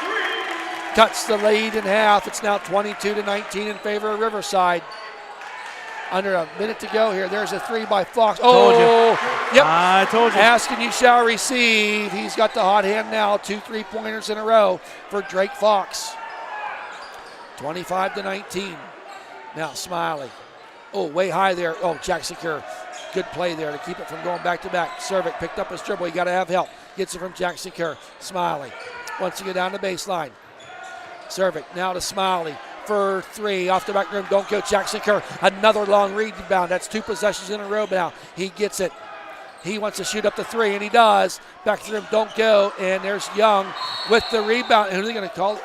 Cuts the lead in half. It's now 22-19 in favor of Riverside. Under a minute to go here. There's a 3 by Fox. Told you. Yep. I told you. Ask and you shall receive. He's got the hot hand now. 2 3-pointers in a row for Drake Fox. 25-19. Now Smiley. Oh, way high there. Oh, Jackson Kerr. Good play there to keep it from going back to back. Cervic picked up his dribble. You got to have help. Gets it from Jackson Kerr. Smiley wants to get down the baseline. Cervic now to Smiley for 3. Off the back rim. Don't go Jackson Kerr. Another long rebound. That's 2 possessions in a row now. He gets it. He wants to shoot up the 3, and he does. Back to the rim. Don't go. And there's Young with the rebound. And who are they going to call it?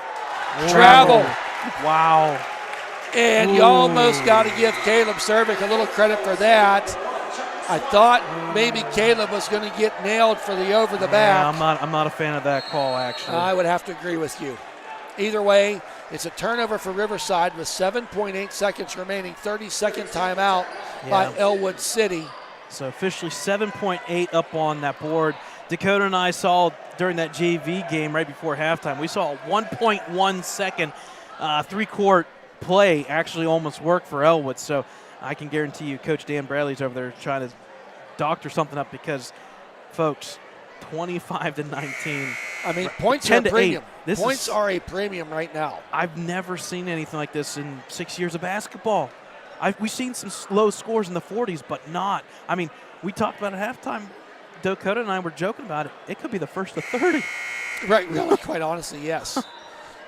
Travel. Wow. And you almost got to give Caleb Cervic a little credit for that. I thought maybe Caleb was going to get nailed for the over the back. Yeah, I'm not a fan of that call, actually. I would have to agree with you. Either way, it's a turnover for Riverside with 7.8 seconds remaining. 30-second timeout by Ellwood City. So officially 7.8 up on that board. Dakota and I saw during that JV game right before halftime, we saw a 1.1 second three-court play actually almost work for Ellwood. So I can guarantee you Coach Dan Bradley's over there trying to doctor something up because, folks, 25-19. I mean, points are a premium. Points are a premium right now. I've never seen anything like this in 6 years of basketball. We've seen some low scores in the 40s, but not. I mean, we talked about at halftime. Dakota and I were joking about it. It could be the first of 30. Right, really, quite honestly, yes.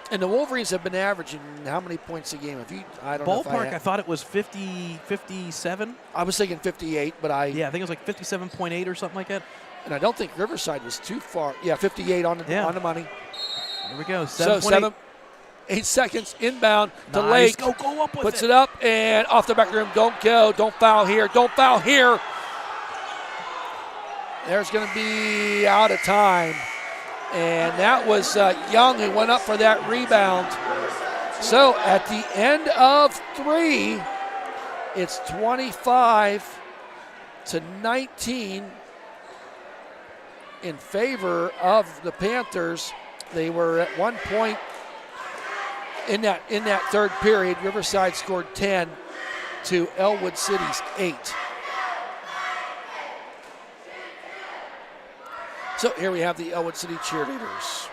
And the Wolverines have been averaging how many points a game? I don't know. Ballpark, I thought it was 50, 57. I was thinking 58, but I think it was like 57.8 or something like that. And I don't think Riverside was too far. Yeah, 58 on the money. There we go. 8 seconds inbound to nice. Lake. Go up with Puts it up and off the back rim. Don't go. Don't foul here. Don't foul here. There's going to be out of time. And that was Young who went up for that rebound. So at the end of 3, it's 25-19 in favor of the Panthers. They were at one point in that third period. Riverside scored 10 to Ellwood City's 8. So here we have the Ellwood City cheerleaders.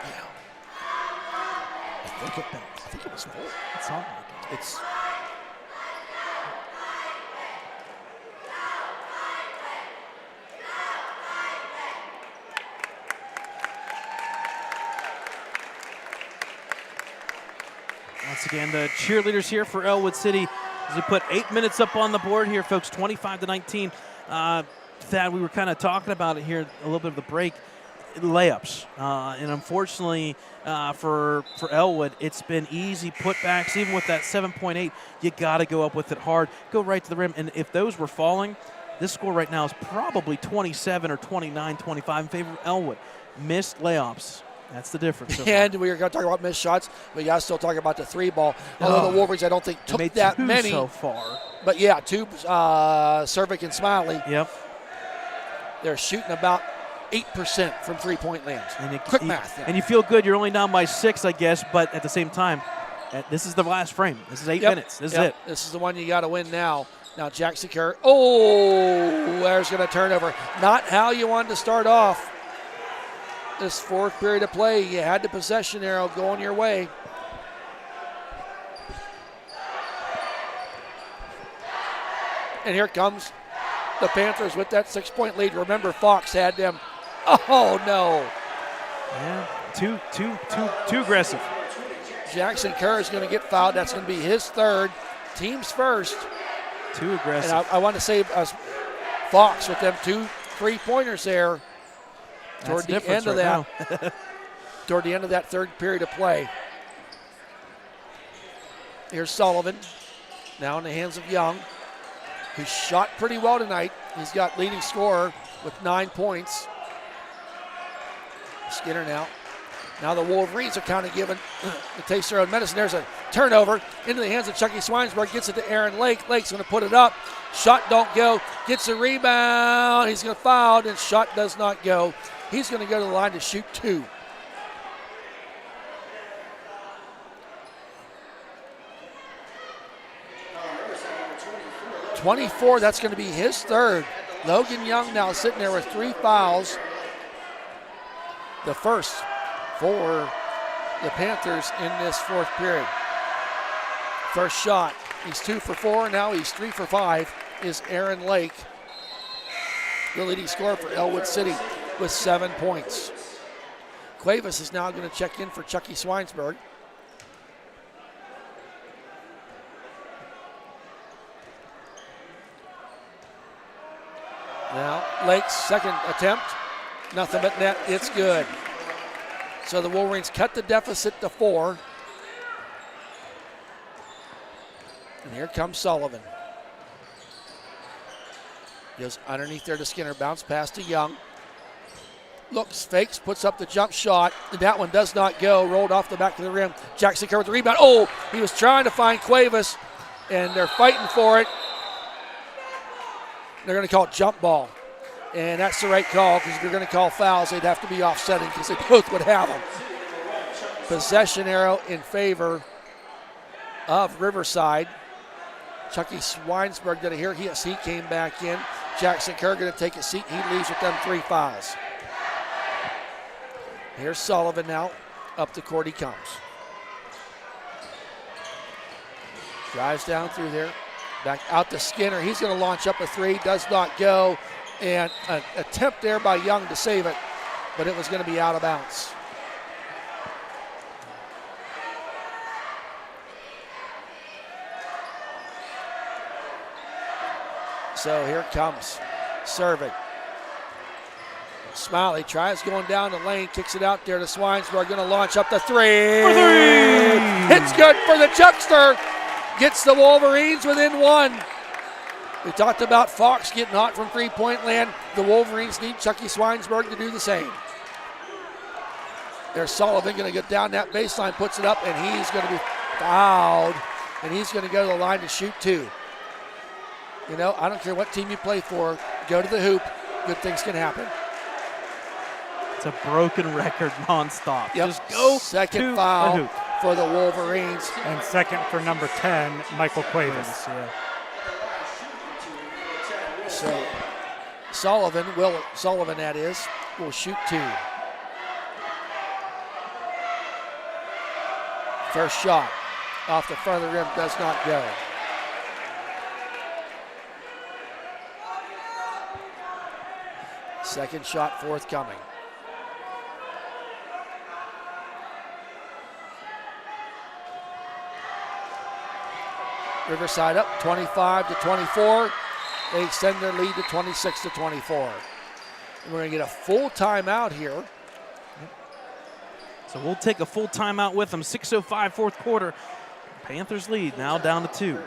Yeah. I think it was 4. It's all like it's. Once again, the cheerleaders here for Ellwood City as we put 8 minutes up on the board here, folks, 25-19. Thad, we were kind of talking about it here, a little bit of the break, layups. And unfortunately for Ellwood, it's been easy putbacks. Even with that 7.8, you got to go up with it hard, go right to the rim. And if those were falling, this score right now is probably 27 or 29-25 in favor of Ellwood. Missed layups. That's the difference. And we were going to talk about missed shots. We got to still talk about the 3 ball. Although the Wolverines, I don't think, took that many. So far. But yeah, 2, Cervic and Smiley. Yep. They're shooting about 8% from three-point land. And Quick math. Yeah. And you feel good. You're only down by 6, I guess, but at the same time, this is the last frame. This is 8 minutes. This is it. This is the one you got to win now. Now Jackson Kerr. Oh, there's going to turnover. Not how you wanted to start off this fourth period of play. You had the possession arrow going your way. And here comes the Panthers with that 6-point lead. Remember, Fox had them. Oh, no. Yeah, too aggressive. Jackson Kerr is going to get fouled. That's going to be his third. Team's first. Too aggressive. And I want to say Fox with them 2 3-pointers there toward the end of that. Toward the end of that third period of play. Here's Sullivan. Now in the hands of Young, who shot pretty well tonight. He's got leading scorer with 9 points. Skinner now. Now the Wolverines are kind of giving the taste their own medicine. There's a turnover into the hands of Chucky Swinesburg. Gets it to Aaron Lake. Lake's going to put it up. Shot don't go. Gets a rebound. He's going to foul, and shot does not go. He's going to go to the line to shoot 2. .24, that's going to be his third. Logan Young now sitting there with 3 fouls. The first for the Panthers in this fourth period. First shot, he's 2 for 4, now he's 3 for 5, is Aaron Lake. The leading scorer for Ellwood City with 7 points. Cuevas is now going to check in for Chucky Swinesburg. Now Lake's second attempt, nothing but net, it's good. So the Wolverines cut the deficit to 4. And here comes Sullivan. Goes underneath there to Skinner, bounce pass to Young. Looks, fakes, puts up the jump shot. And that one does not go, rolled off the back of the rim. Jackson Kerr with the rebound. Oh, he was trying to find Cuevas, and they're fighting for it. They're going to call it jump ball. And that's the right call, because if you're going to call fouls, they'd have to be offsetting, because they both would have them. Possession arrow in favor of Riverside. Chucky Swinesburg did it here. He came back in. Jackson Kerr going to take a seat. He leaves with them 3 fouls. Here's Sullivan now. Up the court he comes. Drives down through there. Back out to Skinner. He's going to launch up a 3. Does not go. And an attempt there by Young to save it, but it was going to be out of bounds. So here it comes. Serving. Smiley tries going down the lane, kicks it out there to Swinesburg. Going to launch up the 3. For 3! It's good for the Chuckster. Gets the Wolverines within 1. We talked about Fox getting hot from three-point land. The Wolverines need Chucky Swinesburg to do the same. There's Sullivan going to get down that baseline, puts it up, and he's going to be fouled. And he's going to go to the line to shoot 2. You know, I don't care what team you play for. Go to the hoop. Good things can happen. It's a broken record nonstop. Yep. Just go second to foul the hoop. For the Wolverines. And second for number 10, Michael Cuevas. Yeah. So Sullivan that is, will shoot 2. First shot off the front of the rim does not go. Second shot forthcoming. Riverside up 25-24. They extend their lead to 26-24. And we're going to get a full timeout here. So we'll take a full timeout with them. 6:05 fourth quarter. Panthers lead now down to 2.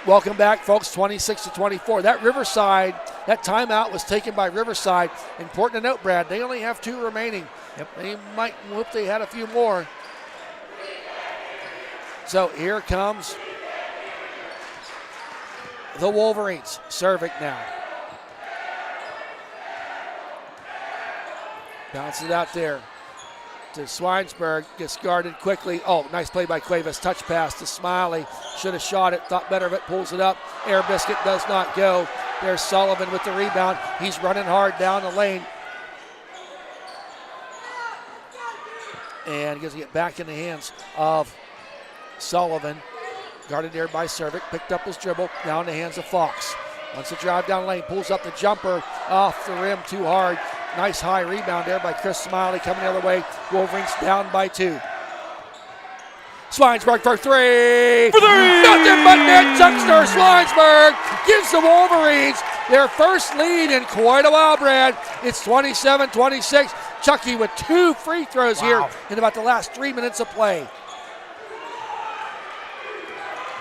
Welcome back, folks, 26-24. That Riverside, that timeout was taken by Riverside. Important to note, Brad, they only have 2 remaining. Yep. They might hope they had a few more. So here comes the Wolverines. Cervic now. Bounces it out there to Swinesburg. Gets guarded quickly. Oh, nice play by Cuevas. Touch pass to Smiley. Should have shot it. Thought better of it. Pulls it up. Air Biscuit does not go. There's Sullivan with the rebound. He's running hard down the lane. And gets to get back in the hands of Sullivan. Guarded there by Cervic. Picked up his dribble. Now in the hands of Fox. Wants to drive down the lane. Pulls up the jumper. Off the rim too hard. Nice high rebound there by Chris Smiley coming the other way. Wolverines down by 2. Swinesburg for 3. For 3! Nothing but net. Chuckster Swinesburg gives the Wolverines their first lead in quite a while, Brad. It's 27-26. Chucky with 2 free throws here in about the last 3 minutes of play.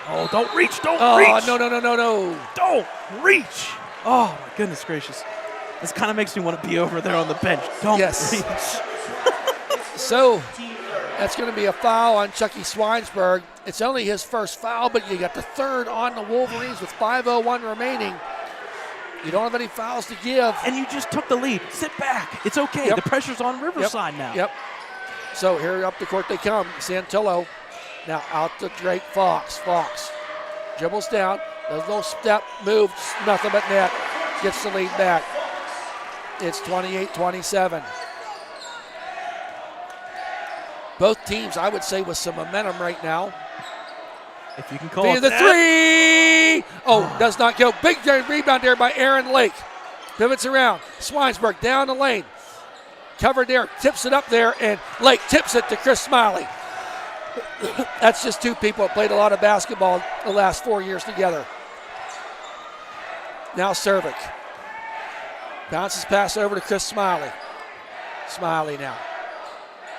Oh, don't reach. Don't reach. No. Don't reach. Oh, my goodness gracious. This kind of makes me want to be over there on the bench. Don't reach. So that's going to be a foul on Chucky Swinesburg. It's only his first foul, but you got the 3rd on the Wolverines with 5:01 remaining. You don't have any fouls to give. And you just took the lead. Sit back. It's okay. Yep. The pressure's on Riverside now. Yep. So here up the court they come. Santillo now out to Drake Fox. Fox dribbles down. Does a little step, moves, nothing but net. Gets the lead back. It's 28-27. Both teams, I would say, with some momentum right now. If you can call Via it the that. 3! Oh, does not go. Big rebound there by Aaron Lake. Pivots around. Swinesburg down the lane. Covered there, tips it up there, and Lake tips it to Chris Smiley. That's just 2 people that played a lot of basketball the last 4 years together. Now Cervic. Bounces pass over to Chris Smiley. Smiley now.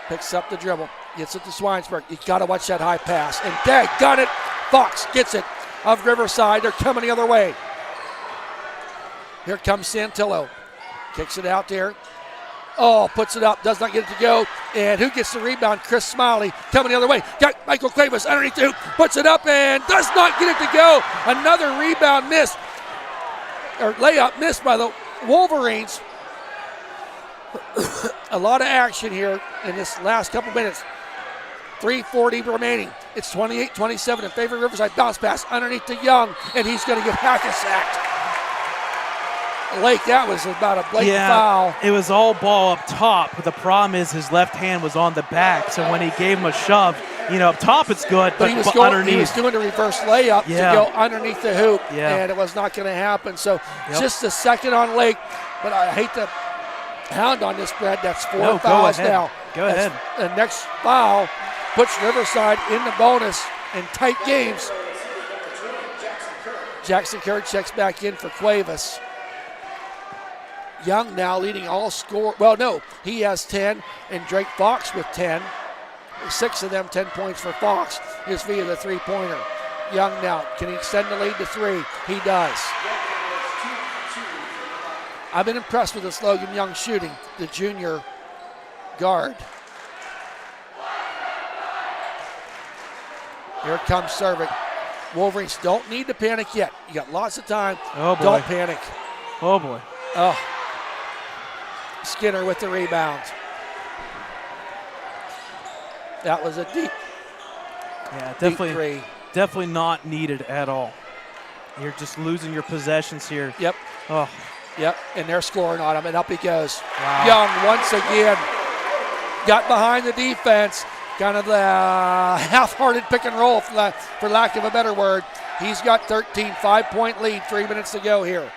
Picks up the dribble. Gets it to Swinesburg. You got to watch that high pass. And got it. Fox gets it of Riverside. They're coming the other way. Here comes Santillo. Kicks it out there. Oh, puts it up. Does not get it to go. And who gets the rebound? Chris Smiley coming the other way. Got Michael Cuevas underneath the hoop. Puts it up and does not get it to go. Another rebound miss. Or layup missed by the Wolverines. A lot of action here in this last couple minutes. 3:40 remaining. It's 28-27 in favor of Riverside. Bounce pass underneath to Young, and he's going to get hack-a-sacked. Lake, that was about a blatant foul. It was all ball up top, but the problem is his left hand was on the back, so when he gave him a shove, up top it's good, but underneath. He was doing a reverse layup to go underneath the hoop, and it was not going to happen. So just a second on Lake, but I hate to hound on this, Brad. That's 4 fouls now. Go ahead. The next foul puts Riverside in the bonus in tight games. Jackson Kerr checks back in for Cuevas. Young now leading all score. Well, no, he has 10, and Drake Fox with 10. 6 of them 10 points for Fox is via the 3-pointer. Young now, can he extend the lead to 3? He does. I've been impressed with this Logan Young shooting, the junior guard. Here comes Cervic. Wolverines don't need to panic yet. You got lots of time. Oh, boy. Don't panic. Oh, boy. Oh. Skinner with the rebound. That was a deep three. Definitely not needed at all. You're just losing your possessions here. Yep. Oh. Yep, and they're scoring on him, and up he goes. Wow. Young once again got behind the defense. Kind of the half-hearted pick and roll, for lack of a better word. He's got 13, 5-point lead, 3 minutes to go here.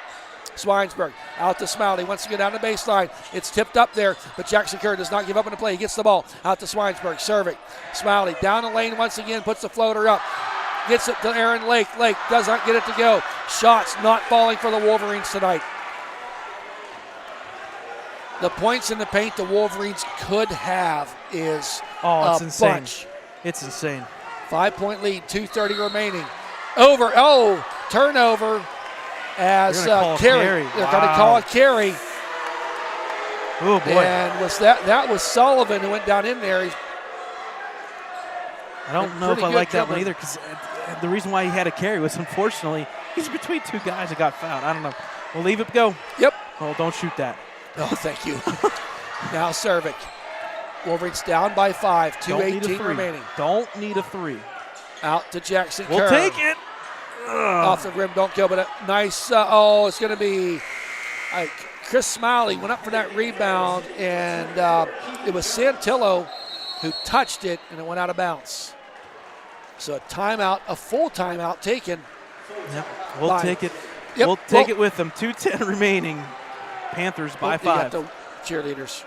Swinesburg out to Smiley, wants to get down the baseline. It's tipped up there, but Jackson Kerr does not give up on the play. He gets the ball out to Swinesburg. Cervic. Smiley down the lane once again, puts the floater up. Gets it to Aaron Lake. Lake does not get it to go. Shots not falling for the Wolverines tonight. The points in the paint the Wolverines could have is it's a insane. bunch. It's insane. 5-point lead, 2:30 remaining. Over. Oh, turnover as They're gonna call a carry. carry. They're going to call a carry. Oh, boy. And that was Sullivan who went down in there. I don't know if pretty I good like that one dribbling. either because the reason why he had a carry was unfortunately he's between two guys that got fouled. I don't know. We'll leave it go. Yep. Oh, don't shoot that. Oh, thank you. Now Cervic. Wolverines down by 5. Don't need a 2:18 three. remaining. Don't need a three. Out to Jackson We'll Kerr. take it. Off the rim, don't go, but a nice, it's going to be Chris Smiley went up for that rebound, and it was Santillo who touched it, and it went out of bounds. So a timeout, a full timeout taken. Yep. We'll take it. Yep. We'll take it with them. 2:10 remaining. Panthers by You got 5. the cheerleaders.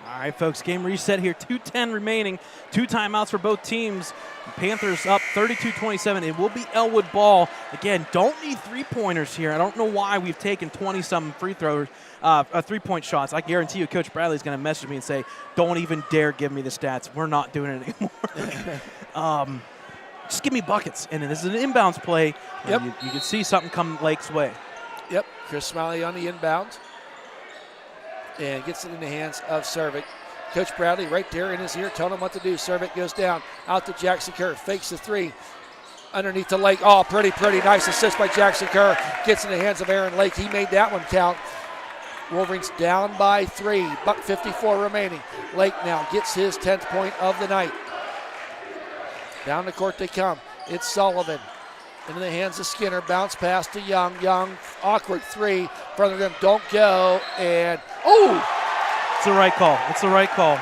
All right, folks, game reset here. 2:10 remaining. 2 timeouts for both teams. Panthers up 32-27. It will be Ellwood ball. Again, don't need three-pointers here. I don't know why we've taken 20-some free throws, three-point shots. I guarantee you Coach Bradley's going to message me and say, don't even dare give me the stats. We're not doing it anymore. Just give me buckets. And this is an inbounds play. Yep. You can see something come Lake's way. Yep, Chris Smiley on the inbound. And gets it in the hands of Cervic. Coach Bradley right there in his ear telling him what to do. Cervic goes down, out to Jackson Kerr, fakes the 3. Underneath the Lake, oh, pretty nice assist by Jackson Kerr. Gets in the hands of Aaron Lake. He made that one count. Wolverines down by 3, $1:54 remaining. Lake now gets his 10th point of the night. Down the court they come. It's Sullivan. Into the hands of Skinner. Bounce pass to Young. Young, awkward 3. Front of them, don't go. And, It's the right call. It's the right call.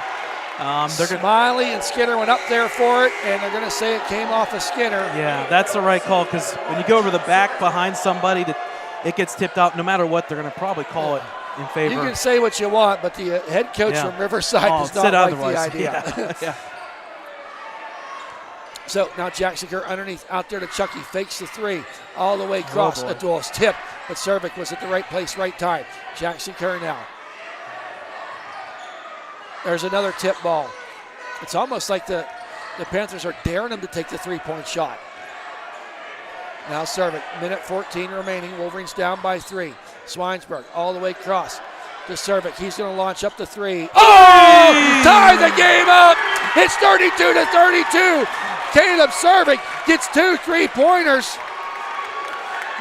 Smiley and Skinner went up there for it, and they're going to say it came off of Skinner. Yeah, that's the right call because when you go over the back behind somebody, it gets tipped out. No matter what, they're going to probably call it in favor. You can say what you want, but the head coach from Riverside does not like the idea. Yeah. So now Jackson Kerr underneath out there to Chucky. Fakes the 3 all the way across. A duel's tip, but Cervic was at the right place, right time. Jackson Kerr now. There's another tip ball. It's almost like the Panthers are daring him to take the 3-point shot. Now Cervic, minute 14 remaining. Wolverines down by 3. Swinesburg all the way across to Cervic. He's going to launch up the 3. Oh! Tie the game up! It's 32-32. Caleb Cervic gets 2 3-pointers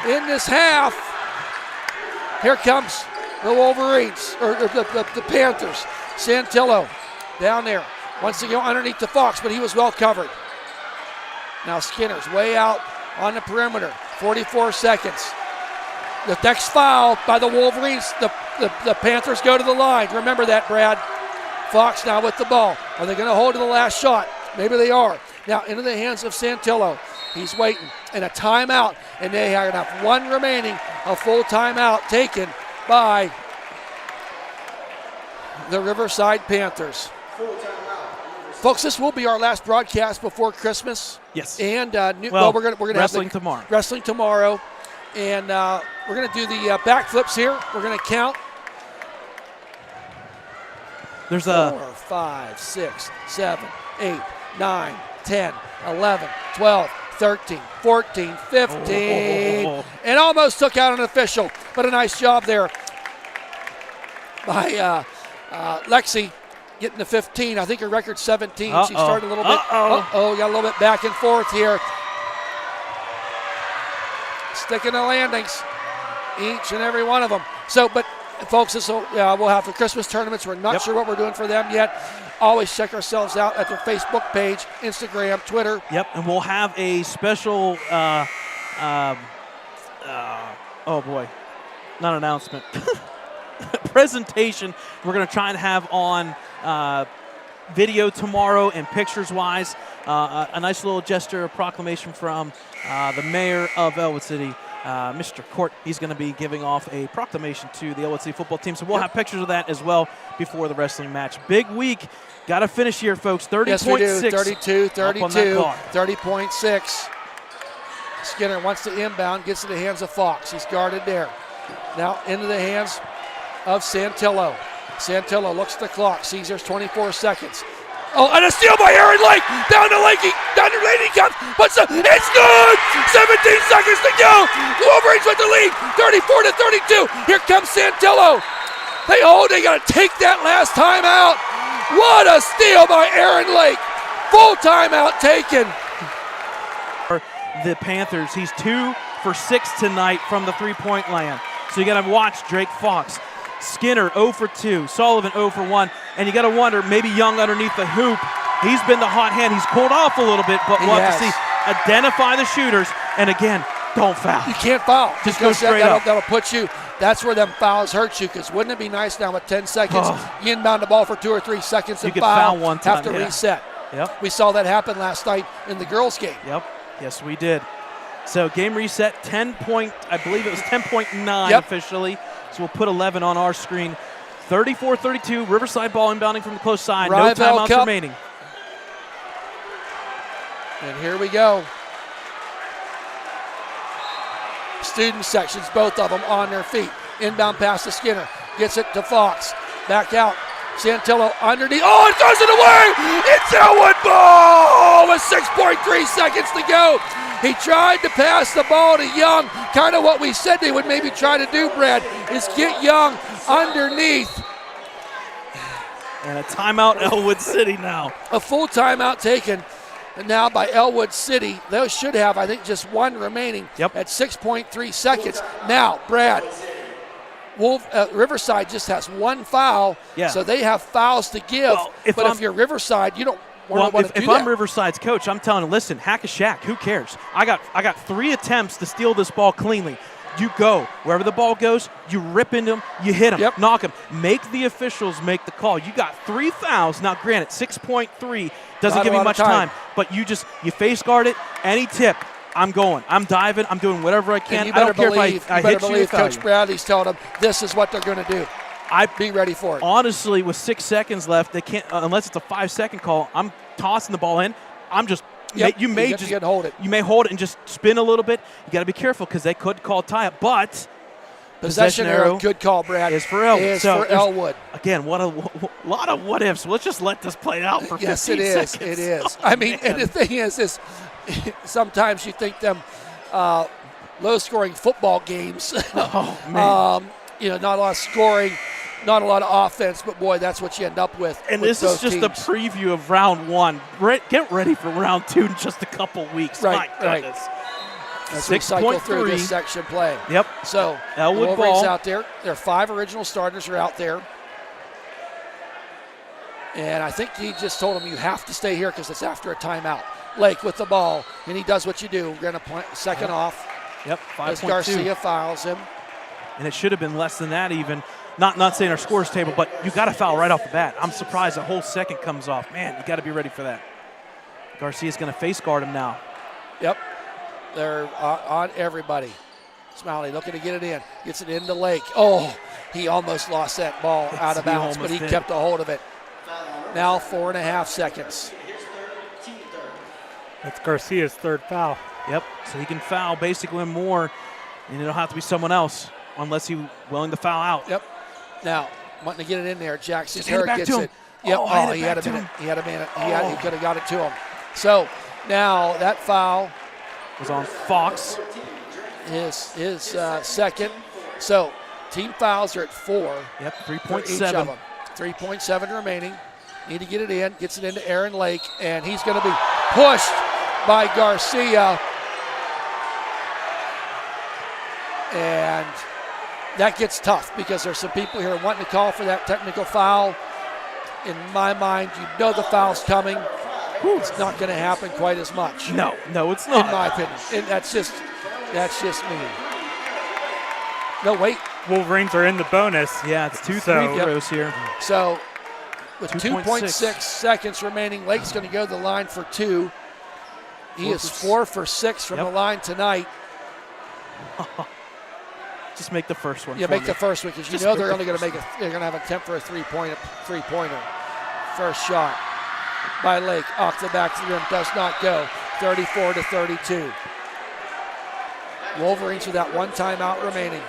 in this half. Here comes the Wolverines, or the Panthers. Santillo down there. Wants to go underneath the Fox, but he was well covered. Now Skinner's way out on the perimeter. 44 seconds. The next foul by the Wolverines. The Panthers go to the line. Remember that, Brad. Fox now with the ball. Are they going to hold to the last shot? Maybe they are. Now into the hands of Santillo. He's waiting. And a timeout. And they have 1 remaining. A full timeout taken by the Riverside Panthers. Folks, this will be our last broadcast before Christmas. Yes. And we're going to wrestling tomorrow. Wrestling tomorrow. And we're going to do the backflips here. We're going to count. There's 4, 5, 6, 7, 8, 9, 10, 11, 12, 13, 14, 15. And almost took out an official. But a nice job there by Lexi getting to 15. I think her record's 17. She started a little bit. Got a little bit back and forth here. Sticking the landings, each and every one of them. So, but folks, we'll have the Christmas tournaments. We're not sure what we're doing for them yet. Always check ourselves out at their Facebook page, Instagram, Twitter. Yep, and we'll have a special, oh boy, not announcement, presentation we're going to try and have on video tomorrow and pictures-wise. A nice little gesture, a proclamation from the mayor of Ellwood City, Mr. Court. He's going to be giving off a proclamation to the Ellwood City football team. So we'll have pictures of that as well before the wrestling match. Big week. Got to finish here, folks. 30.6. Yes, we do. 32, 30.6. Skinner wants to inbound, gets in the hands of Fox. He's guarded there. Now into the hands of Santillo. Santillo looks at the clock, sees there's 24 seconds. Oh, and a steal by Aaron Lake. Down to Lakey. Down to Lady comes. It's good. 17 seconds to go. The Wolverines with the lead. 34-32. Here comes Santillo. They got to take that last timeout. What a steal by Aaron Lake. Full timeout taken. The Panthers, he's 2 for 6 tonight from the three-point land. So you got to watch Drake Fox. Skinner 0 for 2, Sullivan 0 for 1, and you got to wonder, maybe Young underneath the hoop. He's been the hot hand. He's cooled off a little bit, but we'll have to see. Identify the shooters, and again, don't foul. You can't foul. Just go straight up. That'll put you. That's where them fouls hurt you, because wouldn't it be nice now with 10 seconds, you inbound the ball for 2 or 3 seconds and you foul one time, have to reset. Yep. We saw that happen last night in the girls' game. Yep. Yes, we did. So game reset, I believe it was 10.9 officially. So we'll put 11 on our screen. 34-32, Riverside ball inbounding from the close side. No timeouts remaining. And here we go. Student sections, both of them on their feet. Inbound pass to Skinner. Gets it to Fox. Back out. Santillo underneath. Oh, it throws it away. It's Ellwood ball with 6.3 seconds to go. He tried to pass the ball to Young. Kind of what we said they would maybe try to do, Brad, is get Young underneath. And a timeout, Ellwood City now. A full timeout taken now by Ellwood City. Those should have, I think, just one remaining at 6.3 seconds. Now, Brad, Riverside just has one foul, so they have fouls to give. Well, if you're Riverside, you don't want to do that. If I'm Riverside's coach, I'm telling him, listen, hack a shack. Who cares? I got 3 attempts to steal this ball cleanly. You go. Wherever the ball goes, you rip into him, you hit him, knock him. Make the officials make the call. You got 3 fouls. Now, granted, 6.3 doesn't give you much time, but you face guard it, any tip. I'm going. I'm diving. I'm doing whatever I can. I don't care if I hit you. Coach Bradley's telling them this is what they're going to do. Be ready for it. Honestly, with 6 seconds left, they can't unless it's a 5-second call. I'm tossing the ball in. I'm just. You may hold it. You may hold it and just spin a little bit. You got to be careful because they could call tie-up. But possession arrow, good call, Brad. Is for Ellwood. For Ellwood. Again, what a lot of what ifs. Let's just let this play out for 15 seconds. Yes, it is. I mean, and the thing is sometimes you think them low-scoring football games. Not a lot of scoring, not a lot of offense, but boy, that's what you end up with. And this is just a preview of round 1. Get ready for round 2 in just a couple weeks. Right, My goodness. As we cycle through this section play. Yep. So Ellwood Wolverines ball out there. Their 5 original starters are out there. And I think he just told them you have to stay here because it's after a timeout. Lake with the ball, and he does what you do. We're going to point second off. Yep, 5.2. Garcia fouls him. And it should have been less than that even. Not saying our scores table, but you got to foul right off the bat. I'm surprised a whole second comes off. Man, you got to be ready for that. Garcia's going to face guard him now. Yep, they're on everybody. Smiley looking to get it in. Gets it into Lake. Oh, he almost lost that ball out of bounds, but he kept a hold of it. Now 4.5 seconds. That's Garcia's 3rd foul. Yep, so he can foul basically more, and it'll have to be someone else unless he's willing to foul out. Yep. Now, wanting to get it in there, Jackson Herrick gets it. Yep. He had a minute. He could have got it to him. So now that foul was on Fox. His second. So team fouls are at 4. Yep, 3.7. 3.7 remaining. Need to get it in. Gets it into Aaron Lake, and he's going to be pushed by Garcia. And that gets tough because there's some people here wanting to call for that technical foul. In my mind, you know the foul's coming. It's not going to happen quite as much. No, it's not. In my opinion. And that's just me. No, wait. Wolverines are in the bonus. Yeah, it's 2 free throws here. So with 2.6 2.6 seconds remaining, Lake's going to go to the line for 2. He is 4 for 6 from the line tonight. Just make the first one. Yeah, make the first one because you know they're only going to they're going to have a attempt for a three-pointer. First shot by Lake off the back of the rim does not go. 34-32. Wolverines with that one timeout remaining.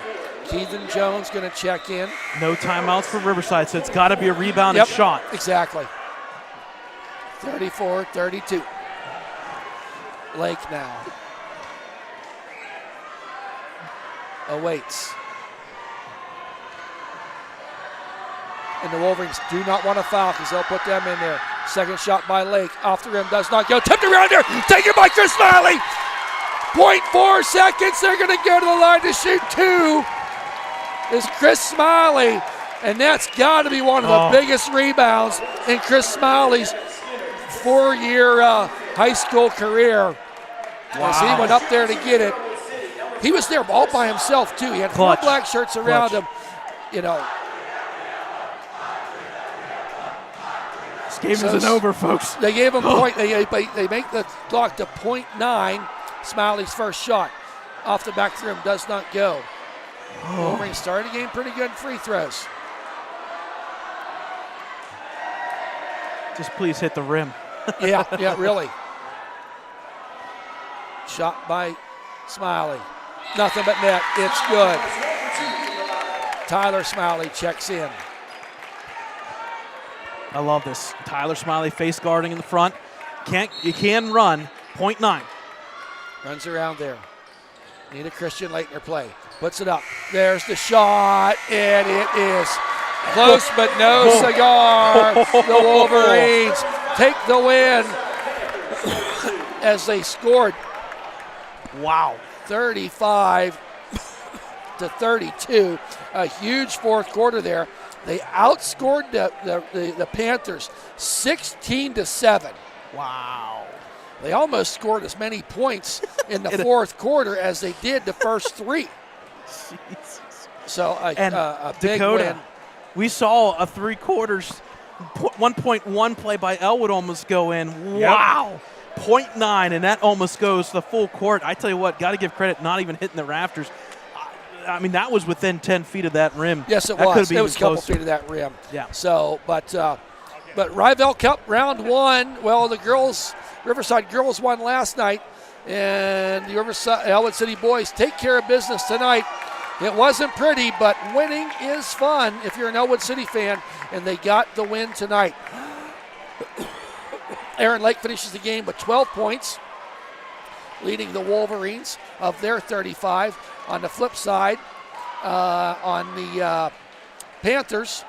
Keithan Jones going to check in. No timeouts for Riverside, so it's got to be a rebounded shot. Exactly. 34-32. Lake now awaits. And the Wolverines do not want to foul because they'll put them in there. Second shot by Lake. Off the rim, does not go. Tipped around there. Taken by Chris Smiley. 0.4 seconds. They're going to go to the line to shoot 2. Is Chris Smiley. And that's got to be one of the biggest rebounds in Chris Smiley's 4-year high school career. As he went up there to get it. He was there all by himself, too. He had 4 black shirts around him. You know. This game isn't over, folks. They gave him point. They make the clock to 0.9. Smiley's first shot off the back of the rim does not go. Wolverine started the game pretty good in free throws. Just please hit the rim. yeah, really. Shot by Smiley. Nothing but net. It's good. Tyler Smiley checks in. I love this. Tyler Smiley face guarding in the front. You can run. 0.9. Runs around there. Need a Christian Leitner play. Puts it up. There's the shot, and it is close but no cigar. The Wolverines take the win as they scored. Wow. 35-32. A huge fourth quarter there. They outscored the Panthers 16-7. Wow. They almost scored as many points in the fourth quarter as they did the first 3. Jesus. So a big Dakota, win. we saw a 3/4 1.1 play by Ellwood almost go in. Wow. 0.9, and that almost goes the full court. I tell you what, got to give credit, not even hitting the rafters. I mean, that was within 10 feet of that rim. Yes, it that was. It was a couple feet of that rim. Yeah. So, but RivEll Cup round 1. Well, the girls, Riverside girls won last night, and the Ellwood City boys take care of business tonight. It wasn't pretty, but winning is fun if you're an Ellwood City fan, and they got the win tonight. Aaron Lake finishes the game with 12 points, leading the Wolverines of their 35. On the flip side, on the Panthers,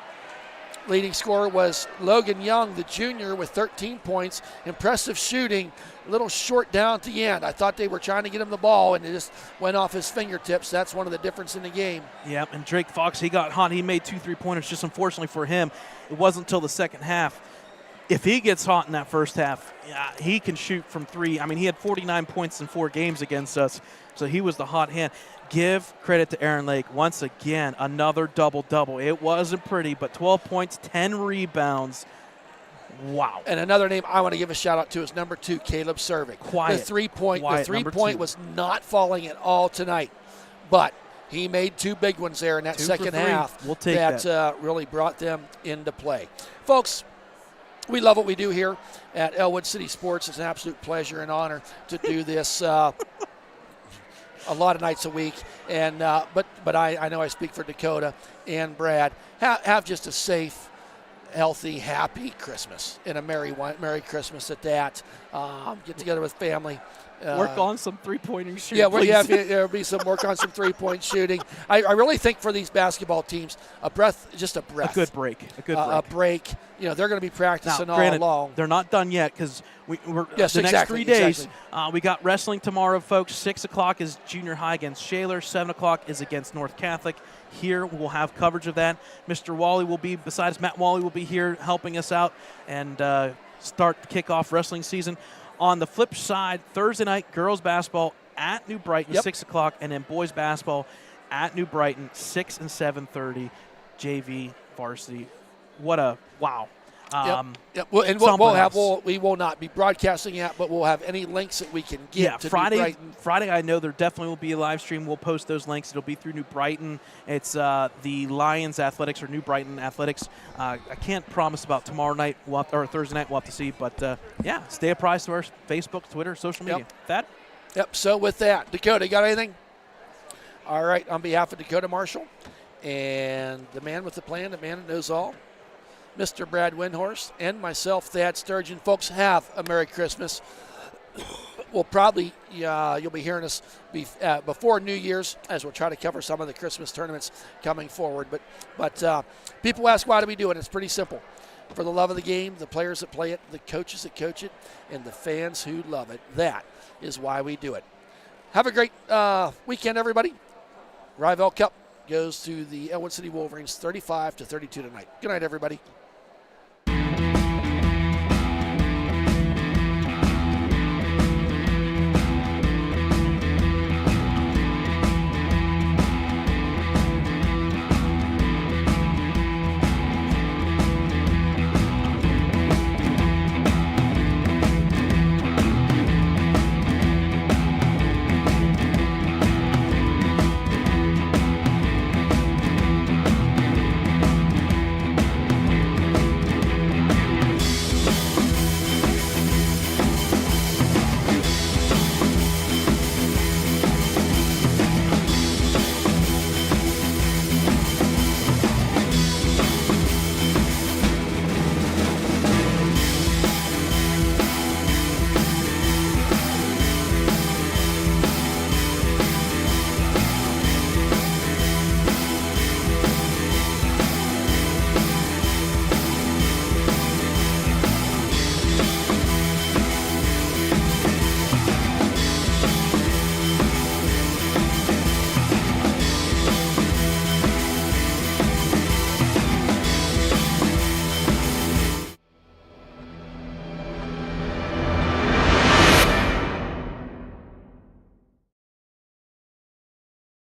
leading scorer was Logan Young, the junior, with 13 points. Impressive shooting, a little short down at the end. I thought they were trying to get him the ball, and it just went off his fingertips. That's one of the difference in the game. Yep, and Drake Fox, he got hot. He made 2 3-pointers. Just unfortunately for him, it wasn't until the second half. If he gets hot in that first half, he can shoot from 3. I mean, he had 49 points in 4 games against us, so he was the hot hand. Give credit to Aaron Lake. Once again, another double-double. It wasn't pretty, but 12 points, 10 rebounds. Wow. And another name I want to give a shout-out to is number 2, Caleb Cervic. Quiet. The three-point was not falling at all tonight, but he made 2 big ones there in that second half. We'll take that. Really brought them into play. Folks, we love what we do here at Ellwood City Sports. It's an absolute pleasure and honor to do this a lot of nights a week. And but I know I speak for Dakota and Brad. Have just a safe, healthy, happy Christmas and a Merry Christmas at that. Get together with family. Work on some three-pointer shooting. There'll be some work on some three-point shooting. I really think for these basketball teams, a breath. A good break. A break. You know, they're going to be practicing now, granted, all along. They're not done yet because we're next 3 days. We got wrestling tomorrow, folks. 6 o'clock is junior high against Shaler. 7 o'clock is against North Catholic. here. We'll have coverage of that. Mr. Wally will be, besides Matt Wally, will be here helping us out and start the kickoff wrestling season. On the flip side, Thursday night, girls basketball at New Brighton, 6 o'clock, and then boys basketball at New Brighton, 6 and 7:30, JV varsity. What a wow. Well, and we will not be broadcasting it, but we'll have any links that we can get to Friday, New Brighton. Friday, I know there definitely will be a live stream. We'll post those links. It'll be through New Brighton. It's the Lions Athletics or New Brighton Athletics. I can't promise about tomorrow night or Thursday night. We'll have to see. But, stay apprised to our Facebook, Twitter, social media. Thad? Yep, so with that, Dakota, you got anything? All right, on behalf of Dakota Marshall and the man with the plan, the man that knows all, Mr. Brad Windhorst, and myself, Thad Sturgeon. Folks, have a Merry Christmas. We'll probably, you'll be hearing us before New Year's as we'll try to cover some of the Christmas tournaments coming forward. But people ask, why do we do it? It's pretty simple. For the love of the game, the players that play it, the coaches that coach it, and the fans who love it. That is why we do it. Have a great weekend, everybody. RivEll Cup goes to the Ellwood City Wolverines 35-32 tonight. Good night, everybody.